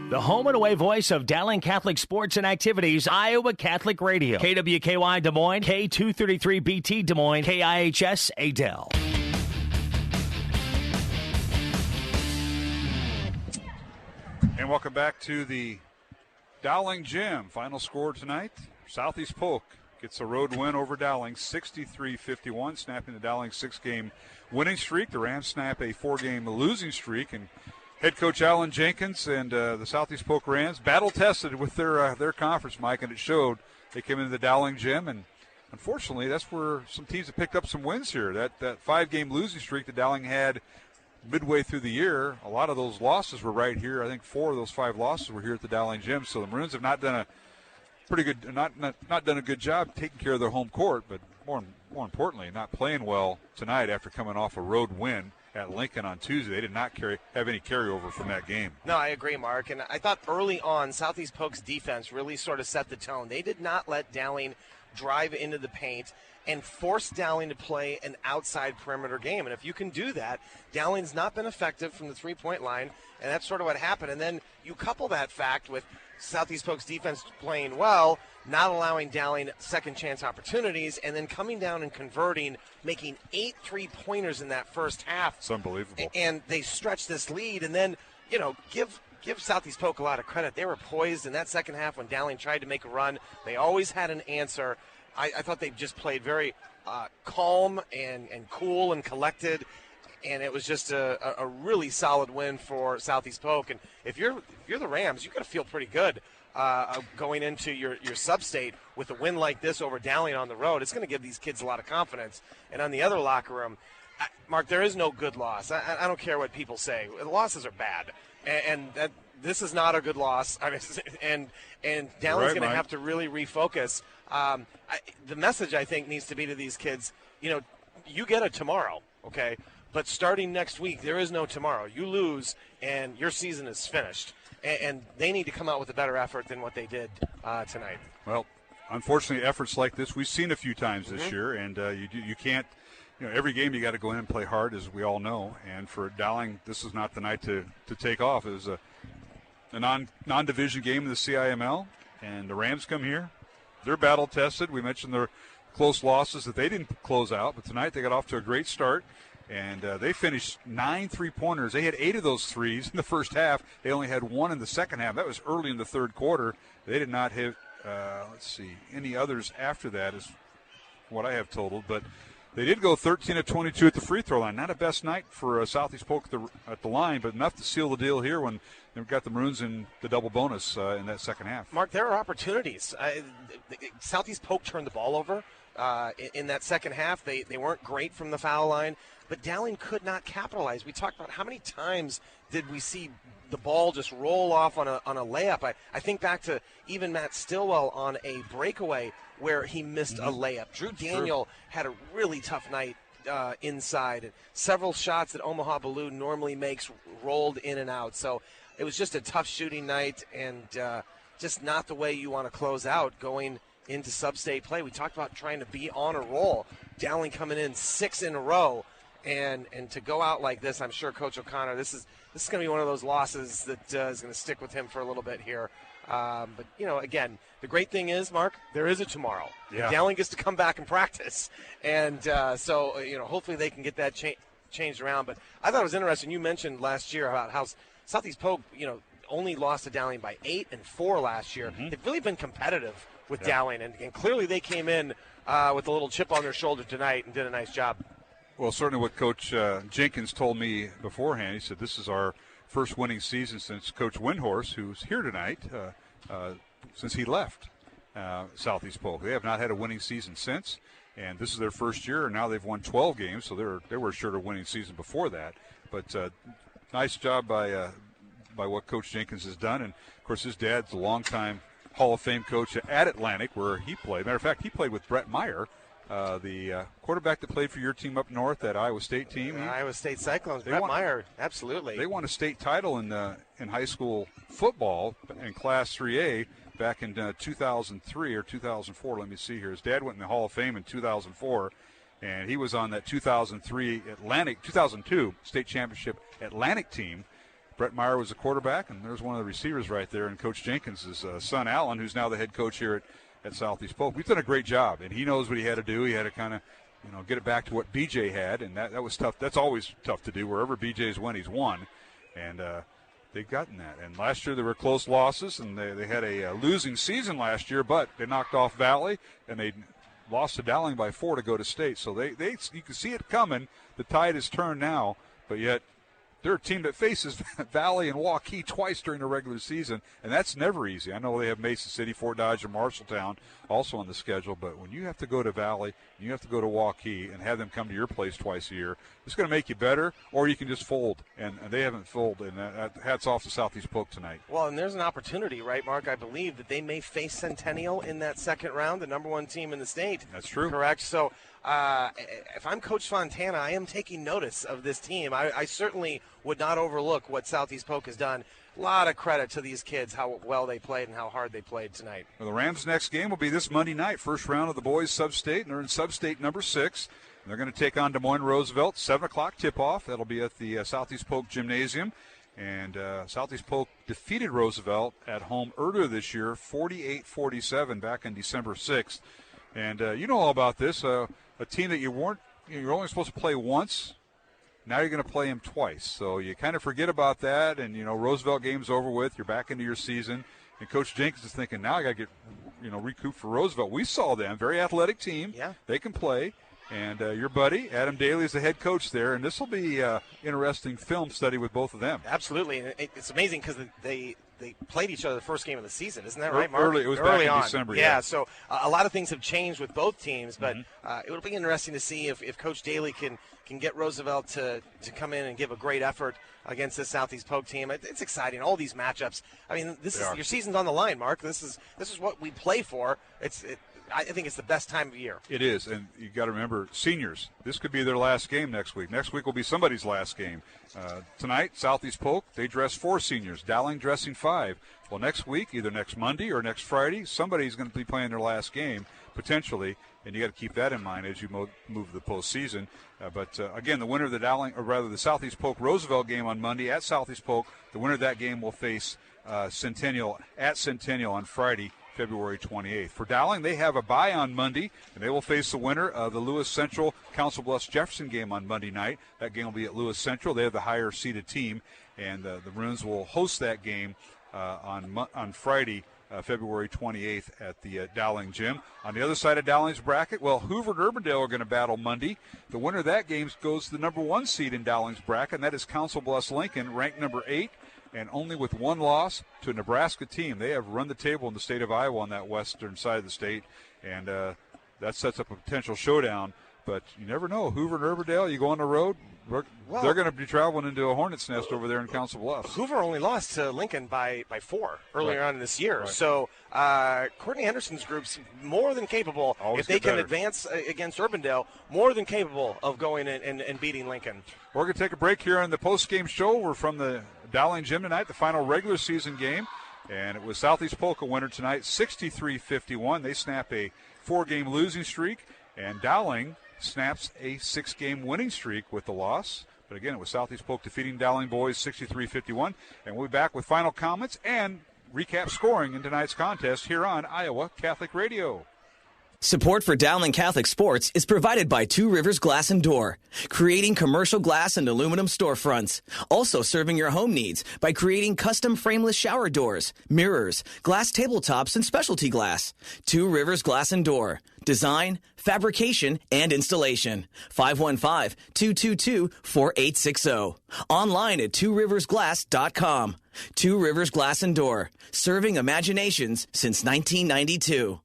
The home and away voice of Dowling Catholic sports and activities, Iowa Catholic Radio. KWKY Des Moines, K233BT Des Moines, KIHS Adel. And welcome back to the Dowling Gym. Final score tonight, Southeast Polk gets a road win over Dowling, 63-51, snapping the Dowling 6-game winning streak. The Rams snap a 4-game losing streak, and head coach Alan Jenkins and the Southeast Polk Rams battle-tested with their conference, Mike, and it showed. They came into the Dowling Gym, and unfortunately, that's where some teams have picked up some wins here. That 5-game losing streak that Dowling had midway through the year, a lot of those losses were right here. I think 4 of those 5 losses were here at the Dowling Gym. So the Maroons have not done a pretty good, not done a good job taking care of their home court, but more importantly, not playing well tonight after coming off a road win at Lincoln on Tuesday. They did not have any carryover from that game. No, I agree, Mark. And I thought early on, Southeast Polk's defense really sort of set the tone. They did not let Dowling drive into the paint and force Dowling to play an outside perimeter game. And if you can do that, Dowling's not been effective from the three-point line, and that's sort of what happened. And then you couple that fact with Southeast Polk's defense playing well, not allowing Dowling second chance opportunities, and then coming down and converting, making 8 3-pointers in that first half. It's unbelievable. And they stretched this lead, and then, give Southeast Polk a lot of credit. They were poised in that second half when Dowling tried to make a run. They always had an answer. I thought they just played very calm and cool and collected, and it was just a really solid win for Southeast Polk. And if you're the Rams, you've got to feel pretty good going into your sub-state with a win like this over Dowling on the road. It's going to give these kids a lot of confidence. And on the other locker room, Mark, there is no good loss. I don't care what people say. The losses are bad, and this is not a good loss. I mean, and Dowling's going to have to really refocus. The message, I think, needs to be to these kids, you get a tomorrow, okay? But starting next week, there is no tomorrow. You lose, and your season is finished. And they need to come out with a better effort than what they did tonight. Well, unfortunately, efforts like this we've seen a few times this year, and you can't, every game you got to go in and play hard, as we all know. And for Dowling, this is not the night to take off. It was a non-division game in the CIML, and the Rams come here. They're battle-tested. We mentioned their close losses that they didn't close out, but tonight they got off to a great start, and they finished 9 3-pointers. They had 8 of those threes in the first half. They only had 1 in the second half. That was early in the third quarter. They did not hit, any others after that is what I have totaled, but they did go 13 of 22 at the free throw line. Not a best night for Southeast Polk at the line, but enough to seal the deal here when they've got the Maroons in the double bonus in that second half. Mark, there are opportunities. Southeast Polk turned the ball over in that second half. They weren't great from the foul line, but Dowling could not capitalize. We talked about how many times did we see the ball just roll off on a layup. I think back to even Matt Stillwell on a breakaway where he missed a layup. Drew Daniel had a really tough night inside. And several shots that Omaha Ballou normally makes rolled in and out. So it was just a tough shooting night and just not the way you want to close out going into sub-state play. We talked about trying to be on a roll. Dowling coming in 6 in a row. And to go out like this, I'm sure Coach O'Connor, this is going to be one of those losses that is going to stick with him for a little bit here. But, again, the great thing is, Mark, there is a tomorrow. Yeah. Dowling gets to come back and practice. And so, hopefully they can get that changed around. But I thought it was interesting. You mentioned last year about how Southeast Polk, only lost to Dowling by 8 and 4 last year. They've really been competitive with Dowling. And clearly they came in with a little chip on their shoulder tonight and did a nice job. Well, certainly what Coach Jenkins told me beforehand, he said this is our first winning season since Coach Windhorse, who's here tonight, since he left Southeast Polk. They have not had a winning season since, and this is their first year, and now they've won 12 games, so they were assured a winning season before that. But nice job by what Coach Jenkins has done, and, of course, his dad's a longtime Hall of Fame coach at Atlantic where he played. Matter of fact, he played with Brett Meyer, the quarterback that played for your team up north, that Iowa State team. Iowa State Cyclones, Brett Meyer, absolutely. They won a state title in high school football in Class 3A back in 2003 or 2004. Let me see here. His dad went in the Hall of Fame in 2004, and he was on that 2002 state championship Atlantic team. Brett Meyer was a quarterback, and there's one of the receivers right there, and Coach Jenkins' son, Alan, who's now the head coach here at Southeast Polk. We've done a great job, and he knows what he had to do. He had to kind of, get it back to what BJ had, and that was tough. That's always tough to do. Wherever BJ's won, he's won, and they've gotten that. And last year there were close losses, and they had a losing season last year, but they knocked off Valley, and they lost to Dowling by 4 to go to state. So they you can see it coming. The tide has turned now, but yet they're a team that faces Valley and Waukee twice during the regular season, and that's never easy. I know they have Mason City, Fort Dodge, and Marshalltown also on the schedule, but when you have to go to Valley, you have to go to Waukee and have them come to your place twice a year, it's going to make you better, or you can just fold, and they haven't folded, and hats off to Southeast Polk tonight. Well, and there's an opportunity, right, Mark? I believe that they may face Centennial in that second round, the number one team in the state. That's true. Correct? So if I'm Coach Fontana, I am taking notice of this team. I certainly would not overlook what Southeast Polk has done. A lot of credit to these kids, how well they played and how hard they played tonight. Well, the Rams' next game will be this Monday night, first round of the boys sub-state, and they're in sub-state number 6. And they're going to take on Des Moines Roosevelt, 7 o'clock tip-off. That'll be at the Southeast Polk Gymnasium. And Southeast Polk defeated Roosevelt at home earlier this year, 48-47, back on December 6th. And you know all about this. A team that you're only supposed to play once. Now you're going to play them twice. So you kind of forget about that, and, Roosevelt game's over with. You're back into your season. And Coach Jenkins is thinking, now I got to get, recouped for Roosevelt. We saw them, very athletic team. Yeah. They can play. And your buddy, Adam Daly, is the head coach there. And this will be interesting film study with both of them. Absolutely. And it's amazing because they played each other the first game of the season. Isn't that right, Mark? It was back in December. Yeah, so a lot of things have changed with both teams, but it will be interesting to see if Coach Daly can get Roosevelt to come in and give a great effort against this Southeast Polk team. It's exciting, all these matchups. I mean, your season's on the line, Mark. This is what we play for. I think it's the best time of year. It is, and you got to remember, seniors, this could be their last game next week. Next week will be somebody's last game. Tonight, Southeast Polk, they dress 4 seniors. Dowling dressing 5. Well, next week, either next Monday or next Friday, somebody's going to be playing their last game, potentially, and you got to keep that in mind as you move the postseason. But again, the winner of the Southeast Polk Roosevelt game on Monday at Southeast Polk, the winner of that game will face Centennial at Centennial on Friday, February 28th. For Dowling, they have a bye on Monday, and they will face the winner of the Lewis Central Council Bluffs Jefferson game on Monday night. That game will be at Lewis Central. They have the higher seeded team, and the Maroons will host that game on Friday, February 28th at the Dowling Gym. On the other side of Dowling's bracket, Hoover and Urbandale are going to battle Monday. The winner of that game goes to the number 1 seed in Dowling's bracket, and that is Council Bluffs Lincoln, ranked number 8. And only with 1 loss to a Nebraska team. They have run the table in the state of Iowa on that western side of the state, and that sets up a potential showdown. But you never know. Hoover and Urbandale, you go on the road, they're going to be traveling into a hornet's nest over there in Council Bluffs. Hoover only lost to Lincoln by 4 earlier on this year. Right. So Courtney Henderson's group's more than capable, if they can advance against Urbandale, more than capable of going and beating Lincoln. We're going to take a break here on the post-game show. We're from the Dowling Gym tonight, the final regular season game. And it was Southeast Polk a winner tonight, 63-51. They snap a 4-game losing streak, and Dowling snaps a 6-game winning streak with the loss. But again, it was Southeast Polk defeating Dowling boys 63-51. And we'll be back with final comments and recap scoring in tonight's contest here on Iowa Catholic Radio. Support for Dowling Catholic Sports is provided by Two Rivers Glass and Door, creating commercial glass and aluminum storefronts. Also serving your home needs by creating custom frameless shower doors, mirrors, glass tabletops, and specialty glass. Two Rivers Glass and Door. Design, fabrication, and installation. 515-222-4860. Online at tworiversglass.com. Two Rivers Glass and Door. Serving imaginations since 1992.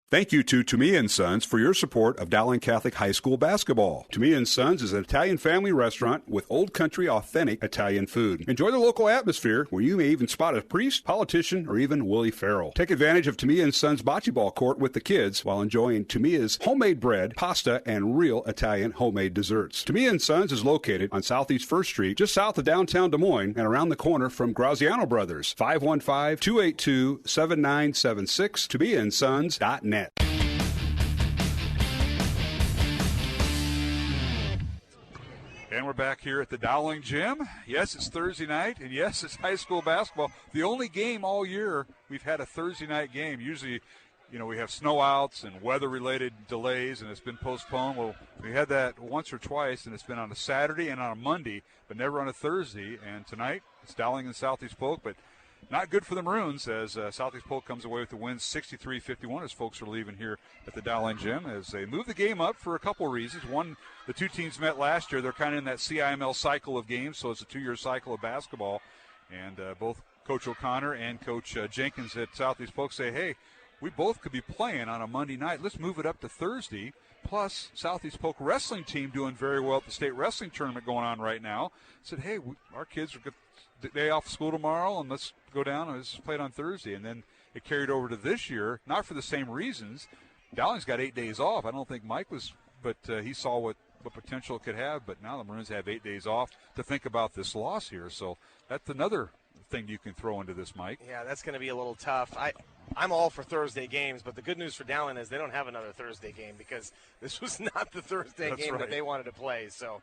Thank you to Toomey & Sons for your support of Dowling Catholic High School basketball. Toomey & Sons is an Italian family restaurant with old country authentic Italian food. Enjoy the local atmosphere where you may even spot a priest, politician, or even Willie Farrell. Take advantage of Toomey & Sons bocce ball court with the kids while enjoying Toomey's homemade bread, pasta, and real Italian homemade desserts. Toomey & Sons is located on Southeast 1st Street, just south of downtown Des Moines and around the corner from Graziano Brothers. 515-282-7976, ToomeyandSons.net. And we're back here at the Dowling Gym. Yes, it's Thursday night, and yes, it's high school basketball. The only game all year we've had a Thursday night game. Usually, we have snow outs and weather-related delays, and it's been postponed. Well, we had that once or twice, and it's been on a Saturday and on a Monday, but never on a Thursday. And tonight, it's Dowling and Southeast Polk, but not good for the Maroons as Southeast Polk comes away with the win 63-51 as folks are leaving here at the Dowling Gym as they move the game up for a couple of reasons. One, the two teams met last year. They're kind of in that CIML cycle of games, so it's a 2-year cycle of basketball. And both Coach O'Connor and Coach Jenkins at Southeast Polk say, hey, we both could be playing on a Monday night. Let's move it up to Thursday. Plus, Southeast Polk wrestling team doing very well at the state wrestling tournament going on right now. Said, hey, our kids are good. The day off school tomorrow, and let's go down and let's play it on Thursday. And then it carried over to this year, not for the same reasons. Dowling's got 8 days off. I don't think Mike was, but he saw what potential it could have. But now the Maroons have 8 days off to think about this loss here. So that's another thing you can throw into this, Mike. Yeah, that's going to be a little tough. I'm all for Thursday games, but the good news for Dowling is they don't have another Thursday game because this was not the Thursday game that they wanted to play. So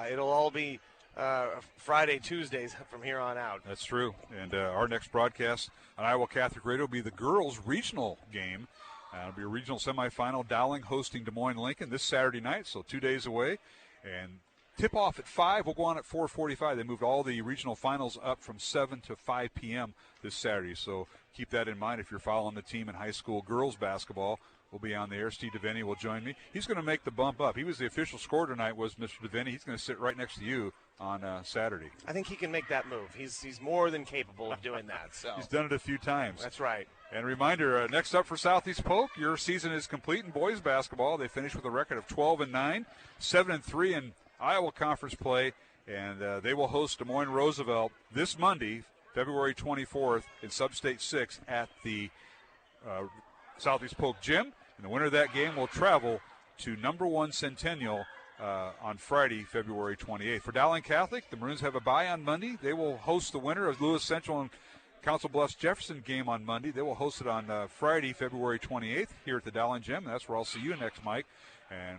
it'll all be Friday, Tuesdays from here on out. That's true. And our next broadcast on Iowa Catholic Radio will be the girls' regional game. It'll be a regional semifinal. Dowling hosting Des Moines Lincoln this Saturday night, so 2 days away. And tip-off at 5. We'll go on at 4:45. They moved all the regional finals up from 7 to 5 p.m. this Saturday. So keep that in mind if you're following the team in high school girls basketball. We'll be on the air. Steve DeVinny will join me. He's going to make the bump up. He was the official scorer tonight, was Mr. DeVinny. He's going to sit right next to you on Saturday. I think he can make that move. He's more than capable of doing that. So he's done it a few times. That's right. And a reminder, next up for Southeast Polk, your season is complete in boys basketball. They finished with a record of 12-9, 7-3 in Iowa Conference play, and they will host Des Moines Roosevelt this Monday, February 24th, in Substate 6 at the Southeast Polk Gym. And the winner of that game will travel to number 1 Centennial on Friday, February 28th. For Dowling Catholic, the Maroons have a bye on Monday. They will host the winner of Lewis Central and Council Bluffs Jefferson game on Monday. They will host it on Friday, February 28th here at the Dowling Gym. That's where I'll see you next, Mike. And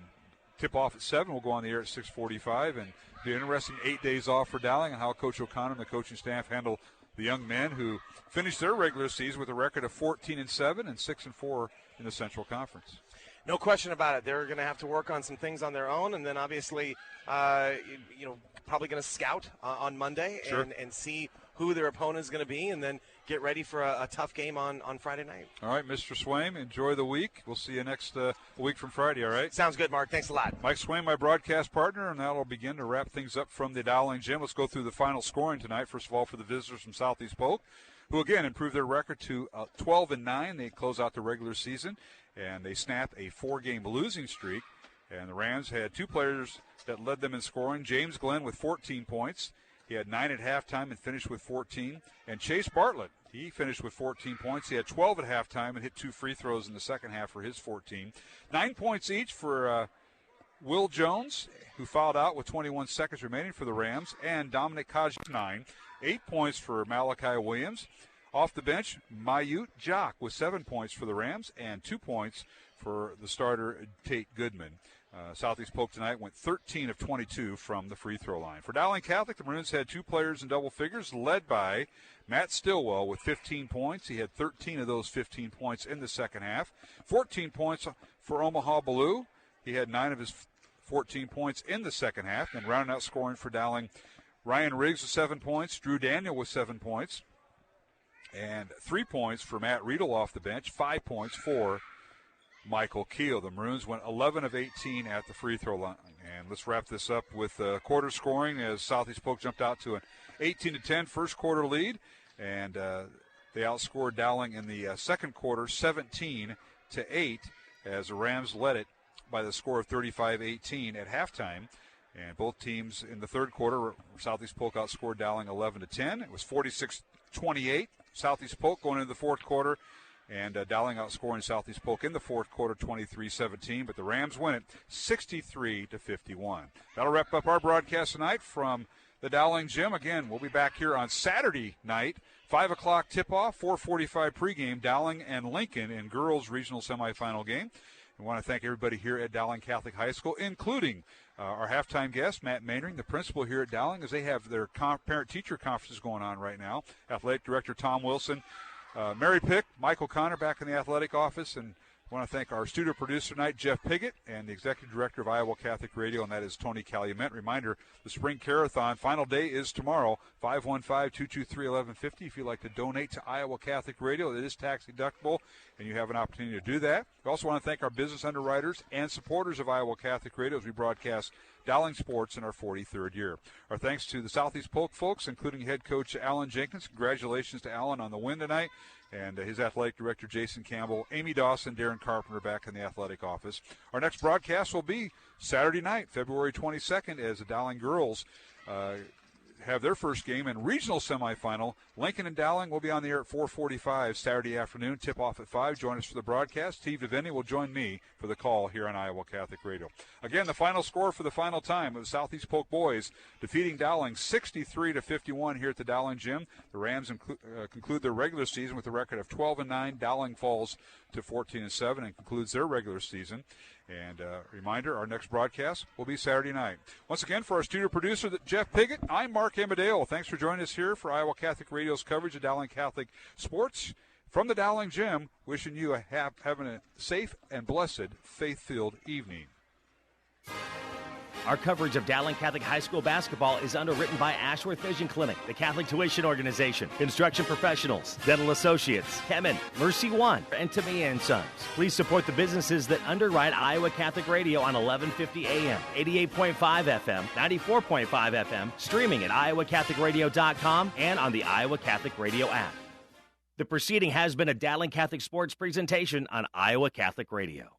tip off at 7. We'll go on the air at 6:45. And be an interesting 8 days off for Dowling and how Coach O'Connor and the coaching staff handle the young men who finished their regular season with a record of 14-7 and 6-4 in the Central Conference. No question about it. They're going to have to work on some things on their own, and then obviously, probably going to scout on Monday and see who their opponent is going to be, and then get ready for a tough game on Friday night. All right, Mr. Swaim, enjoy the week. We'll see you next week from Friday, all right? Sounds good, Mark. Thanks a lot. Mike Swaim, my broadcast partner, and that will begin to wrap things up from the Dowling Gym. Let's go through the final scoring tonight. First of all, for the visitors from Southeast Polk, who again improved their record to 12-9. They close out the regular season, and they snap a 4-game losing streak. And the Rams had 2 players that led them in scoring. James Glenn with 14 points. He had 9 at halftime and finished with 14. And Chase Bartlett, he finished with 14 points. He had 12 at halftime and hit 2 free throws in the second half for his 14. 9 points each for Will Jones, who fouled out with 21 seconds remaining for the Rams, and Dominic Kaj, 9. 8 points for Malachi Williams. Off the bench, Mayut Jock with 7 points for the Rams and 2 points for the starter Tate Goodman. Southeast Polk tonight went 13 of 22 from the free throw line. For Dowling Catholic, the Maroons had 2 players in double figures, led by Matt Stillwell with 15 points. He had 13 of those 15 points in the second half. 14 points for Omaha Ballou. He had 9 of his 14 points in the second half. And rounding out scoring for Dowling, Ryan Riggs with 7 points, Drew Daniel with 7 points, and 3 points for Matt Riedel off the bench, 5 points for Michael Keel. The Maroons went 11 of 18 at the free throw line. And let's wrap this up with quarter scoring as Southeast Polk jumped out to an 18-10 first quarter lead. And they outscored Dowling in the second quarter 17-8 as the Rams led it by the score of 35-18 at halftime. And both teams in the third quarter, Southeast Polk outscored Dowling 11-10. It was 46-28. Southeast Polk going into the fourth quarter. And Dowling outscoring Southeast Polk in the fourth quarter 23-17. But the Rams win it 63-51. That'll wrap up our broadcast tonight from the Dowling Gym. Again, we'll be back here on Saturday night, 5 o'clock tip-off, 4:45 pregame, Dowling and Lincoln in girls' regional semifinal game. We want to thank everybody here at Dowling Catholic High School, including our halftime guest, Matt Mainring, the principal here at Dowling, as they have their parent-teacher conferences going on right now. Athletic Director Tom Wilson, Mary Pick, Michael Connor back in the athletic office, and I want to thank our studio producer tonight, Jeff Piggott, and the executive director of Iowa Catholic Radio, and that is Tony Calumet. Reminder, the Spring Carathon final day is tomorrow, 515-223-1150. If you'd like to donate to Iowa Catholic Radio, it is tax deductible, and you have an opportunity to do that. We also want to thank our business underwriters and supporters of Iowa Catholic Radio as we broadcast Dowling Sports in our 43rd year. Our thanks to the Southeast Polk folks, including head coach Alan Jenkins. Congratulations to Alan on the win tonight. And his athletic director, Jason Campbell, Amy Dawson, Darren Carpenter back in the athletic office. Our next broadcast will be Saturday night, February 22nd, as the Dowling girls have their first game in regional semifinal. Lincoln and Dowling will be on the air at 4:45 Saturday afternoon. Tip off at 5. Join us for the broadcast. Steve DeVinny will join me for the call here on Iowa Catholic Radio. Again, the final score for the final time of the Southeast Polk boys defeating Dowling 63-51 here at the Dowling Gym. The Rams conclude their regular season with a record of 12-9. Dowling falls to 14-7 and concludes their regular season. And reminder, our next broadcast will be Saturday night. Once again, for our studio producer, Jeff Piggott, I'm Mark Amadeo. Thanks for joining us here for Iowa Catholic Radio's coverage of Dowling Catholic sports. From the Dowling Gym, wishing you having a safe and blessed, faith-filled evening. Our coverage of Dowling Catholic High School basketball is underwritten by Ashworth Vision Clinic, the Catholic Tuition Organization, Construction Professionals, Dental Associates, Kemen, Mercy One, and Tamia & Sons. Please support the businesses that underwrite Iowa Catholic Radio on 1150 AM, 88.5 FM, 94.5 FM, streaming at iowacatholicradio.com and on the Iowa Catholic Radio app. The proceeding has been a Dowling Catholic Sports presentation on Iowa Catholic Radio.